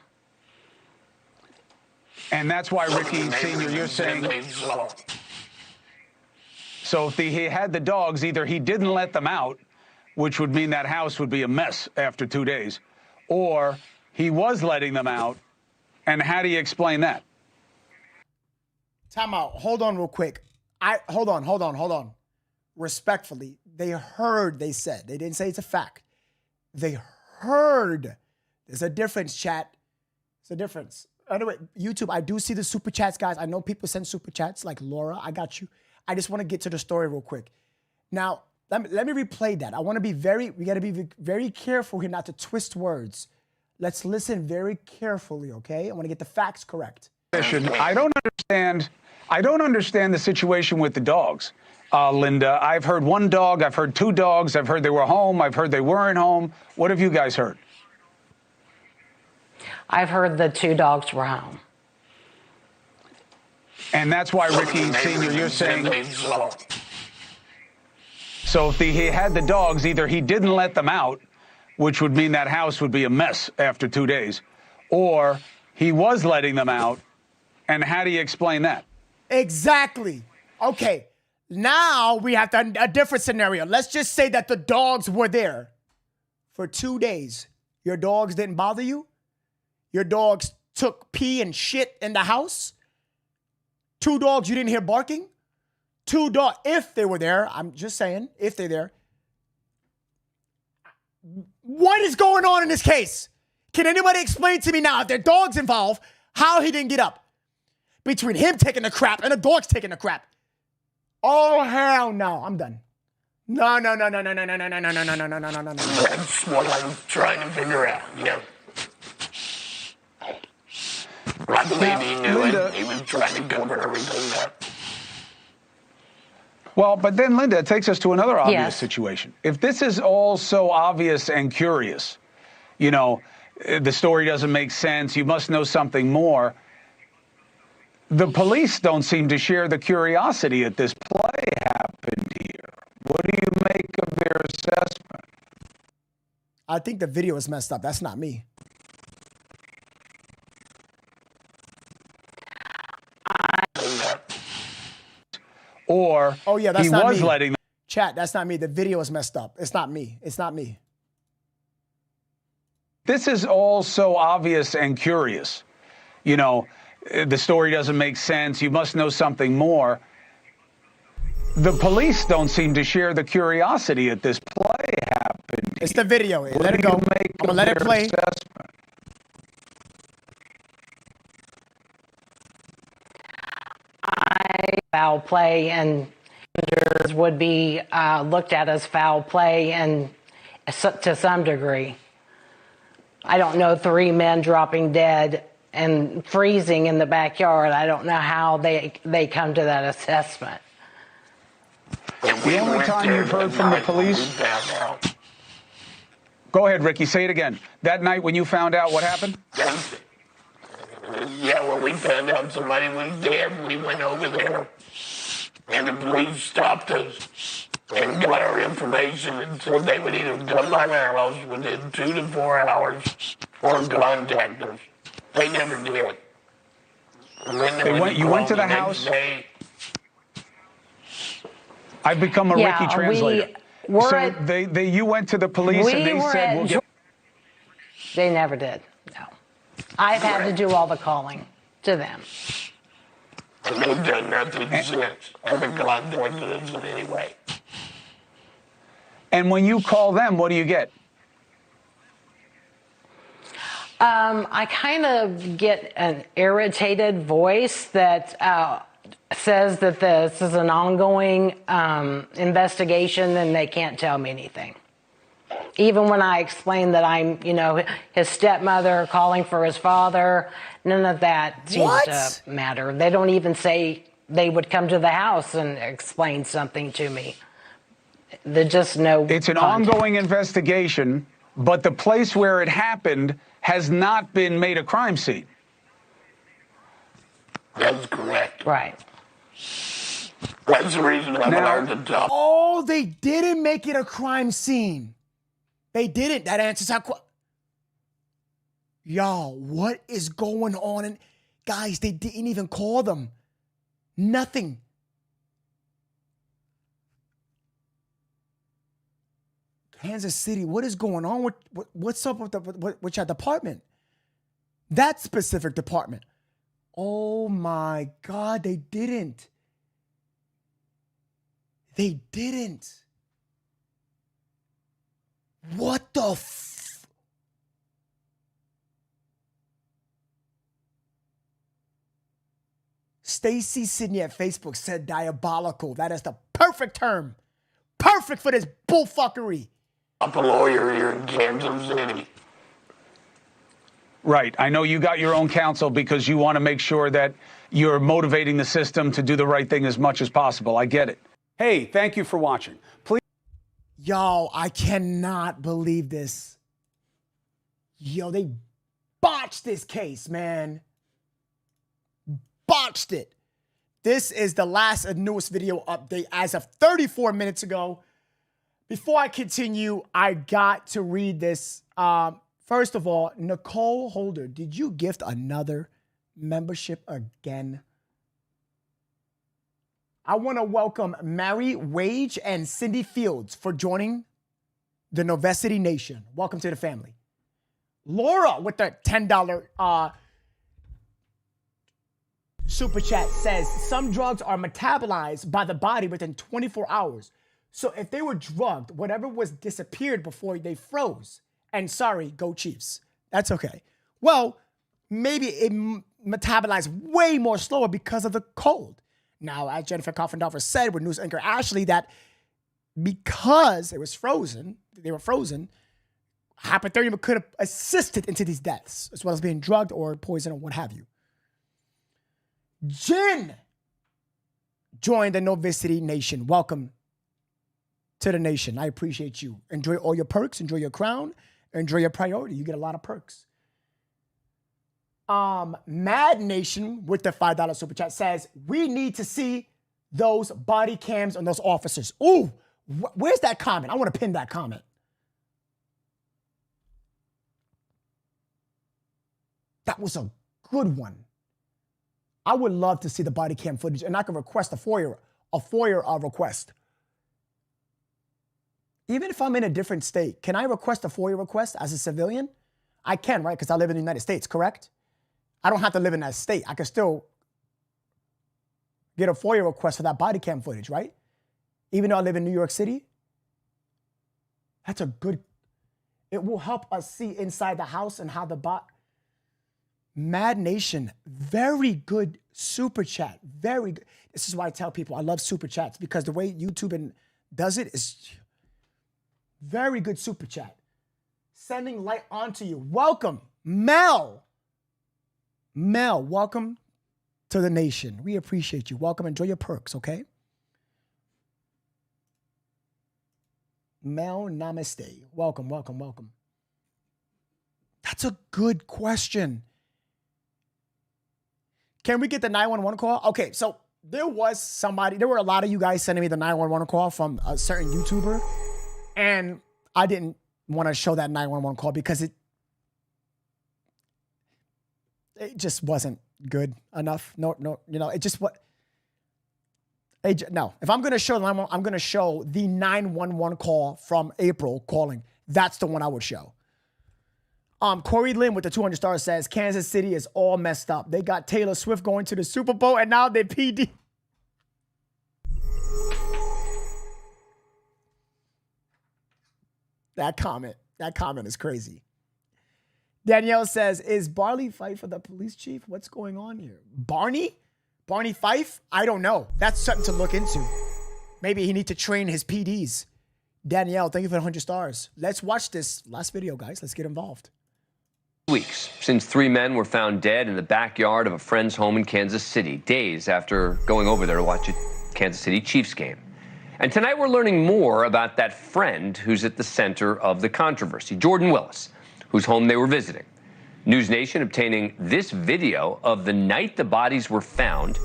And that's why, Ricky Sr., you're saying... So if he had the dogs, either he didn't let them out, which would mean that house would be a mess after 2 days, or he was letting them out. And how do you explain that? Time out. Hold on real quick. Hold on. Respectfully, they said. They didn't say it's a fact. They heard. There's a difference, chat. There's a difference. Anyway, YouTube, I do see the super chats, guys. I know people send super chats like Laura. I got you. I just want to get to the story real quick. Now, let me replay that. We got to be very careful here not to twist words. Let's listen very carefully, okay? I want to get the facts correct. I don't understand the situation with the dogs, Linda. I've heard one dog. I've heard 2 dogs. I've heard they were home. I've heard they weren't home. What have you guys heard? I've heard the 2 dogs were home. And that's why, Ricky Sr., you're saying... So if he had the dogs, either he didn't let them out, which would mean that house would be a mess after 2 days, or he was letting them out. And how do you explain that? Exactly. Okay. Now we have a different scenario. Let's just say that the dogs were there for 2 days. Your dogs didn't bother you? Your dogs took pee and shit in the house? 2 dogs you didn't hear barking? 2 dogs, if they were there, I'm just saying, if they're there. What is going on in this case? Can anybody explain to me now, if there are dogs involved, how he didn't get up? Between him taking a crap and the dogs taking a crap. Oh, hell no. I'm done. No. That's what I'm trying to figure out, yeah. I believe he knew Linda, it. He was trying to cover everything up. Well, but then, Linda, it takes us to another obvious situation. If this is all so obvious and curious, you know, the story doesn't make sense, you must know something more, the police don't seem to share the curiosity that this play happened here. What do you make of their assessment? I think the video is messed up. That's not me. Or oh yeah, that's he not was me. letting them. Chat, that's not me. The video is messed up. It's not me. It's not me. This is all so obvious and curious. You know, the story doesn't make sense. You must know something more. The police don't seem to share the curiosity that this play happened. It's the video. Let it go. I'm gonna let it play. Assessment? Foul play and would be looked at as foul play and to some degree. I don't know 3 men dropping dead and freezing in the backyard. I don't know how they come to that assessment. The only time you've heard from the police? Go ahead, Ricky. Say it again. That night when you found out, what happened? Yeah, when we found out somebody was dead, we went over there, and the police stopped us and got our information and said they would either come by our house within 2 to 4 hours or contact us. They never did. You went to the house? I've become a Ricky translator. You went to the police and they said, we'll get... They never did, no. I've had to do all the calling to them. And they've done nothing since. Haven't contacted us in any way. And when you call them, what do you get? I kind of get an irritated voice that says that this is an ongoing investigation and they can't tell me anything. Even when I explain that I'm, his stepmother calling for his father, none of that seems to matter. They don't even say they would come to the house and explain something to me. There's just no It's an contact. ongoing investigation, but the place where it happened has not been made a crime scene. That's correct. Right. That's the reason I'm allowed to talk. Oh, they didn't make it a crime scene. They didn't. That answers our question. Y'all, what is going on? And guys, they didn't even call them. Nothing. Kansas City, what is going on? What's up with your department? That specific department. Oh my God, they didn't. They didn't. What the Stacy Sidney at Facebook said diabolical. That is the perfect term. Perfect for this bullfuckery. I'm a lawyer here in Kansas City. Right. I know you got your own counsel because you want to make sure that you're motivating the system to do the right thing as much as possible. I get it. Hey, thank you for watching. Please. Yo, I cannot believe this. Yo, they botched this case, man. Botched it. This is the last and newest video update as of 34 minutes ago. Before I continue, I got to read this. First of all, Nicole Holder, did you gift another membership again? I want to welcome Mary Wage and Cindy Fields for joining the Novacity Nation. Welcome to the family. Laura with the $10 super chat says, some drugs are metabolized by the body within 24 hours. So if they were drugged, whatever was disappeared before they froze. And sorry, go Chiefs. That's okay. Well, maybe it metabolized way more slower because of the cold. Now, as Jennifer Coffendorfer said with news anchor Ashley, that because it was frozen, they were frozen, hypothermia could have assisted into these deaths, as well as being drugged or poisoned or what have you. Jen joined the Novacity Nation. Welcome to the nation. I appreciate you. Enjoy all your perks. Enjoy your crown. Enjoy your priority. You get a lot of perks. Mad Nation with the $5 super chat says, we need to see those body cams on those officers. Ooh, where's that comment? I want to pin that comment. That was a good one. I would love to see the body cam footage, and I can request a FOIA request. Even if I'm in a different state, can I request a FOIA request as a civilian? I can, right? Because I live in the United States, correct? I don't have to live in that state. I can still get a FOIA request for that body cam footage, right? Even though I live in New York City. That's a good, it will help us see inside the house and how the Mad Nation, very good super chat. Very good. This is why I tell people I love super chats, because the way YouTube does it is very good super chat. Sending light onto you. Welcome, Mel. Mel, welcome to the nation. We appreciate you. Welcome. Enjoy your perks, okay? Mel Namaste. Welcome, welcome, welcome. That's a good question. Can we get the 911 call? Okay, so there were a lot of you guys sending me the 911 call from a certain YouTuber, and I didn't want to show that 911 call because it just wasn't good enough. No, it just what. No, if I'm going to show the 911, I'm going to show the 911 call from April calling. That's the one I would show. Corey Lynn with the 200 stars says, Kansas City is all messed up. They got Taylor Swift going to the Super Bowl, and now they PD. That comment is crazy. Danielle says, is Barley Fife for the police chief? What's going on here? Barney Fife? I don't know. That's something to look into. Maybe he needs to train his PDs. Danielle, thank you for the 100 stars. Let's watch this last video, guys. Let's get involved. Weeks since 3 men were found dead in the backyard of a friend's home in Kansas City, days after going over there to watch a Kansas City Chiefs game. And tonight we're learning more about that friend who's at the center of the controversy, Jordan Willis, whose home they were visiting. News Nation obtaining this video of the night the bodies were found,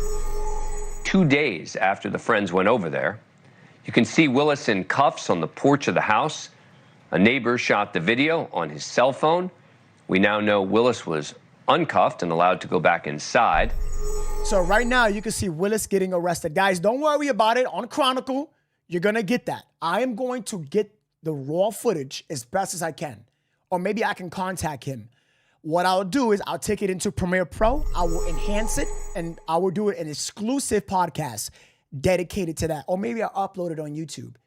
2 days after the friends went over there. You can see Willis in cuffs on the porch of the house. A neighbor shot the video on his cell phone. We now know Willis was uncuffed and allowed to go back inside. So right now you can see Willis getting arrested. Guys, don't worry about it. On Chronicle, you're going to get that. I am going to get the raw footage as best as I can. Or maybe I can contact him. What I'll do is I'll take it into Premiere Pro. I will enhance it, and I will do an exclusive podcast dedicated to that. Or maybe I'll upload it on YouTube.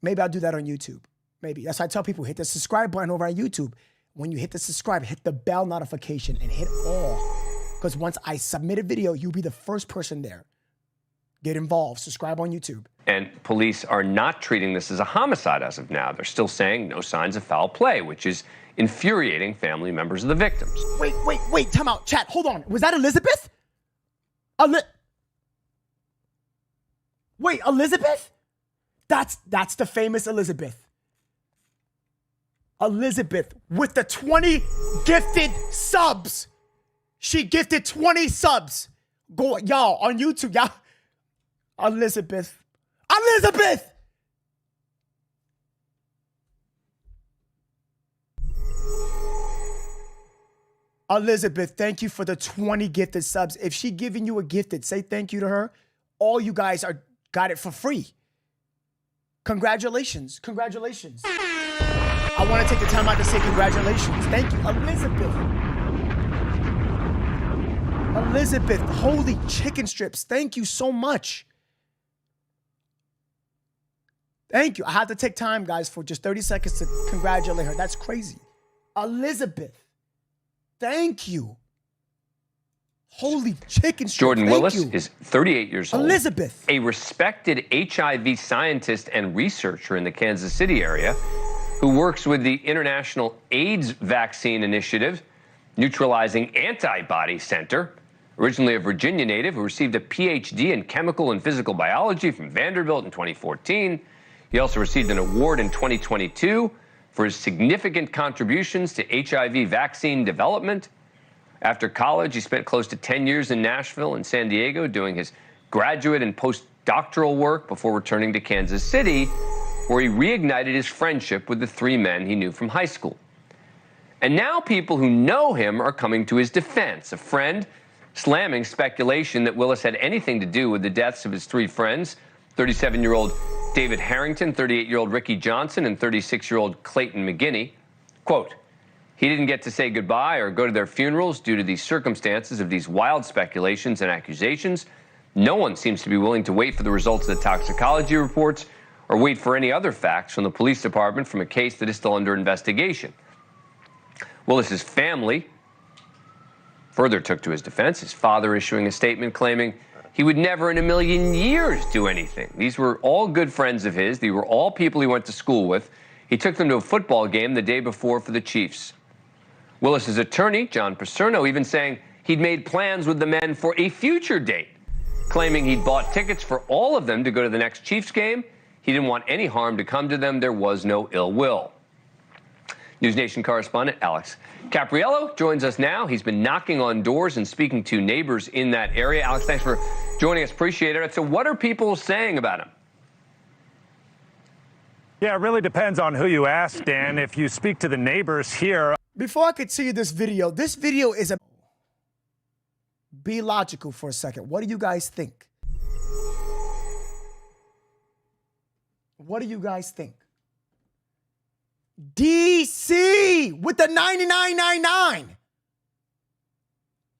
Maybe I'll do that on YouTube. Maybe. That's why I tell people, hit the subscribe button over on YouTube. When you hit the subscribe, hit the bell notification and hit all. Because once I submit a video, you'll be the first person there. Get involved. Subscribe on YouTube. And police are not treating this as a homicide as of now. They're still saying no signs of foul play, which is infuriating family members of the victims. Wait, time out. Chat, hold on. Was that Elizabeth? Wait, Elizabeth? That's the famous Elizabeth. Elizabeth with the 20 gifted subs. She gifted 20 subs. Go, y'all, on YouTube, y'all. Elizabeth. Elizabeth, thank you for the 20 gifted subs. If she giving you a gifted, say thank you to her. All you guys got it for free. Congratulations. I want to take the time out to say congratulations. Thank you, Elizabeth, holy chicken strips. Thank you so much. Thank you. I had to take time, guys, for just 30 seconds to congratulate her. That's crazy. Elizabeth, thank you. Holy chicken strips. Jordan Willis is 38 years old. Elizabeth. A respected HIV scientist and researcher in the Kansas City area who works with the International AIDS Vaccine Initiative, Neutralizing Antibody Center, originally a Virginia native who received a PhD in chemical and physical biology from Vanderbilt in 2014. He also received an award in 2022 for his significant contributions to HIV vaccine development. After college, he spent close to 10 years in Nashville and San Diego doing his graduate and postdoctoral work before returning to Kansas City, where he reignited his friendship with the 3 men he knew from high school. And now people who know him are coming to his defense. A friend slamming speculation that Willis had anything to do with the deaths of his 3 friends, 37-year-old David Harrington, 38-year-old Ricky Johnson, and 36-year-old Clayton McGeene. Quote, he didn't get to say goodbye or go to their funerals due to the circumstances of these wild speculations and accusations. No one seems to be willing to wait for the results of the toxicology reports or wait for any other facts from the police department from a case that is still under investigation. Willis's family further took to his defense, his father issuing a statement claiming he would never in a million years do anything. These were all good friends of his. They were all people he went to school with. He took them to a football game the day before for the Chiefs. Willis's attorney, John Paserno, even saying he'd made plans with the men for a future date, claiming he'd bought tickets for all of them to go to the next Chiefs game. He didn't want any harm to come to them. There was no ill will. News Nation correspondent Alex Capriello joins us now. He's been knocking on doors and speaking to neighbors in that area. Alex, thanks for joining us. Appreciate it. So what are people saying about him? Yeah, it really depends on who you ask, Dan. If you speak to the neighbors here. Before I could see this video is a... Be logical for a second. What do you guys think? What do you guys think? DC with the 99.99.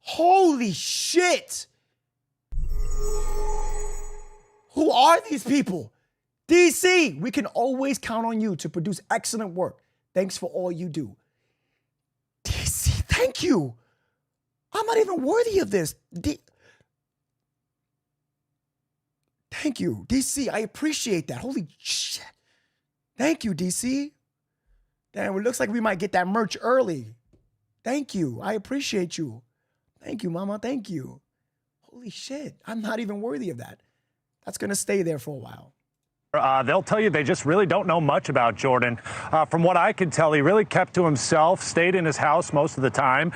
Holy shit. Who are these people? DC, we can always count on you to produce excellent work. Thanks for all you do. DC, thank you. I'm not even worthy of this. Thank you, DC. I appreciate that. Holy shit. Thank you, DC. Damn, it looks like we might get that merch early. Thank you. I appreciate you. Thank you, mama. Thank you. Holy shit. I'm not even worthy of that. That's going to stay there for a while. They'll tell you they just really don't know much about Jordan. From what I could tell, he really kept to himself, stayed in his house most of the time.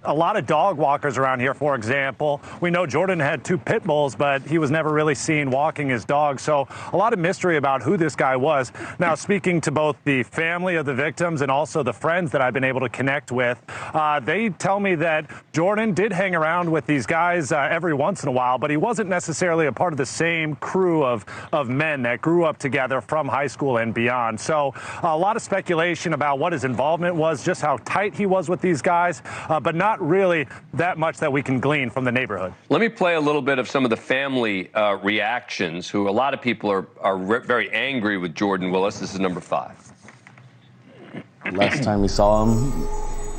A lot of dog walkers around here, for example. We know Jordan had 2 pit bulls, but he was never really seen walking his dog. So a lot of mystery about who this guy was. Now, speaking to both the family of the victims and also the friends that I've been able to connect with, they tell me that Jordan did hang around with these guys every once in a while, but he wasn't necessarily a part of the same crew of men that grew up together from high school and beyond. So a lot of speculation about what his involvement was, just how tight he was with these guys, but not really that much that we can glean from the neighborhood. Let me play a little bit of some of the family reactions, who a lot of people are very angry with Jordan Willis. This is number 5. Last time we saw him,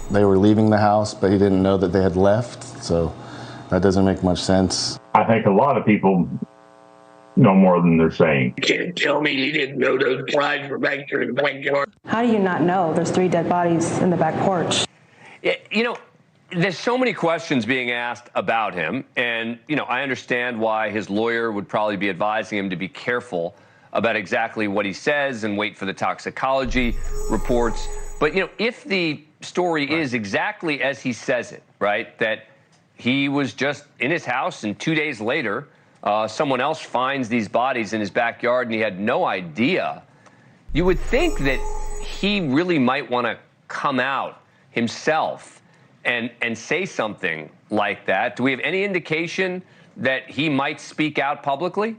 they were leaving the house, but he didn't know that they had left, so that doesn't make much sense. I think a lot of people know more than they're saying. You can't tell me he didn't know those brides were back there in the backyard. How do you not know there's 3 dead bodies in the back porch? You know, there's so many questions being asked about him, and, you know, I understand why his lawyer would probably be advising him to be careful about exactly what he says and wait for the toxicology reports. But, you know, if the story is exactly as he says it, right, that he was just in his house and 2 days later, someone else finds these bodies in his backyard and he had no idea, you would think that he really might want to come out himself and say something like that. Do we have any indication that he might speak out publicly?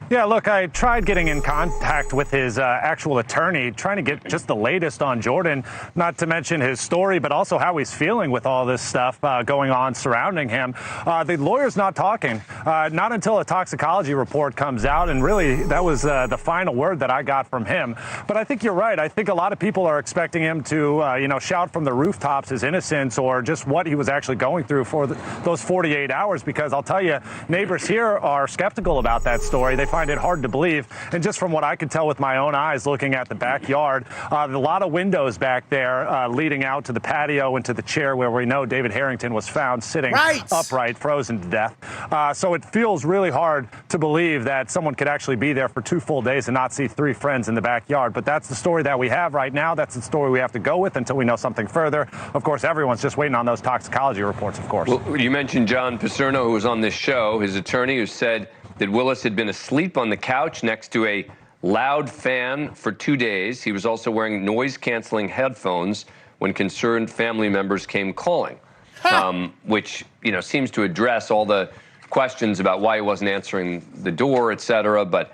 Yeah, look, I tried getting in contact with his actual attorney, trying to get just the latest on Jordan, not to mention his story, but also how he's feeling with all this stuff going on surrounding him. The lawyer's not talking, not until a toxicology report comes out, and really that was the final word that I got from him. But I think you're right. I think a lot of people are expecting him to, you know, shout from the rooftops his innocence or just what he was actually going through for those 48 hours, because I'll tell you, neighbors here are skeptical about that story. They find it hard to believe. And just from what I could tell with my own eyes looking at the backyard, a lot of windows back there leading out to the patio and to the chair where we know David Harrington was found sitting upright, frozen to death. So it feels really hard to believe that someone could actually be there for 2 full days and not see 3 friends in the backyard. But that's the story that we have right now. That's the story we have to go with until we know something further. Of course, everyone's just waiting on those toxicology reports, of course. Well, you mentioned John Paserno, who was on this show, his attorney, who said that Willis had been asleep on the couch next to a loud fan for 2 days. He was also wearing noise-canceling headphones when concerned family members came calling, which, you know, seems to address all the questions about why he wasn't answering the door, et cetera. But,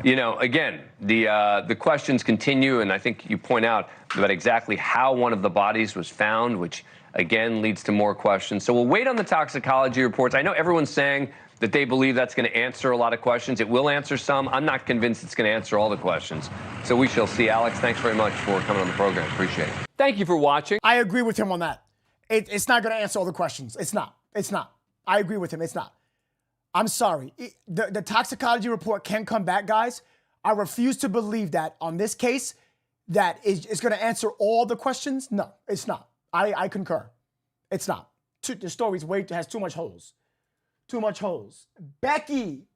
you know, again, the questions continue, and I think you point out about exactly how one of the bodies was found, which, again, leads to more questions. So we'll wait on the toxicology reports. I know everyone's saying that they believe that's going to answer a lot of questions. It will answer some. I'm not convinced it's going to answer all the questions. So we shall see. Alex, thanks very much for coming on the program. Appreciate it. Thank you for watching. I agree with him on that. It's not going to answer all the questions. It's not. It's not. I agree with him. It's not. I'm sorry. The toxicology report can come back, guys. I refuse to believe that on this case that it's going to answer all the questions. No, it's not. I concur. It's not. The story's has too much holes. Too much holes. Becky,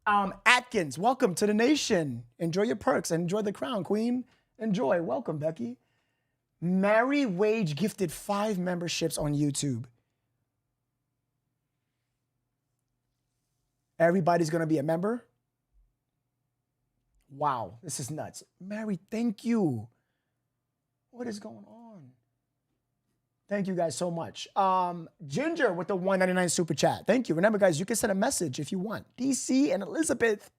at Atkins, welcome to the nation. Enjoy your perks. Enjoy the crown, queen. Enjoy. Welcome, Becky. Mary Wage gifted 5 memberships on YouTube. Everybody's going to be a member? Wow, this is nuts. Mary, thank you. What is going on? Thank you guys so much. Ginger with the $1.99 super chat. Thank you. Remember, guys, you can send a message if you want. DC and Elizabeth.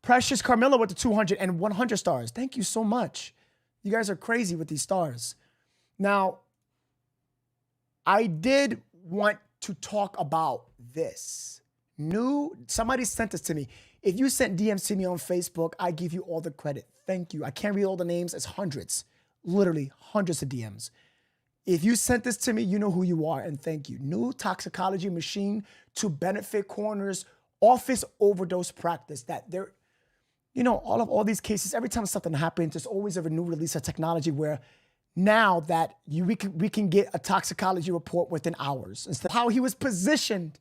Precious Carmilla with the 200 and 100 stars. Thank you so much. You guys are crazy with these stars. Now, I did want to talk about this. Somebody sent this to me. If you sent DMs to me on Facebook, I give you all the credit. Thank you. I can't read all the names. It's hundreds, literally hundreds of DMs. If you sent this to me, you know who you are, and thank you. New toxicology machine to benefit coroners, office overdose practice. That they're, you know, all these cases, every time something happens, there's always a new release of technology where now that we can get a toxicology report within hours. Instead of how he was positioned.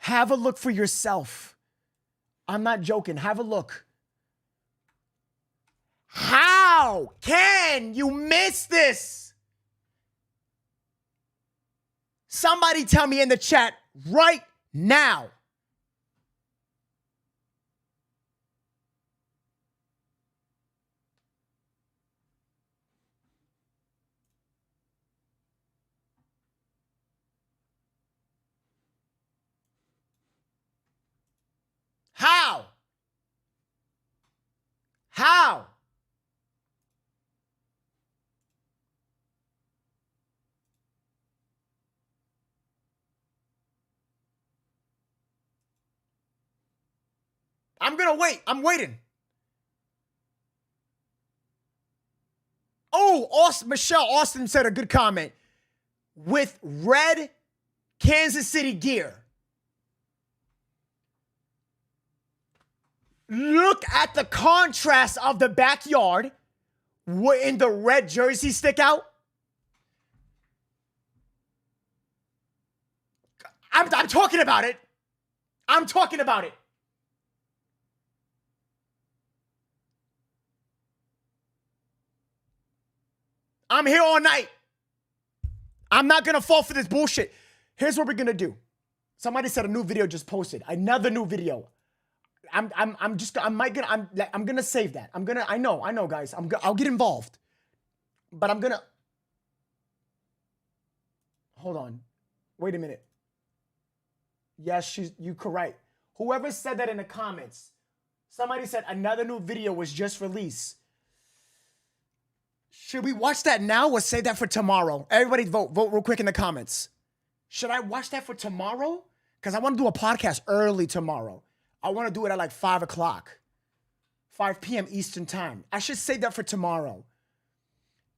Have a look for yourself. I'm not joking. Have a look. How can you miss this? Somebody tell me in the chat right now. How? How? I'm going to wait. I'm waiting. Oh, Michelle Austin said a good comment. With red Kansas City gear. Look at the contrast of the backyard. In the red jersey stick out. I'm talking about it. I'm talking about it. I'm here all night. I'm not going to fall for this bullshit. Here's what we're going to do. Somebody said a new video just posted. Another new video. I'm gonna save that. I know, guys. I'll get involved, but I'm gonna. Hold on, wait a minute. Yes, you correct. Whoever said that in the comments, somebody said another new video was just released. Should we watch that now or save that for tomorrow? Everybody vote real quick in the comments. Should I watch that for tomorrow? Because I want to do a podcast early tomorrow. I want to do it at like 5 o'clock, 5 p.m. Eastern time. I should save that for tomorrow.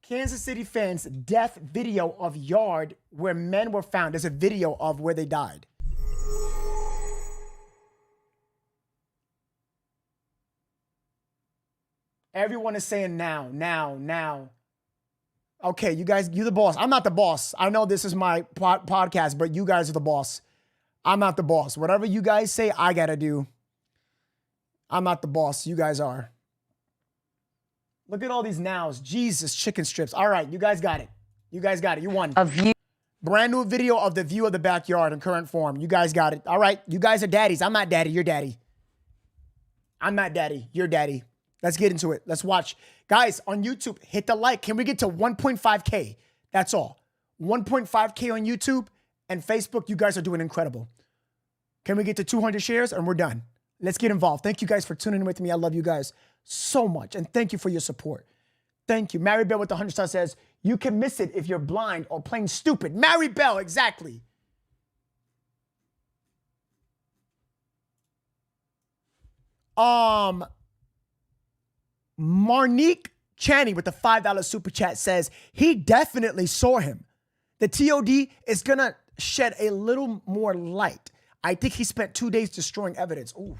Kansas City fans' death video of yard where men were found. There's a video of where they died. Everyone is saying now. Okay, you guys, you're the boss. I'm not the boss. I know this is my podcast, but you guys are the boss. I'm not the boss. Whatever you guys say, I got to do. I'm not the boss. You guys are. Look at all these nows. Jesus, chicken strips. All right, you guys got it. You won. A view. Brand new video of the view of the backyard in current form. You guys got it. All right, you guys are daddies. I'm not daddy. You're daddy. I'm not daddy. You're daddy. Let's get into it. Let's watch. Guys, on YouTube, hit the like. Can we get to 1.5K? That's all. 1.5K on YouTube. And Facebook, you guys are doing incredible. Can we get to 200 shares and we're done? Let's get involved. Thank you guys for tuning in with me. I love you guys so much. And thank you for your support. Thank you. Mary Bell with the 100 stars says, you can miss it if you're blind or plain stupid. Mary Bell, exactly. Marnique Chaney with the $5 super chat says, he definitely saw him. The TOD is going to shed a little more light. I think he spent 2 days destroying evidence. Ooh,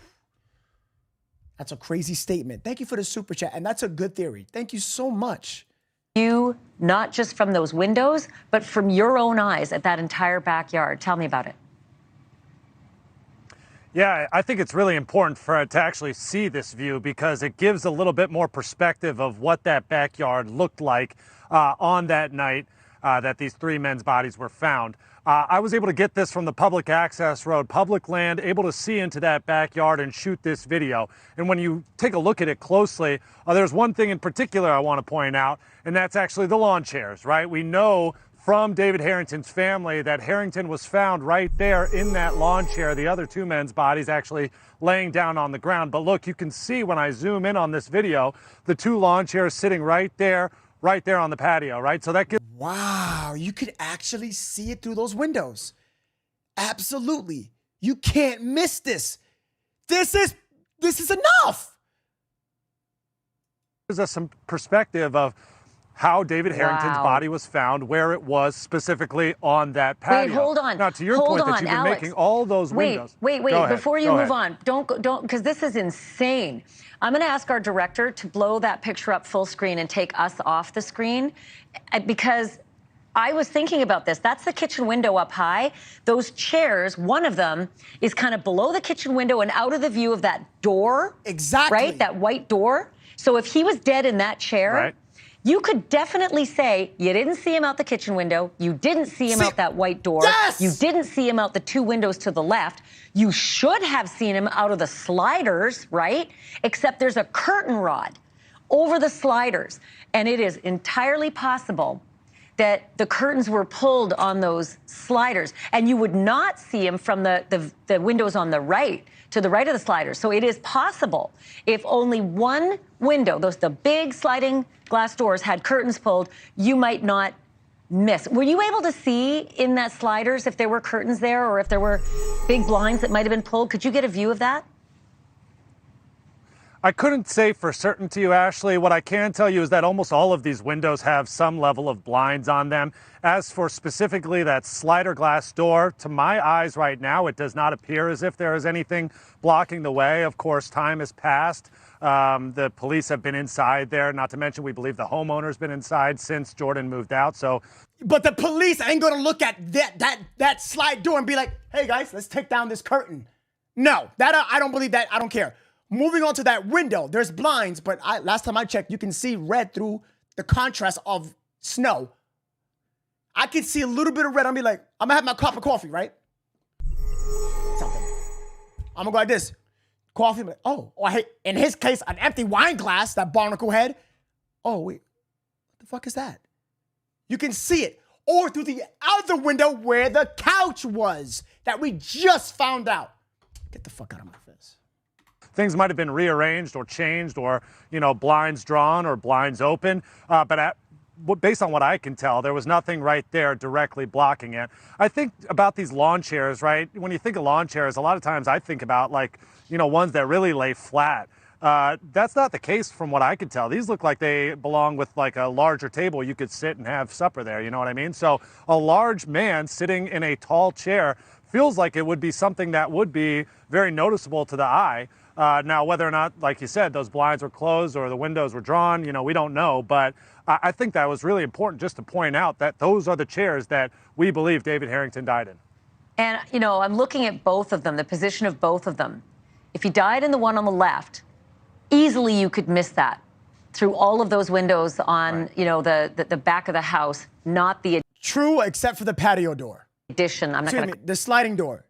that's a crazy statement. Thank you for the super chat. And that's a good theory. Thank you so much. You, not just from those windows, but from your own eyes at that entire backyard. Tell me about it. Yeah, I think it's really important to actually see this view because it gives a little bit more perspective of what that backyard looked like on that night that these three men's bodies were found. I was able to get this from the public access road, public land, able to see into that backyard and shoot this video. And when you take a look at it closely, there's one thing in particular I want to point out, and that's actually the lawn chairs, right? We know from David Harrington's family that Harrington was found right there in that lawn chair, the other two men's bodies actually laying down on the ground. But look, you can see when I zoom in on this video, the two lawn chairs sitting right there on the patio, right? So that gives... Wow, you could actually see it through those windows. Absolutely. You can't miss this. This is enough. Gives us some perspective of how David Harrington's body was found, where it was specifically on that patio. Wait, hold on. Now, to your point that you've been making all those windows. Wait, before you move on, don't, because this is insane. I'm going to ask our director to blow that picture up full screen and take us off the screen, because I was thinking about this. That's the kitchen window up high. Those chairs, one of them is kind of below the kitchen window and out of the view of that door. Exactly. Right? That white door. So if he was dead in that chair, right, you could definitely say you didn't see him out the kitchen window. You didn't see him out that white door. Yes! You didn't see him out the two windows to the left. You should have seen him out of the sliders, right? Except there's a curtain rod over the sliders. And it is entirely possible that the curtains were pulled on those sliders. And you would not see him from the windows on the right, to the right of the sliders. So it is possible if only one window, the big sliding glass doors, had curtains pulled, you might not miss. Were you able to see in that sliders if there were curtains there or if there were big blinds that might have been pulled? Could you get a view of that? I couldn't say for certain to you, Ashley. What I can tell you is that almost all of these windows have some level of blinds on them. As for specifically that slider glass door, to my eyes right now, it does not appear as if there is anything blocking the way. Of course, time has passed. The police have been inside there. Not to mention, we believe the homeowner's been inside since Jordan moved out. So, but the police ain't gonna look at that slide door and be like, "Hey guys, let's take down this curtain." No, that I don't believe that. I don't care. Moving on to that window, there's blinds, but last time I checked, you can see red through the contrast of snow. I could see a little bit of red. I'm gonna be like, I'm gonna have my cup of coffee, right? Something. I'm gonna go like this. Coffee, like, oh, hey, in his case, an empty wine glass, that barnacle head. Oh, wait, what the fuck is that? You can see it. Or through the other window where the couch was that we just found out. Get the fuck out of my face. Things might have been rearranged or changed or, blinds drawn or blinds open. But based on what I can tell, there was nothing right there directly blocking it. I think about these lawn chairs, right? When you think of lawn chairs, a lot of times I think about ones that really lay flat. That's not the case from what I could tell. These look like they belong with like a larger table. You could sit and have supper there, you know what I mean? So a large man sitting in a tall chair feels like it would be something that would be very noticeable to the eye. Now, whether or not, like you said, those blinds were closed or the windows were drawn, we don't know. But I think that was really important just to point out that those are the chairs that we believe David Harrington died in. And, I'm looking at both of them, the position of both of them. If he died in the one on the left, easily you could miss that through all of those windows on, right, the back of the house, not the... True, except for the patio door. Addition. I'm not going to... The sliding door.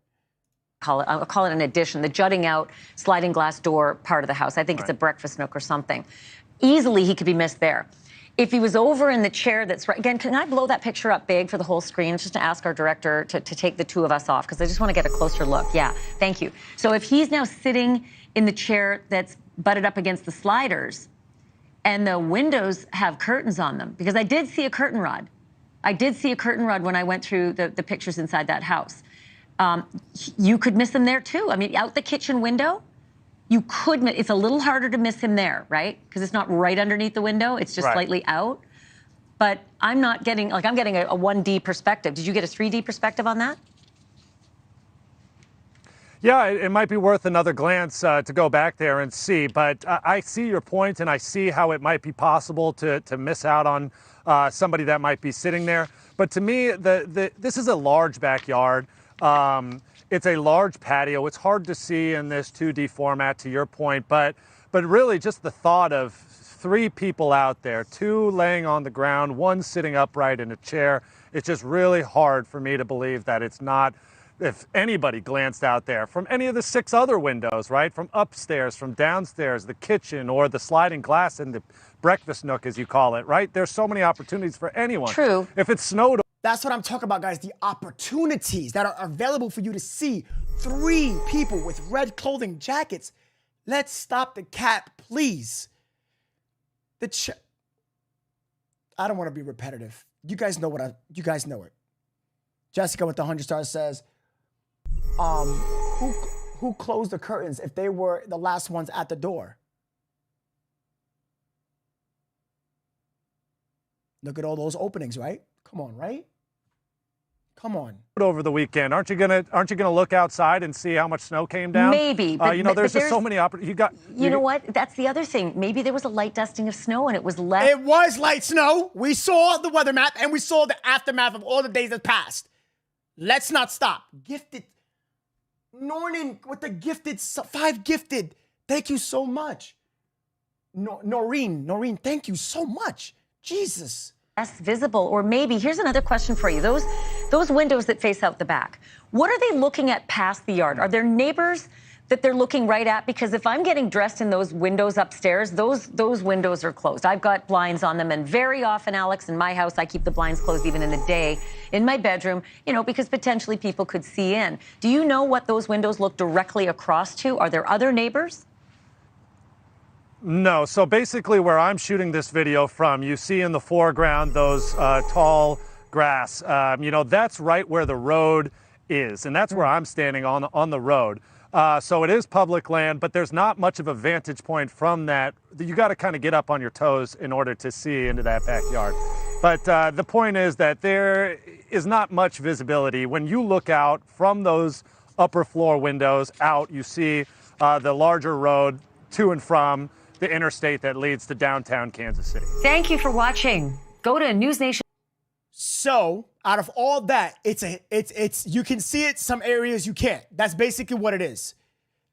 I'll call it an addition, the jutting out sliding glass door part of the house. I think it's a breakfast nook or something. Easily he could be missed there. If he was over in the chair that's right, again, can I blow that picture up big for the whole screen just to ask our director to take the two of us off, because I just want to get a closer look. Yeah, thank you. So if he's now sitting in the chair that's butted up against the sliders and the windows have curtains on them, because I did see a curtain rod. I did see a curtain rod when I went through the pictures inside that house. You could miss him there too. I mean, out the kitchen window, you could, it's a little harder to miss him there, right? Because it's not right underneath the window, it's just slightly out. But I'm not getting, I'm getting a 1D perspective. Did you get a 3D perspective on that? Yeah, it might be worth another glance to go back there and see, but I see your point and I see how it might be possible to miss out on somebody that might be sitting there. But to me, this is a large backyard. It's a large patio. It's hard to see in this 2D format, to your point, but really just the thought of 3 people out there, 2 laying on the ground, 1 sitting upright in a chair. It's just really hard for me to believe that it's not, if anybody glanced out there from any of the 6 other windows, right? From upstairs, from downstairs, the kitchen, or the sliding glass in the breakfast nook, as you call it, right? There's so many opportunities for anyone. True. If it snowed. That's what I'm talking about, guys. The opportunities that are available for you to see 3 people with red clothing jackets. Let's stop the cap, please. I don't want to be repetitive. You guys know you guys know it. Jessica with the 100 stars says, who closed the curtains if they were the last ones at the door? Look at all those openings, right? Come on, right? Come on. Over the weekend, aren't you gonna look outside and see how much snow came down? Maybe, but you know, there's just so many opportunities. You know what? That's the other thing. Maybe there was a light dusting of snow and it was less. It was light snow. We saw the weather map and we saw the aftermath of all the days that passed. Let's not stop. Gifted. Norman with the gifted, 5 gifted. Thank you so much. Noreen, thank you so much. Jesus. Less visible, or maybe, here's another question for you. Those windows that face out the back, what are they looking at past the yard? Are there neighbors that they're looking right at? Because if I'm getting dressed in those windows upstairs, those windows are closed. I've got blinds on them, and very often, Alex, in my house, I keep the blinds closed even in the day in my bedroom, you know, because potentially people could see in. Do you know what those windows look directly across to? Are there other neighbors? No, so basically where I'm shooting this video from, you see in the foreground those tall grass. You know, that's right where the road is, and that's where I'm standing on the road. So it is public land, but there's not much of a vantage point from that. You got to kind of get up on your toes in order to see into that backyard. But the point is that there is not much visibility. When you look out from those upper floor windows out, you see the larger road to and from the interstate that leads to downtown Kansas City. Thank you for watching. Go to News Nation. So, out of all that, it's you can see it, some areas you can't. That's basically what it is.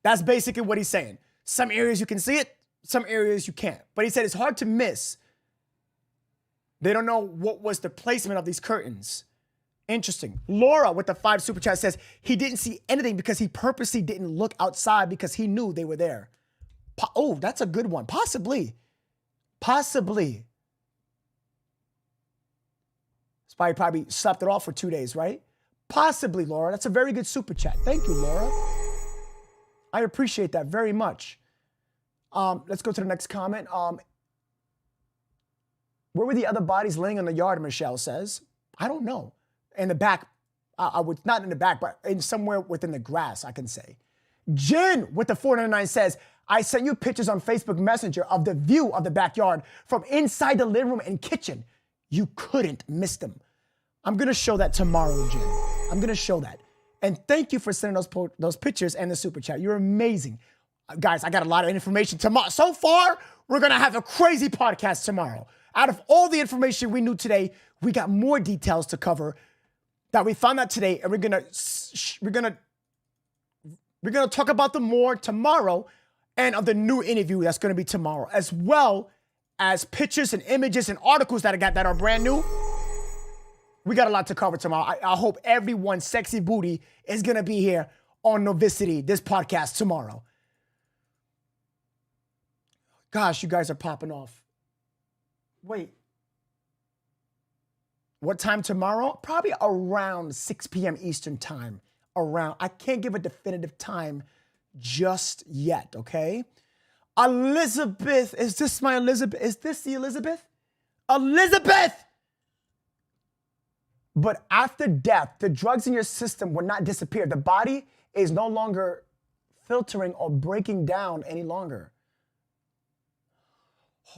That's basically what he's saying. Some areas you can see it, some areas you can't. But he said it's hard to miss. They don't know what was the placement of these curtains. Interesting. Laura with the 5 super chat says he didn't see anything because he purposely didn't look outside because he knew they were there. Oh, that's a good one. Possibly. Spy probably slept it off for 2 days, right? Possibly, Laura. That's a very good super chat. Thank you, Laura. I appreciate that very much. Let's go to the next comment. Where were the other bodies laying in the yard, Michelle says? I don't know. In the back, I would not in the back, but in somewhere within the grass, I can say. Jen with the 499 says, I sent you pictures on Facebook Messenger of the view of the backyard from inside the living room and kitchen. You couldn't miss them. I'm going to show that tomorrow, Jen. I'm going to show that. And thank you for sending those pictures and the super chat. You're amazing. Guys, I got a lot of information tomorrow. So far, we're going to have a crazy podcast tomorrow. Out of all the information we knew today, we got more details to cover that we found out today, and we're going to talk about them more tomorrow, and of the new interview that's going to be tomorrow, as well as pictures and images and articles that I got that are brand new. We got a lot to cover tomorrow. I hope everyone's sexy booty is going to be here on Novicity, this podcast tomorrow. Gosh, you guys are popping off. Wait. What time tomorrow? Probably around 6 p.m. Eastern time. I can't give a definitive time just yet, okay? Elizabeth, is this my Elizabeth? Is this the Elizabeth? Elizabeth! But after death, the drugs in your system will not disappear. The body is no longer filtering or breaking down any longer.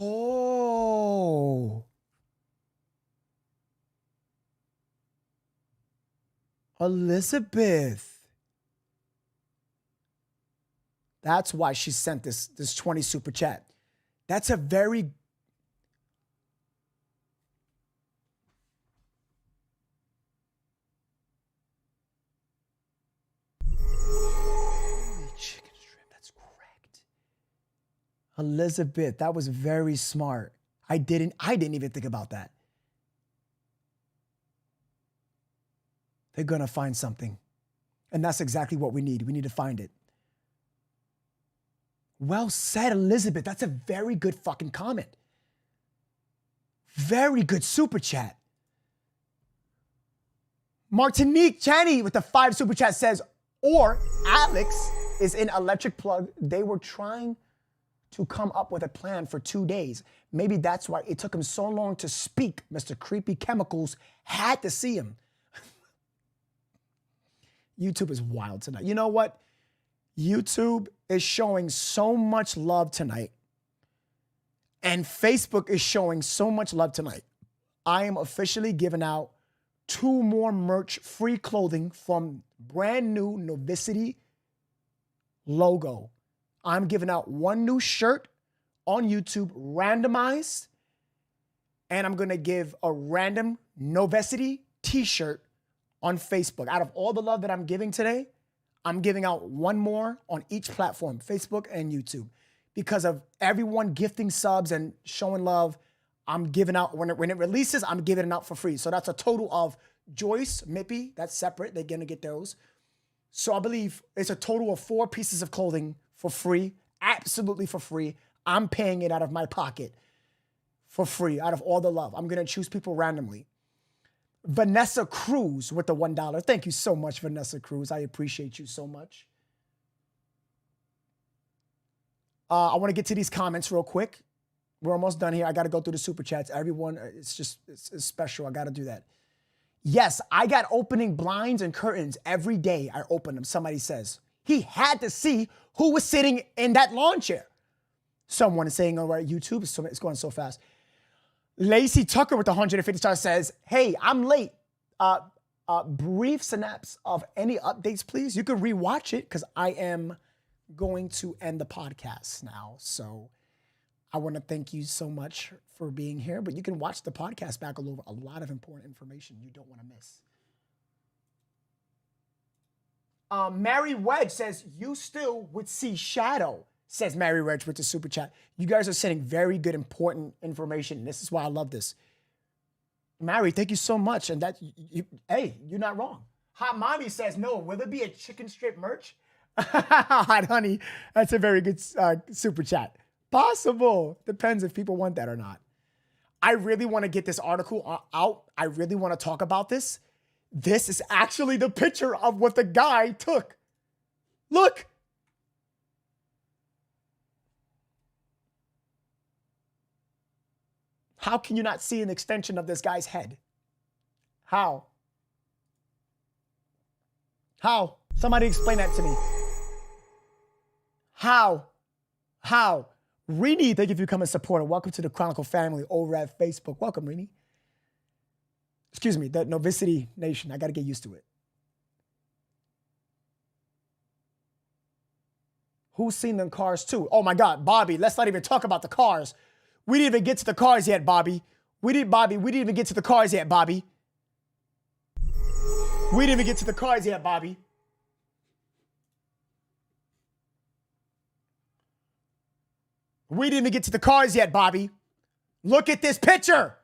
Oh. Elizabeth. That's why she sent this 20 super chat. That's a very... Elizabeth, that was very smart. I didn't even think about that. They're going to find something. And that's exactly what we need. We need to find it. Well said, Elizabeth. That's a very good fucking comment. Very good super chat. Martinique Channy with the 5 super chat says, or Alex is in electric plug. They were trying to come up with a plan for 2 days. Maybe that's why it took him so long to speak. Mr. Creepy Chemicals had to see him. YouTube is wild tonight. You know what? YouTube is showing so much love tonight. And Facebook is showing so much love tonight. I am officially giving out 2 more merch, free clothing from brand new Novicity logo. I'm giving out 1 new shirt on YouTube, randomized. And I'm going to give a random Novicity t-shirt on Facebook. Out of all the love that I'm giving today, I'm giving out 1 more on each platform, Facebook and YouTube. Because of everyone gifting subs and showing love, I'm giving out, when it releases, I'm giving it out for free. So that's a total of Joyce, Mippy, that's separate. They're going to get those. So I believe it's a total of 4 pieces of clothing for free, absolutely for free. I'm paying it out of my pocket for free, out of all the love. I'm going to choose people randomly. Vanessa Cruz with the $1. Thank you so much, Vanessa Cruz. I appreciate you so much. I want to get to these comments real quick. We're almost done here. I got to go through the super chats. Everyone, it's special. I got to do that. Yes, I got opening blinds and curtains every day. I open them. Somebody says he had to see who was sitting in that lawn chair. Someone is saying over YouTube, it's going so fast. Lacey Tucker with the 150 stars says, hey, I'm late. Brief synapse of any updates, please. You can rewatch it because I am going to end the podcast now. So I want to thank you so much for being here, but you can watch the podcast back all over. A lot of important information you don't want to miss. Mary Wedge says, you still would see shadow, says Mary Wedge with the super chat. You guys are sending very good, important information. This is why I love this. Mary, thank you so much. And hey, you're not wrong. Hot Mommy says, no, will there be a chicken strip merch? Hot Honey, that's a very good super chat. Possible. Depends if people want that or not. I really want to get this article out. I really want to talk about this. This is actually the picture of what the guy took. Look. How can you not see an extension of this guy's head? How? How? Somebody explain that to me. How? Rini, thank you for becoming a supporter. Welcome to the Chronicle family over at Facebook. Welcome, Rini. Excuse me, the Novicity Nation. I got to get used to it. Who's seen them cars too? Oh my God, Bobby, let's not even talk about the cars. We didn't even get to the cars yet, Bobby. We didn't even get to the cars yet, Bobby. We didn't even get to the cars yet, Bobby. We didn't even get to the cars yet, Bobby. Look at this picture.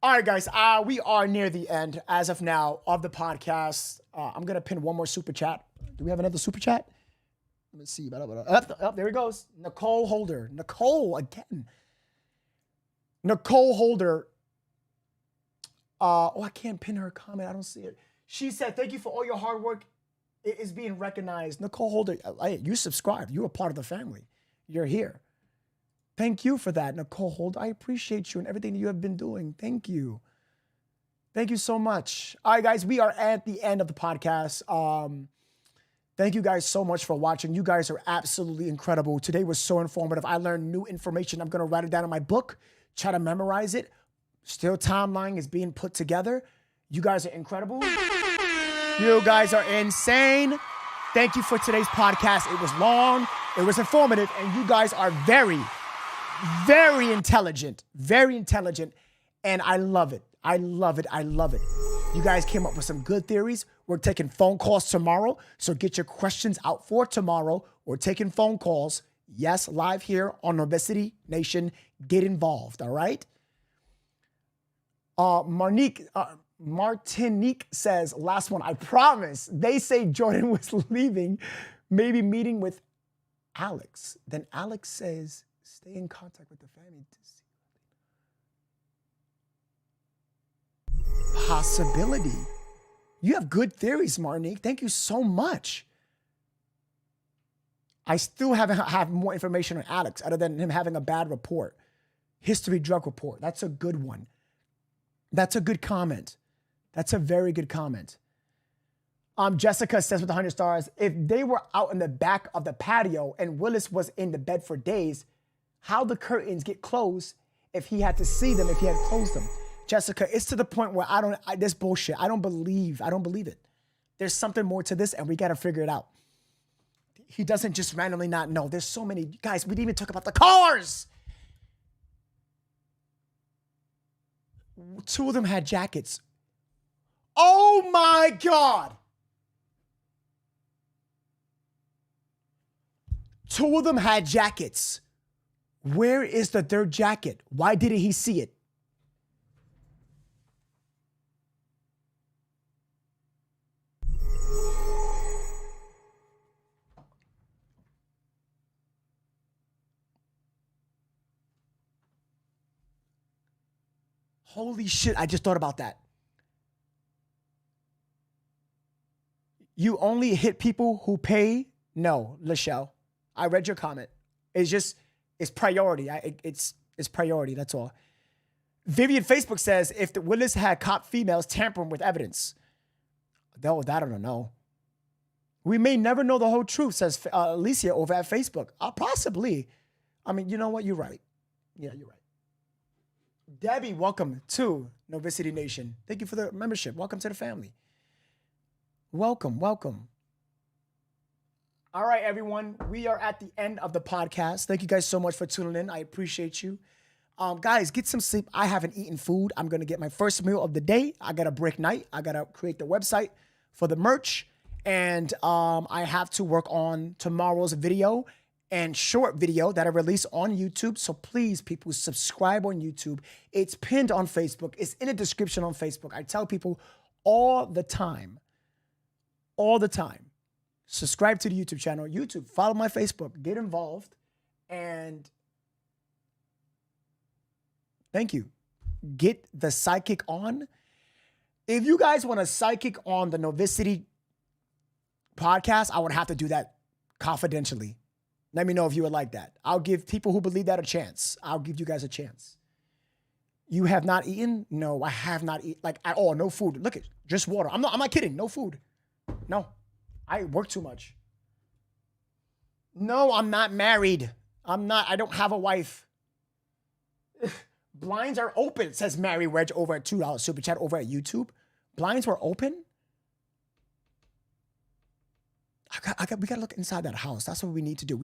All right, guys, we are near the end, as of now, of the podcast. I'm going to pin 1 more super chat. Do we have another super chat? Let me see. There he goes. Nicole Holder. Nicole, again. Nicole Holder. I can't pin her comment. I don't see it. She said, thank you for all your hard work. It is being recognized. Nicole Holder, you subscribed. You're a part of the family. You're here. Thank you for that, Nicole Holder. I appreciate you and everything that you have been doing. Thank you. Thank you so much. All right, guys, we are at the end of the podcast. Thank you guys so much for watching. You guys are absolutely incredible. Today was so informative. I learned new information. I'm going to write it down in my book, try to memorize it. Still timeline is being put together. You guys are incredible. You guys are insane. Thank you for today's podcast. It was long, it was informative, and you guys are very, very intelligent. Very intelligent, and I love it. I love it. I love it. You guys came up with some good theories. We're taking phone calls tomorrow, so get your questions out for tomorrow. We're taking phone calls. Yes, live here on Novacity Nation. Get involved, all right? Martinique says, last one, I promise. They say Jordan was leaving, maybe meeting with Alex. Then Alex says, stay in contact with the family to see. Possibility. You have good theories, Martinique. Thank you so much. I still haven't have more information on Alex other than him having a bad report. History drug report. That's a good one. That's a good comment. That's a very good comment. Jessica says with 100 stars, if they were out in the back of the patio and Willis was in the bed for days, how the curtains get closed if he had to see them, if he had closed them? Jessica, it's to the point where this bullshit, I don't believe it. There's something more to this and we got to figure it out. He doesn't just randomly not know. There's so many, guys, we didn't even talk about the cars. 2 of them had jackets. Oh my God. 2 of them had jackets. Where is the 3rd jacket? Why didn't he see it? Holy shit, I just thought about that. You only hit people who pay? No, Lachelle. I read your comment. It's priority. It's priority, that's all. Vivian Facebook says, if the Willis had caught females tampering with evidence. That I don't know. We may never know the whole truth, says Alicia over at Facebook. Possibly. I mean, you know what? You're right. Yeah, you're right. Debbie, welcome to Novacity Nation. Thank you for the membership. Welcome to the family. Welcome, welcome. All right, everyone. We are at the end of the podcast. Thank you guys so much for tuning in. I appreciate you. Guys, get some sleep. I haven't eaten food. I'm going to get my first meal of the day. I got a break night. I got to create the website for the merch. And I have to work on tomorrow's video and short video that I release on YouTube. So please, people, subscribe on YouTube. It's pinned on Facebook. It's in the description on Facebook. I tell people all the time, subscribe to the YouTube channel. YouTube, follow my Facebook, get involved, and thank you. Get the psychic on. If you guys want a psychic on the Novacity podcast, I would have to do that confidentially. Let me know if you would like that. I'll give people who believe that a chance. I'll give you guys a chance. You have not eaten? No, I have not eaten, like at all. No food. Look at just water. I'm not kidding. No food. No, I work too much. No, I'm not married. I don't have a wife. Blinds are open, says Mary Wedge over at $2 Super Chat over at YouTube. Blinds were open? We got to look inside that house. That's what we need to do.